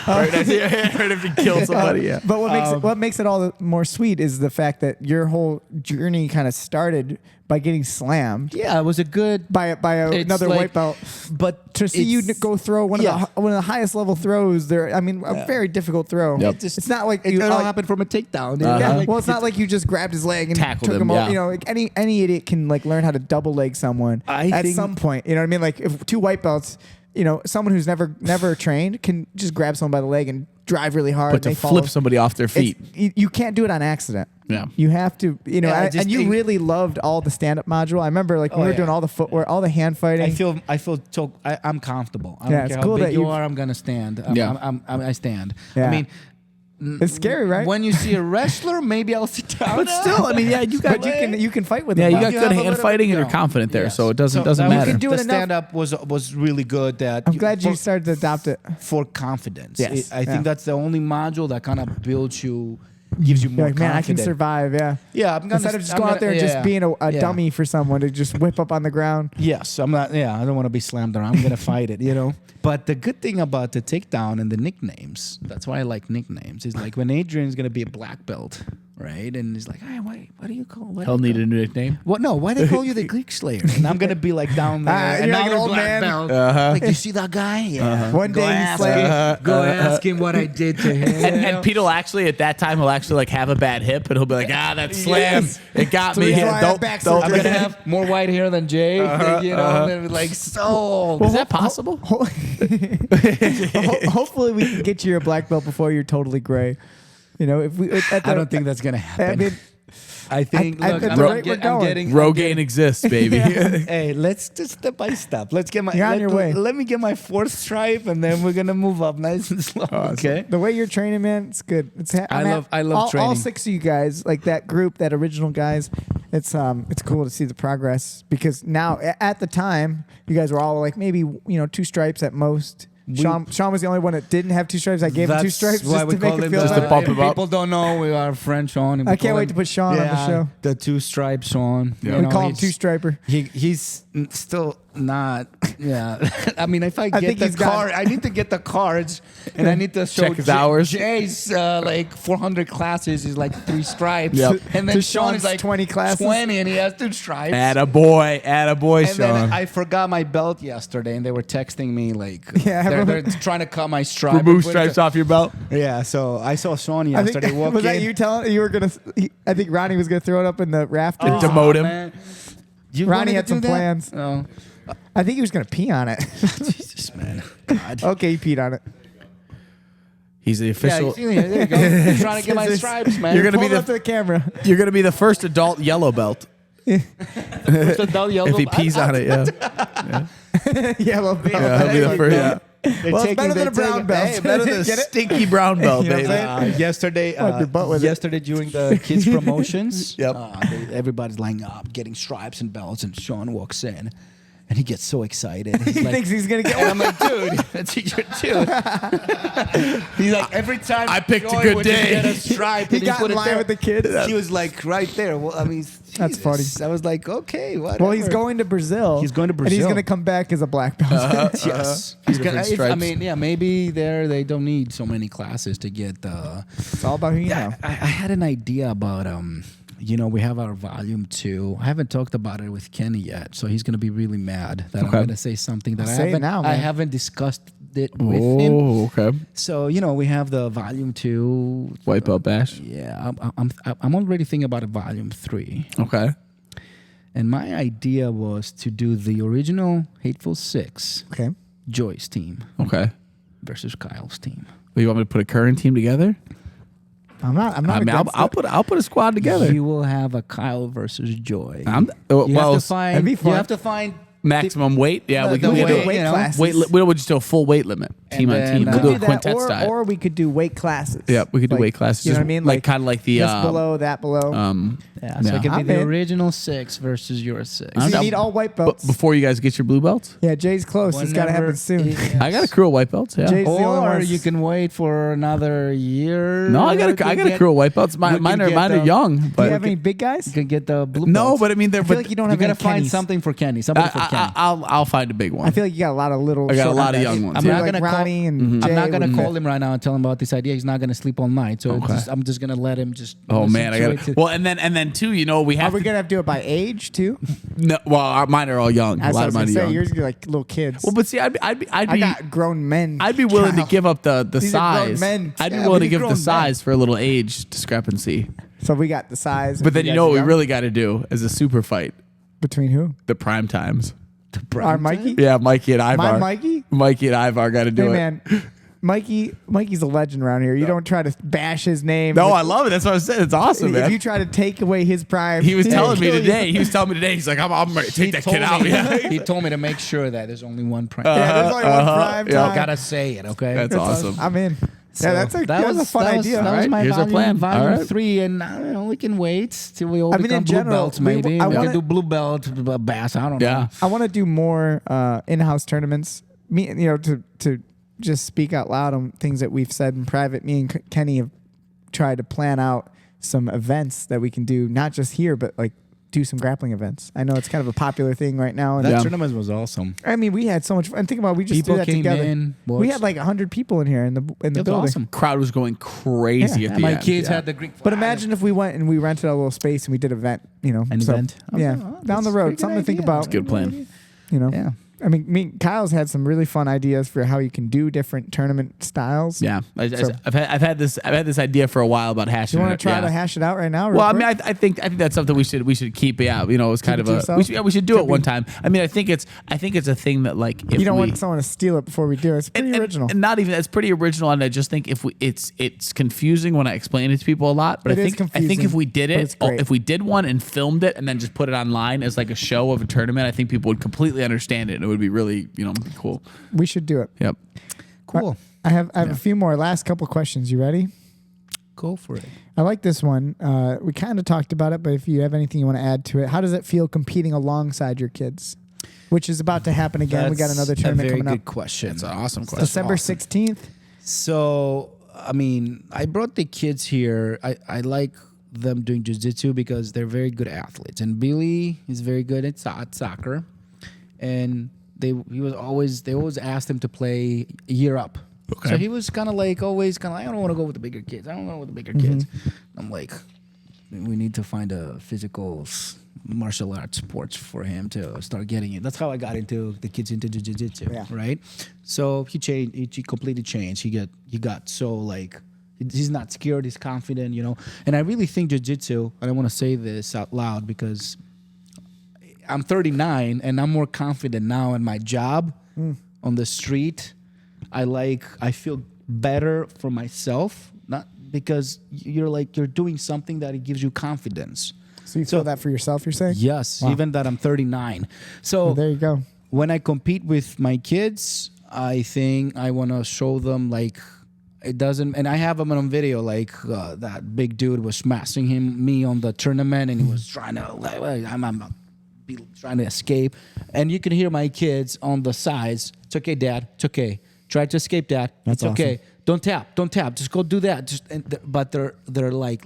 right if you killed somebody. Yeah. But what makes it all the more sweet is the fact that your whole journey kind of started by getting slammed Yeah, it was a good. by It's another like- white belt. But To see you it's- go throw one yeah. of the highest level throws there. I mean, a very difficult throw. Yep. It's not like It you all like, happened from a takedown. Yeah, Like, well, it's not like you just grabbed his leg and Tackled took him, him over. yeah. Like any idiot can like learn how to double leg someone I at think- some point. You know what I mean? Like if two white belts, someone who's never trained can just grab someone by the leg and drive really hard. But and to they flip fall. somebody off their feet. You can't do it on accident. Yeah. You have to, Yeah, I just and you think- really loved all the stand-up module. I remember like when we were yeah. doing all the footwork, all the hand fighting. I feel so I'm comfortable. I Yeah, don't it's care cool how that big you you've- are. I'm gonna stand. I stand. Yeah. I mean, it's scary, right? when you see a wrestler, maybe I'll sit down. But still, I mean, yeah, you got but you can fight with yeah, them. you got You good have a hand little fighting bit- and you're confident there, Yes. so it doesn't that matter. can do the it enough. stand up was really good. That I'm glad you for, started to adopt it. for confidence. Yes. I Yeah. think that's the only module that kind of builds you, gives you You're more like, man, I can confidence. survive. Yeah. Yeah, I'm gonna Instead of just going out there and just being a yeah. dummy for someone to just whip up on the ground. Yes, I'm not. Yeah, I don't want to be slammed around. I'm gonna fight it, But the good thing about the takedown and the nicknames, that's why I like nicknames, is like when Adrian's gonna be a black belt, right? And he's like, "Hey, wait, what do you call? What do He'll you need a new nickname. What? No, why they call you the Greek Slayer? And I'm gonna be like down there, you're like an another old black man. belt. Like, you see that guy? Yeah. One Go day he's ask Slayer. him. Go ask him what I did to him. And Pete will actually, at that time, he'll actually like have a bad hip, and he'll be like, "That slam, Yes. it got So me." he's why I have back I'm surgery. gonna have more white hair than Jay. And like so. Is that possible? Hopefully we can get you a black belt before you're totally gray. If we, I don't think that's gonna happen. I mean, I think. I- Look, at I'm, the I'm rate get- we're I'm going. getting. Rogaine exists, baby. Hey, let's just step by step. Let's get my. You're on your way. Let me get my fourth stripe, and then we're gonna move up nice and slow. Okay. the way you're training, man, it's good. I love all training. 6 of you guys, like that group, that original guys. It's cool to see the progress because now at the time you guys were all like maybe 2 stripes at most. Sean was the only one that didn't have 2 stripes. I gave him 2 stripes why just we to make call it him feel Just better. to bump him up. People don't know we are French Sean. and we I can't call wait him- to put Sean on the show. The 2 stripes Sean. Yeah. You We know, call him he's- 2 striper. He's still not. Yeah. I mean, if I think get the he's got- card, I need to get the cards, and I need to show Check his hours. Jay's like 400 classes is like 3 stripes, Yep. and then To Sean Sean's is like 20 classes. 20, and he has 2 stripes. Attaboy, And Sean. then I forgot my belt yesterday, and they were texting me like, Yeah, they're trying to cut my stripe. Remove and put it- stripes off your belt. Yeah, so I saw Sean I yesterday think walk was in. that you telling you were gonna? I think Ronnie was gonna throw it up in the rafters. Oh. Demote him. Man. You Ronnie wanted had to do some that? plans. Oh, I think he was gonna pee on it. Jesus, man. God. Okay, he peed on it. He's the Yeah, official. you see, there you go. I'm trying to get my stripes, man. You're gonna be Hold the- up to the camera. You're gonna be the first adult yellow belt First adult yellow if he belt. pees on it. Yeah, Yellow belt. yeah, he'll be the first. Yeah. Well, it's better than a brown belt. Hey, better than a Get it? stinky brown belt, You know what baby. I'm saying? Yesterday, Wipe your butt with it. yesterday during the kids promotions, Yep. everybody's lining up, getting stripes and belts, and Sean walks in, and he gets so excited. He's He like, thinks he's gonna get and one. I'm like, dude, that's your dude. He's like, every time I picked a Joy good would just day. get a stripe, He and got put in it line there. with the kids. He was like right there. Well, I mean, That's funny. Jesus. I was like, okay, whatever. Well, he's going to Brazil. He's going to And he's Brazil. gonna come back as a black belt. Yes. Few different I stripes. mean, yeah, maybe they don't need so many classes to get the. It's all about who you know. I had an idea about we have our volume 2. I haven't talked about it with Kenney yet, so he's gonna be really mad that I'm gonna say something that Say it now, I man. haven't discussed it with him. Oh, okay. So we have the volume 2. White belt bash. Yeah, I'm already thinking about a volume 3. Okay. And my idea was to do the original Hateful Six, Okay. Joy's team Okay. versus Kyle's team. Well, you want me to put a current team together? I'm not I mean, against I'll it. put a squad together. You will have a Kyle versus Joy. Well, You have to that'd be find. fun. You have to find maximum weight. Yeah, The- we can the we can do weight, it. you know, classes. We'll just do a full weight limit, team on then, team. uh, We'll We do could a do that, quintet style. or we could do weight classes. Yeah, we could do Like, weight classes. You know just what I mean? Like kind of like the this below, that below. Yeah, so Yeah. it can be I'm the in. original 6 versus your 6. so you I'm- need all white But belts. before you guys get your blue belts, Yeah, Jay's close. It's got to happen soon. I got a crew of white belts. Yeah. Jay's the only Or one. you can wait for another year. No, I got a crew of white belts. we Mine can are get mine are the- young, Do you but have any big guys? You can get the blue no, belts. but I mean they're. I feel But like you don't You have gotta any find Kennys. something for Kenny. Somebody for Kenny. I'll find a big one. I feel like you got a lot of little. I got a short lot of guys. young ones. I'm So not like gonna call- Ronnie and Jay I'm not gonna would- call him right now and tell him about this idea. He's not gonna sleep all night. So Okay. I'm just gonna let him just. Oh listen man, I to got it to- well, and then too, we Are have we to. gonna have to do it by age too? No, well, mine are all young. A As I lot was of mine gonna are say, young. yours are like little kids. Well, but see, I'd I be got grown men. I'd be willing to Kyle. give up the These are grown size. men. I'd be Yeah, willing to these give grown the men. size for a little age discrepancy. So we got the size. But then you you know what we guys are really got to do is a super fight, between who? the prime times. Our Mikey. Yeah, Mikey and Ivar. My Mikey. Mikey and Ivar got to do Hey it. man, Mikey's a legend around here. You don't try to bash his name. No, I love it. That's what I said. It's awesome, If man. you try to take away his prime, He was he'll telling me kill you. today. He was telling me today. He's like, I'm ready to take that kid out. Yeah. He told me to make sure that there's only one prime. Yeah, there's only one prime Yeah. time. Gotta say it, okay? That's awesome. I'm in. So Yeah, that's a fun idea. That was Alright, my here's our volume, plan. volume Alright. 3, and I don't know, we can wait till we all I mean, become in blue general, belts. Maybe we I wanna- can do blue belt bass. I don't know. Yeah. I want to do more in-house tournaments. To just speak out loud on things that we've said in private. Me and Kenney have tried to plan out some events that we can do, not just here, but like do some grappling events. I know it's kind of a popular thing right now. And That Yeah. tournament was awesome. I mean, we had so much fun. Think about it, we just People did that came together. in, We watched. had like 100 people in here in the It was building. awesome. Crowd was going crazy Yeah. at the My end. kids Yeah. had the Greek flag. But imagine if we went and we rented a little space and we did an event. An so, event? Yeah, Oh, down that's the a road, good something to think idea. about. That's Good plan. Yeah. I mean, Kyle's had some really fun ideas for how you can do different tournament styles. Yeah, So- I've had this idea for a while about hashing. You want it. to try Yeah. to hash it out right now? real Well, I quick? mean, I think that's something we should keep. Yeah, it's kind it of to a yourself? we should do Could it one be. time. I mean, I think it's a thing that like if you don't we, want someone to steal it before we do it. It's pretty original. and not even it's pretty original. And I just think if we it's confusing when I explain it to people a lot. But It I is think if we did confusing, but it's it, great. if we did one and filmed it and then just put it online as like a show of a tournament, I think people would completely understand it. And it would be really cool. We should do it. Yep. Cool. I have a few more. Last couple questions. You ready? Go for it. I like this one. We kind of talked about it, but if you have anything you want to add to it, how does it feel competing alongside your kids? Which is about to happen again. We got another tournament a very coming good up. question. That's an awesome question. December 16th. So, I mean, I brought the kids here. I like them doing jiu-jitsu because they're very good athletes. And Billy is very good at soccer. And they always asked him to play year up. Okay. So he was kind of like always I don't want to go with the bigger kids. I don't want to go with the bigger kids. I'm like, we need to find a physical martial arts sports for him to start getting it. That's how I got into the kids into jiu-jitsu, Yeah. right? So he changed. He completely changed. He got so like he's not scared. He's confident, And I really think jiu-jitsu. And I want to say this out loud because I'm 39 and I'm more confident now in my job on the street. I feel better for myself, not because you're doing something that it gives you confidence. So you feel that for yourself, you're saying? Yes, Wow. even that I'm 39. So Well, there you go. when I compete with my kids, I think I want to show them like it doesn't, and I have them on video. Like that big dude was smashing me on the tournament, and he was trying to like I'm trying to escape, and you can hear my kids on the sides. It's okay, Dad. It's okay. Try to escape, Dad. That's it's okay. awesome. Don't tap. Just go do that. But they're like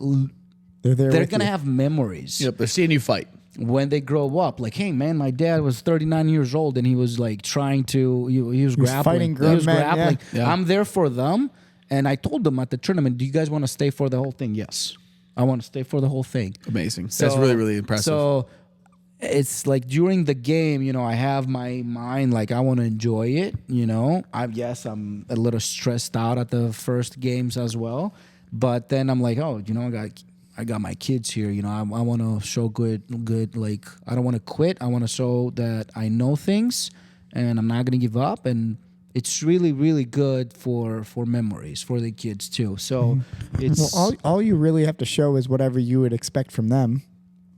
they're gonna have memories. Yep, they're seeing you fight. When they grow up, like, hey man, my dad was 39 years old and he was like trying to, he was grappling. fighting grown men, grappling. yeah. I'm there for them, and I told them at the tournament, do you guys want to stay for the whole thing? Yes, I want to stay for the whole thing. Amazing. That's really, really impressive. So it's like during the game, you know, I have my mind like I want to enjoy it. You know, I'm a little stressed out at the first games as well, but then I'm like, oh, you know, I got my kids here, you know, I want to show good, like, I don't want to quit. I want to show that I know things and I'm not going to give up. And it's really, really good for memories for the kids too. So it's... Well, all you really have to show is whatever you would expect from them.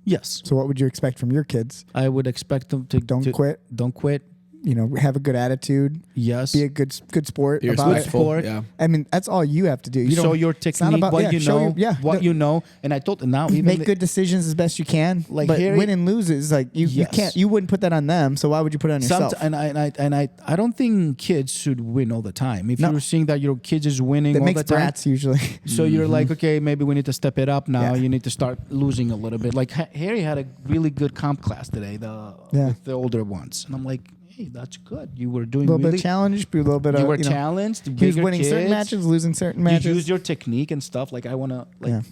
Yes. So what would you expect from your kids? I would expect them to... Don't quit. Don't quit. You know, have a good attitude. Yes. Be a good sport Be about it. respectful. Yeah. I mean, that's all you have to do. You Show don't, your it's not technique, about- what you show know, your- you know. And I told now even make good decisions as best you can. Like but Harry- win and lose is like you Yes. can't. You wouldn't put that on them. So why would you put it on yourself? I don't think kids should win all the time. If No. you're seeing that your kids is winning that all makes the time, brats usually. so you're like, okay, maybe we need to step it up now. Yeah. You need to start losing a little bit. Like Harry had a really good comp class today, with the older ones, and I'm like, hey, that's good. You were doing A little really. bit of challenge, a little bit of You were you know, challenged. He was bigger winning certain kids. matches, losing certain You matches. use your technique and stuff. Like I wanna,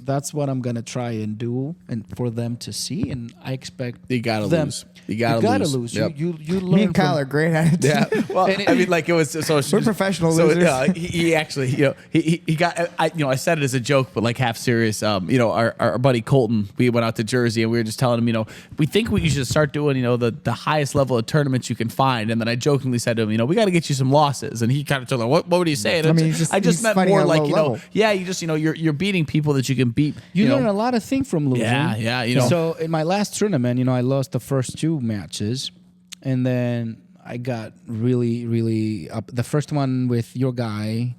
that's what I'm gonna try and do, and for them to see. And I expect You gotta them, lose. You gotta lose. Yep. You learn. Me and Kyle from- are great at it. Yeah. Well, And I mean, like it was. So We're professional so, losers. he actually, you know, he got. I said it as a joke, but like half serious. You know, our buddy Colton. We went out to Jersey and we were just telling him, you know, we think we should start doing, you know, the highest level of tournaments you can find. And then I jokingly said to him, you know, we got to get you some losses. And he kind of told me, what would he say? And I mean, I just he's meant fighting more at a like, low you know, level. yeah, you just, you know, you're beating people that you can beat. You know. learn a lot of things from losing. Yeah, you know. So in my last tournament, you know, I lost the first 2 matches, and then I got really, really up. The first one with your guy,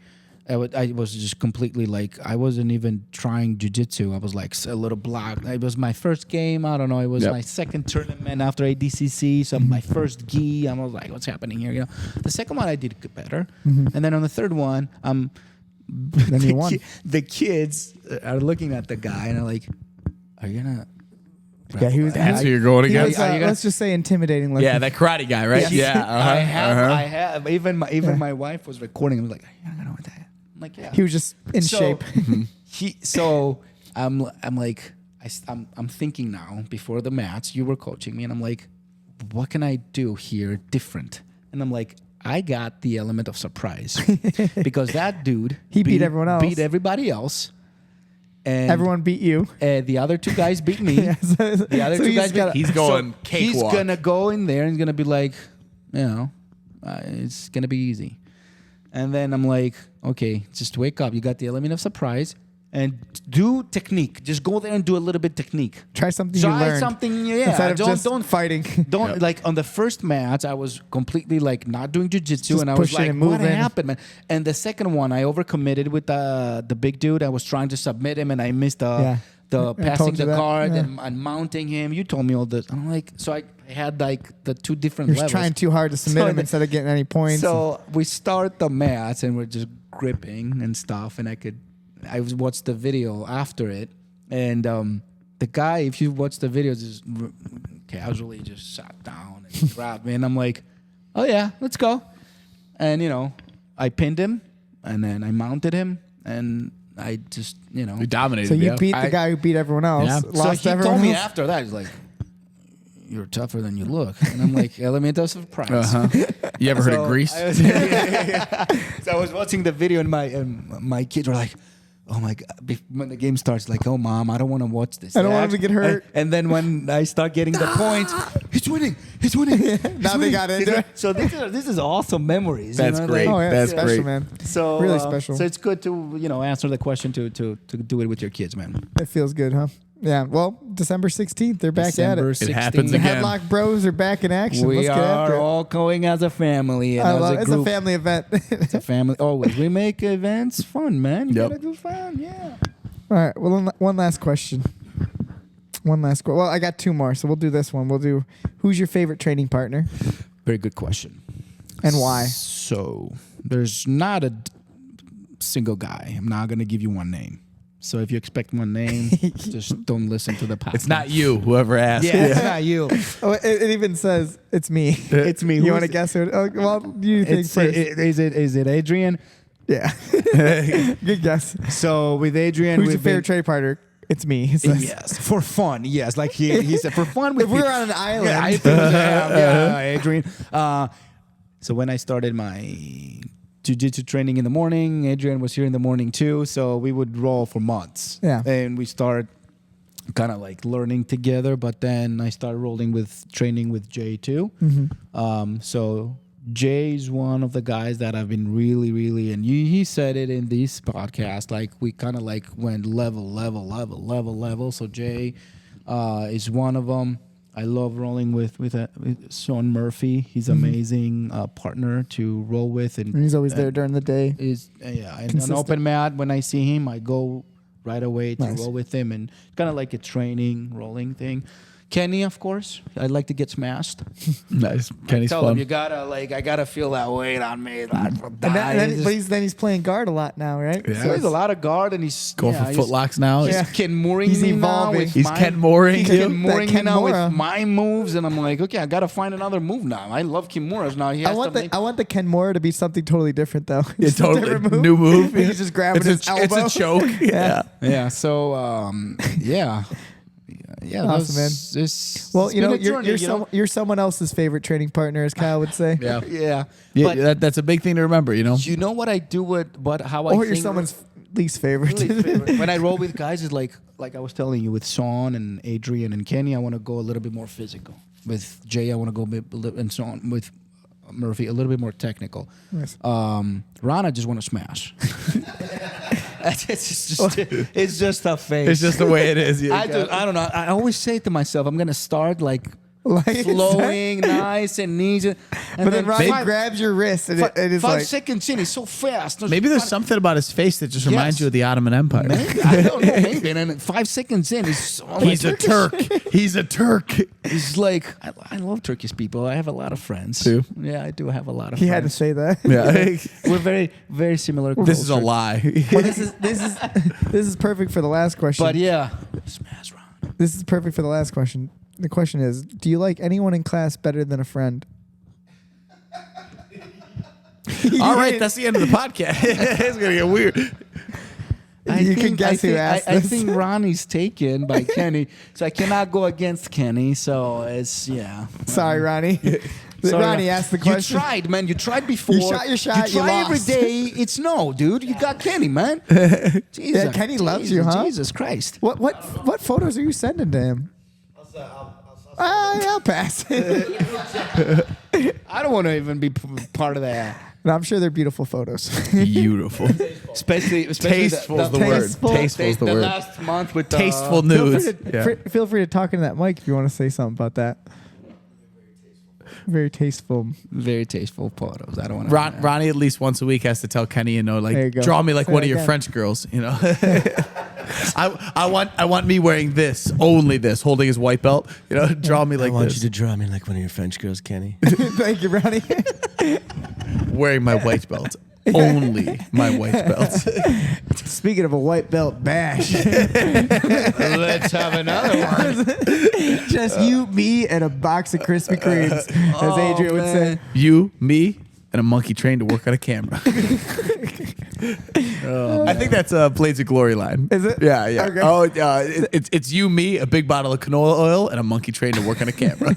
I was just completely like, I wasn't even trying jiu-jitsu. I was like a little blocked. It was my first game. I don't know. It was my second tournament after ADCC. So my first gi. I was like, what's happening here? You know, the second one I did better, and then on the third one, Then you won. The kids are looking at the guy and are like, "Are you gonna?" Yeah, he was. That's who you're going He against. was, let's just say intimidating. Yeah, that karate guy, right? Yeah. I have. Even my wife was recording. I was like, "You're not gonna win that." I'm like, "Yeah." He was just in shape. I'm thinking now before the match. You were coaching me, and I'm like, "What can I do here different?" And I'm like, I got the element of surprise because that dude He beat everyone else. beat everybody else, and Everyone beat you. the other 2 guys beat me. Yeah, so- The other so 2 he's guys gotta- He's going He's cakewalk. gonna go in there and he's gonna be like, you know, it's gonna be easy. And then I'm like, okay, just wake up. You got the element of surprise and do technique. Just go there and do a little bit technique. Try something you Try learned. something, yeah. Instead of just don't fighting. Don't like on the first match. I was completely like not doing jiu-jitsu, Just and I was pushing like, and "What moving. happened, man?" And the second one, I overcommitted with the big dude. I was trying to submit him, and I missed the I passing told you the that, guard yeah. and mounting him. You told me all this. I'm like, so I had like the 2 different You're levels. trying too hard to submit So him instead of getting any points. So we start the match, and we're just gripping and stuff, and I watched the video after it, and the guy, if you watch the video, just casually just sat down and grabbed me, and I'm like, oh yeah, let's go. And you know, I pinned him, and then I mounted him, and I just, you know, We dominated. So you yeah. beat the guy who beat everyone else. Yeah. Lost so he everyone told me else. after that, he's like, you're tougher than you look, and I'm like, element of surprise. You ever heard So of Grease? I was, so I was watching the video, and my kids were like, "Oh my god!" When the game starts, like, "Oh mom, I don't want to watch this. I don't want him to get hurt." And then when I start getting the points, he's winning. He's winning. Now they got into it. So this is awesome memories. That's great. Oh yeah, That's special, great. man. So Really special. So it's good to answer the question to do it with your kids, man. It feels good, huh? Yeah. Well, December 16th, they're back at December it. It happens 16th. The again. Headlock Bros are back in action. We Let's get after are it. all going as a family. And I as love, a it's a group. family event. It's a family. Always. We make events fun, man. You Yep. gotta do fun. Yeah. All right. Well, one last question. Well, I got two more, so we'll do this one. We'll do who's your favorite training partner Very good question. and why? So there's not a single guy. I'm not gonna give you one name. So if you expect one name, just don't listen to the podcast. It's not you, whoever asked. Yeah, it's not you. Oh, it even says it's me. It's me. You want to guess who? Well, you think It's, first. is it Adrian? Yeah. Good guess. So with Adrian, Who's your we've been- favorite training partner? It's me. He says. Yes, for fun. Yes, like he said, for fun. If we were on an island. yeah, I think it was, yeah, Adrian. So when I started my jiu-jitsu training in the morning, Adrian was here in the morning too. So we would roll for months. Yeah. And we started kind of like learning together. But then I started training with Jay too. So Jay's one of the guys that I've been really, and he said it in this podcast, like we kind of like went level. So Jay is one of them. I love rolling with Sean Murphy. He's amazing partner to roll with, and And he's always there during the day. is and an Consistent. open mat. When I see him, I go right away to Nice. roll with him, and kind of like a training rolling thing. Kenney, of course, I'd like to get smashed. Nice. Kenny's Tell him fun. you gotta I gotta feel that weight on me. Like, But he's playing guard a lot now, right? Yeah. so he's a lot of guard, and he's Going for footlocks now. Yeah. Ken-moring He's me now. evolving. With He's my- Ken-moring He's you? Ken-moring me now Ken-mora. with my moves, and I'm like, okay, I gotta find another move now. I love Ken-moras now. He I has want to the make- I want the Ken-mora to be something totally different though. It's Just a totally different new move. He's just grabbing his elbow. It's a choke. Yeah. Yeah. So yeah. Yeah, Awesome, man. Well, it's you know, been a journey, you're someone else's favorite training partner, as Kyle would say. Yeah. yeah. Yeah, But that's a big thing to remember, you know? you know what I do with, but how I Or you're think someone's least favorite. really favorite. When I roll with guys is like I was telling you with Sean and Adrian and Kenny, I want to go a little bit more physical. With Jay, I want to go and so on. With Murphy, a little bit more technical. Nice. Ron, I just want to smash. it's just a face. It's just the way it is. I don't know. I always say to myself, I'm gonna start like Like- flowing, nice and easy. And But then Ronnie five- grabs your wrist and fi- it is 5 like seconds in, he's so fast. Maybe there's something about his face that just reminds Yes. you of the Ottoman Empire. Maybe, I don't know. Maybe, and then 5 seconds in, he's so He's a Turk. He's a Turk. He's like, I love Turkish people. I have a lot of friends. Do? Yeah, I do have a lot of he friends. had to say that. Yeah. We're very, very similar. This is a culture. lie. Well, this is perfect for the last question. But yeah, smash Ron. This is perfect for the last question. The question is, do you like anyone in class better than a friend? All right, that's the end of the podcast. It's going to get weird. You can guess who asked I this. think Ronnie's taken by Kenney, so I cannot go against Kenney. So it's Sorry, Ronnie. Sorry, Ronnie asked the question. You tried, man. You tried before. You shot your shot, You you try every lost. day. It's no, dude. You got Kenney, man. Jesus, Yeah, Kenney loves you, huh? Jesus Christ. What photos are you sending to him? I'll pass. I don't want to even be part of that. No, I'm sure they're beautiful photos. Beautiful. Especially Tasteful is the word. Tasteful. Tasteful is the the word. last month with Tasteful Feel news. free, to, Yeah. feel free to talk into that mic if you want to say something about that. Very tasteful. very tasteful photos. I don't want to. Ronnie at least once a week has to tell Kenny, There you like, go. draw me like Say one that of your again. French girls, I want me wearing this, only this, holding his white belt. Draw me I like want this, you to draw me like one of your French girls, Kenny. Thank you, Ronnie. wearing my white belt, only my white belt. Speaking of a white belt bash, Let's have another one. just you, me, and a box of Krispy Kremes, as Adrian would say. You, me, and a monkey trained to work on a camera. I think that's a Blades of Glory line. Is it? Yeah, yeah. Okay. Oh, it's you, me, a big bottle of canola oil, and a monkey trained to work on a camera.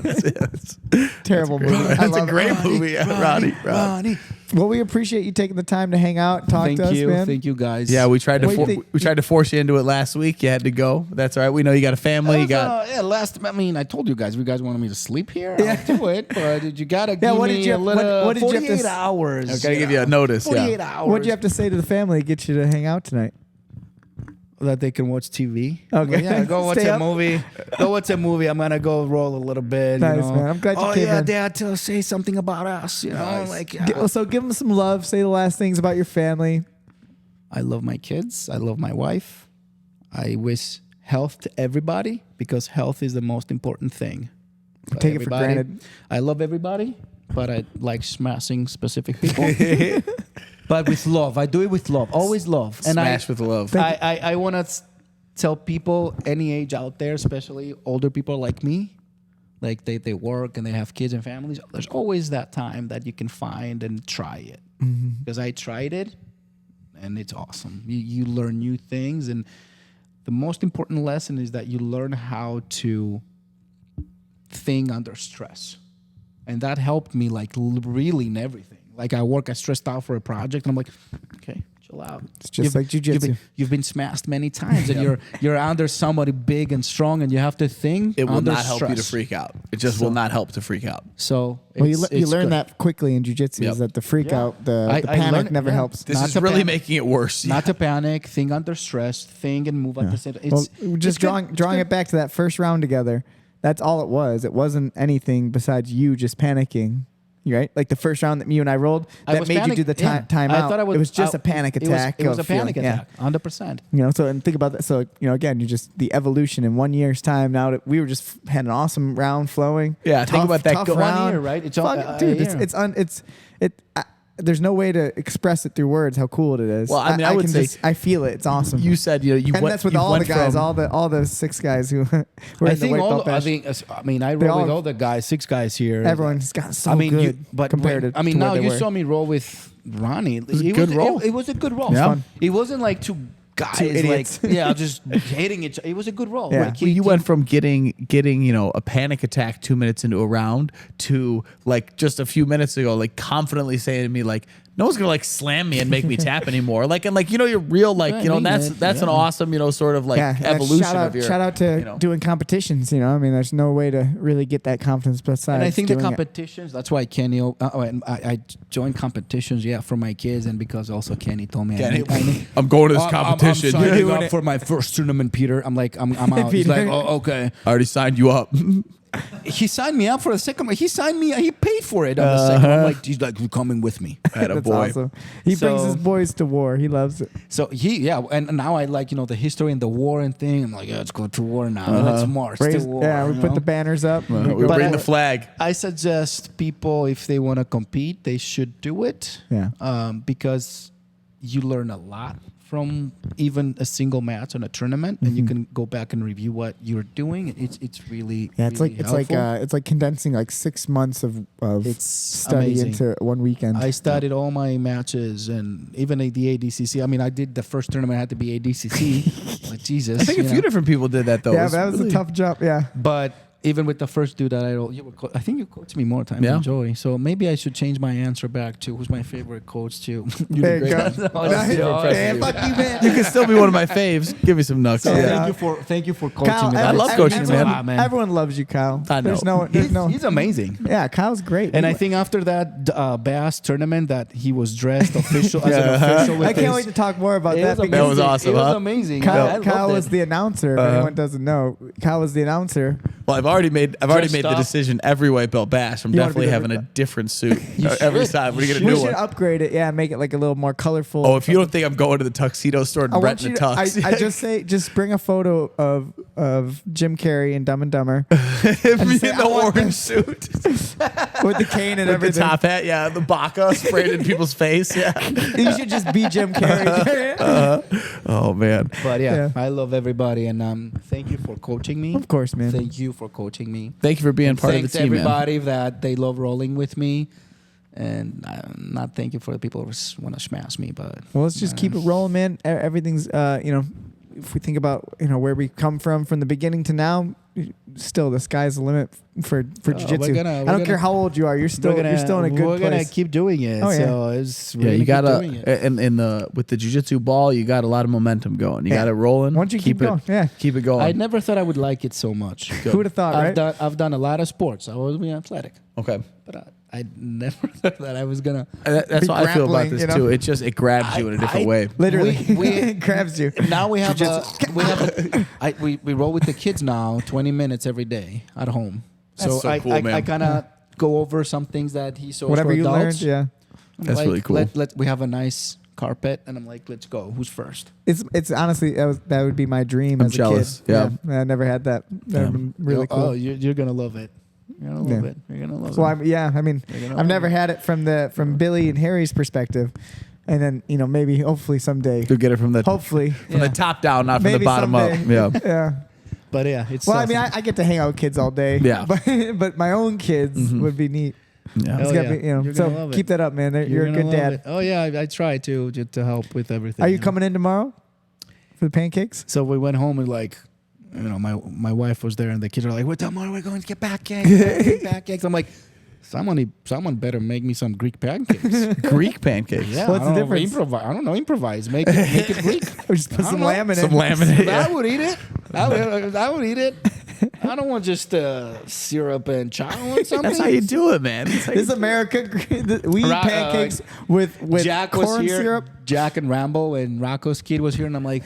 Terrible movie. I That's a love great it. movie, yeah, Ronnie. Well, we appreciate you taking the time to hang out and talk Thank to us, you, man. thank you guys. Yeah, we tried to What do you think- we tried to force you into it last week. You had to go. That's all right. We know you got a family. You got. I mean, I told you guys. You guys wanted me to sleep here. I'll do it, but you gotta give what me did you a have- little. what did you have to 48 s- hours. I gotta give you a notice. 48 Yeah. hours. What'd you have to say to the family to get you to hang out tonight? that they can watch TV. Okay. Well, yeah, go watch Stay a up. movie. Go watch a movie. I'm gonna go roll a little bit. Nice, you know? man. I'm glad you oh came yeah, in. Dad, to say something about us. You know, like So give them some love. Say the last things about your family. I love my kids. I love my wife. I wish health to everybody because health is the most important thing. But Take it for granted. I love everybody, but I like smashing specific people. But with love. I do it with love. Always love. And Smash with love. I want to tell people any age out there, especially older people like me, like they work and they have kids and families. There's always that time that you can find and try it. Because I tried it and it's awesome. You learn new things. And the most important lesson is that you learn how to think under stress. And that helped me like really in everything. Like I stressed out for a project and I'm like, okay, chill out. It's just like jiu-jitsu. You've been smashed many times and you're under somebody big and strong and you have to think It will under not help you to stress. freak out. It just will not help to freak out. So Well, you it's learn good. that quickly in jiu-jitsu Yep. is that the freak out, the I panic learned- never yeah. helps. This Not is to really panic. making it worse. Not to panic, think under stress, think and move at the same time. Well, It's just good. drawing it back to that first round together. That's all it was. It wasn't anything besides you just panicking. Right, like the first round that you and I rolled, that made you do the timeout. I thought it was just a panic attack. It was a of feeling, panic attack, 100%. You know, so and think about that. So again, you just the evolution in 1 year's time. Now that we were just had an awesome round flowing. Yeah, think about that tough go- 1 round. year, right? It's all, Fuck, dude, there's no way to express it through words how cool it is. Well, I mean, I would say- I feel it. It's awesome. You said you and went, that's with you all the went guys, from- all the 6 guys who were I in the think white all. belt I bash. mean, I roll with all the guys, 6 guys here. Everyone's got so I mean, good compared to. I mean, to now where they you were. saw me roll with Ronnie. It was a good roll. It was a good roll. Yeah. Fun. It wasn't like 2 guys idiots. like just hitting it. It was a good roll. Yeah. Like, Well, you went from getting a panic attack 2 minutes into a round to like just a few minutes ago, like confidently saying to me like, no one's gonna like slam me and make me tap anymore. Like and like you're real like I mean, an yeah. that's awesome sort of like and evolution shout out, of your shout out to you know. doing competitions. I mean, there's no way to really get that confidence besides. And I think the doing it. competitions. That's why Kenny. And I joined competitions. For my kids and because also Kenny told me. I'm going to this competition. I'm signing doing up it. for my first tournament, Peter. I'm like, I'm out. He's Peter. like, oh, okay. I already signed you up. He signed me up for the second one. He signed me. He paid for it on the second one. I'm like, he's like, you're coming with me. That's boy. awesome. He brings So- his boys to war. He loves it. So and now I like the history and the war and thing. I'm like, let's go to war now. Let's march to war. We put the banners up. we But bring I- the flag. I suggest people, if they want to compete, they should do it. Yeah. Because you learn a lot from even a single match on a tournament, and you can go back and review what you're doing. It's really Yeah, really helpful. it's like condensing like 6 months of It's study amazing. into one weekend. I studied all my matches and even at the ADCC. I mean, I did the first tournament had to be ADCC. Like Jesus, I think a few different people did that though. yeah, It was that was really- a tough jump. Yeah. But even with the first dude that I rolled, I think you coached me more times Yeah. than Joey. So maybe I should change my answer back to who's my favorite coach to. There you go. No, Nice. yeah. Damn, fuck you, man. You can still be one of my faves. Give me some nucks. So, yeah. Thank you for coaching Kyle, me. I love coaching, everyone, man. Everyone loves you, Kyle. I know. There's no. He's amazing. Yeah, Kyle's great. And I think after that Bass tournament that he was dressed official as an official. With I can't his- wait to talk more about It that. was because That was awesome, It was huh? amazing. Kyle, I Kyle loved was it. the announcer. If anyone doesn't know, Kyle was the announcer. Well, I've already made Dressed the up. decision every white belt bash. I'm You wanna definitely be the- having a different suit You every should. time. We're You gonna should. We do should one. upgrade it. Yeah, make it like a little more colorful. Oh, if you don't think I'm going to the tuxedo store I and want renting you a to, tux, I just say, just bring a photo of Jim Carrey and Dumb and Dumber me in say, I the want orange suit with the cane and with the everything. top hat, yeah, the baka sprayed in people's face, yeah. You should just be Jim Carrey. Oh man, But yeah, Yeah. I love everybody, and thank you for coaching me. Of course, man. Thank you for coaching me. thank you for being part of Thanks the team, man. everybody that they love rolling with me, and not thank you for the people who want to smash me, but Well, let's just keep it rolling, man. Everything's, if we think about, where we come from the beginning to now, still the sky's the limit for jiu-jitsu. we're I don't care how old you are. You're still in a good We're place. gonna keep doing it. Oh, yeah. So it's Yeah, you gotta with the jiu-jitsu ball, you got a lot of momentum going. You Yeah. got it rolling. Once you keep going, yeah. keep it going. I never thought I would like it so much. Who would have thought, right? I've done a lot of sports. I was being athletic, okay. but I never thought that I was gonna. That's how I feel about grappling, this you know? too. It grabs you in a different way. Literally, We grabs you. Now we have we roll with the kids now 20 minutes every day at home. That's so cool, man. I kind of go over some things that he saw Whatever for you adults. learned, yeah. I'm That's like, really cool. We have a nice carpet, and I'm like, let's go. Who's first? It's honestly that would be my dream I'm as jealous. a kid. Yeah. I never had that. That would been really cool. Oh, you're gonna love it. You're gonna love Yeah. it. You're gonna love Well, it. I mean, You're gonna I've love never it. had it from Billy and Harry's perspective, and then maybe hopefully someday. You'll get it from the Hopefully, from the top down, not from maybe the bottom someday. up. Yeah. Yeah. But yeah, it's. Well, I mean, I get to hang out with kids all day. Yeah. But my own kids would be neat. Yeah. It's Oh, gotta yeah. be, You're so gonna love keep it. that up, man. You're a gonna good love dad. it. Oh yeah, I try to just to help with everything. Are you know? coming in tomorrow for the pancakes? So we went home and like, my wife was there and the kids are like, "What tomorrow we're going to get pancakes, pancakes." I'm like, someone better make me some Greek pancakes. Greek pancakes. Yeah, What's I the don't know, difference? I don't know, improvise. Make it Greek. Or just put I some don't know. lamb in Some it. laminate. I Yeah. would eat it. I would eat it. I don't want just syrup and chow or something. That's how you do it, man. That's how This is you- America. We eat pancakes with Jack corn was here. syrup. Jack and Rambo and Rocco's kid was here, and I'm like,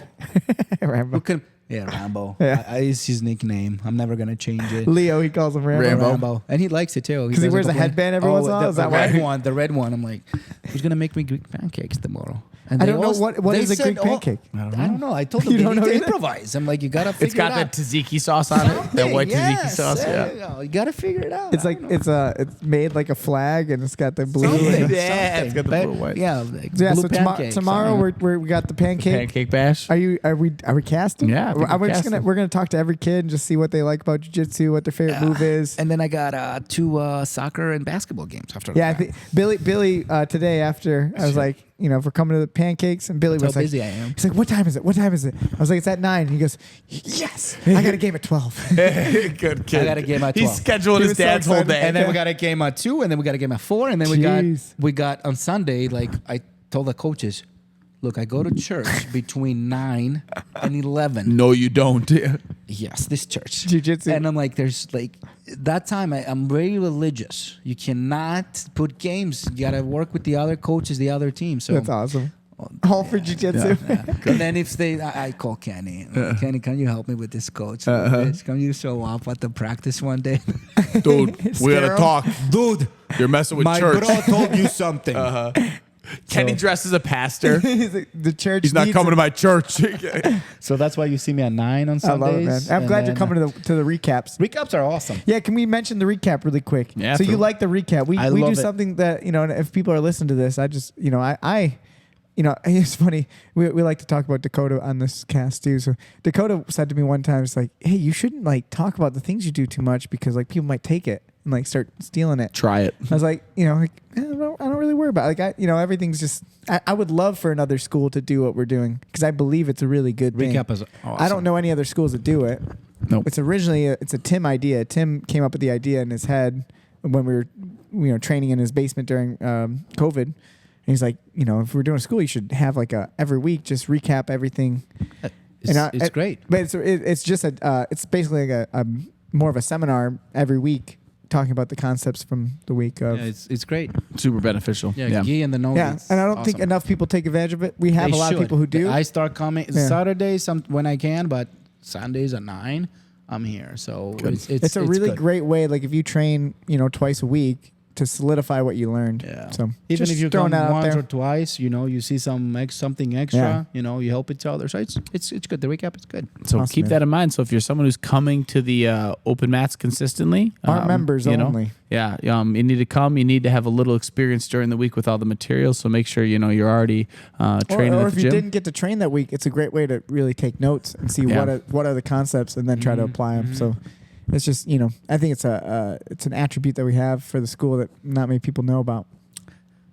Rambo. Rambo. Yeah. It's his nickname. I'm never gonna change it. Leo, he calls him Rambo. Rambo. And he likes it too. 'Cause he doesn't wears a complain. headband every once in a while? The, Is that the red why? one. The red one. I'm like, who's gonna make me Greek pancakes tomorrow? And I they don't know all- what they is a said, Greek pancake. I don't know. I told them You they don't need know to either? improvise. I'm like, you gotta figure It's got it that out. tzatziki sauce on it. That white tzatziki Yes, sauce. there Yeah. you go. You gotta figure it out. It's I like don't know. it's made like a flag and it's got the blue. Something. and- Yeah, it's got the But, blue white. Yeah, like Yeah. blue So pancakes. tomorrow we got the pancake. Pancake bash. Are we casting? Yeah, I think we're casting. we're gonna talk to every kid and just see what they like about jiu-jitsu, what their favorite move is. And then I got 2 soccer and basketball games after Yeah, I that. think Billy today after I was like, if we're coming to the pancakes, and Billy That's was how like, busy I am. he's like, what time is it? What time is it? I was like, it's at 9. He goes, yes, I got a game at 12. Good kid. I got a game at He's 12. scheduling He his was so dad's whole excited. day. And then we got a game at 2, and then we got a game at 4, and then Jeez. we got on Sunday. Like I told the coaches, look, I go to church between 9 and 11. No, you don't. Yes, this church Jiu-jitsu. And I'm like, there's like that time I'm very religious. You cannot put games. You gotta work with the other coaches, the other team. So That's awesome. All for jiu-jitsu. And then if I call Kenny. Kenny, can you help me with this coach? Can you show up at the practice one day? Dude, we Scare gotta 'em. talk. Dude, you're messing with church. told you something. Kenny dressed as a pastor. He's like, the church. He's not needs coming it. to my church. So that's why you see me at 9 on I Sundays. love it, man. I'm and glad you're then- coming to the recaps. Recaps are awesome. Yeah, can we mention the recap really quick? Yeah, So you throw- like the recap? We I do love it. something that and if people are listening to this, I just I it's funny. We like to talk about Dakota on this cast too. So Dakota said to me one time, it's like, hey, you shouldn't like talk about the things you do too much because like people might take it and like start stealing it. Try it. I was like, I don't really worry about it. Like everything's just. I would love for another school to do what we're doing because I believe it's a really good thing. Recap is awesome. I don't know any other schools that do it. Nope. It's originally it's a Tim idea. Tim came up with the idea in his head when we were training in his basement during COVID. And he's like, if we're doing a school, you should have like every week just recap everything. It's great. But it's just it's basically like a more of a seminar every week talking about the concepts from the week of. Yeah, it's great. Super beneficial. Yeah, Guy and the Novi. Yeah, and I don't think enough people take advantage of it. We have They a lot of should. people who do. I start coming Yeah. Saturdays when I can, but Sundays at 9, I'm here. So it's a really good. great way. Like if you train, twice a week to solidify what you learned. Yeah. So Even just if you throwing come that out once there. or twice, you see something extra. You help each other. So it's good. The recap is good. So Awesome, keep man. that in mind. So if you're someone who's coming to the open mats consistently, Our members only. Yeah, you need to come. You need to have a little experience during the week with all the materials. So make sure you're already training or at if the you gym. didn't get to train that week, it's a great way to really take notes and see Yeah. what are the concepts and then try to apply them. So it's just I think it's it's an attribute that we have for the school that not many people know about.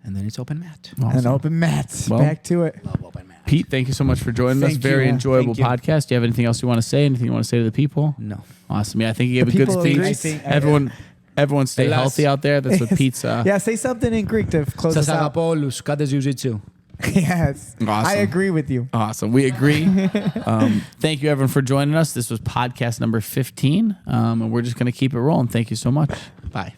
And then it's open mat. Awesome. And open mats. Well, Back to it. Love open mat. Pete, thank you so much for joining us. Thank Very you. enjoyable Thank you. podcast. Do you have anything else you want to say? Anything you want to say to the people? No. Awesome. Yeah, I think you gave The a good people speech. agree. Everyone stay Alas. healthy out there. That's what Pete's. Yeah, say something in Greek to close us out. Sasagapolus, kada jiu-jitsu. Yes. Awesome. I agree with you. Awesome. We agree. Thank you, everyone, for joining us. This was podcast number 15, and we're just going to keep it rolling. Thank you so much. Bye.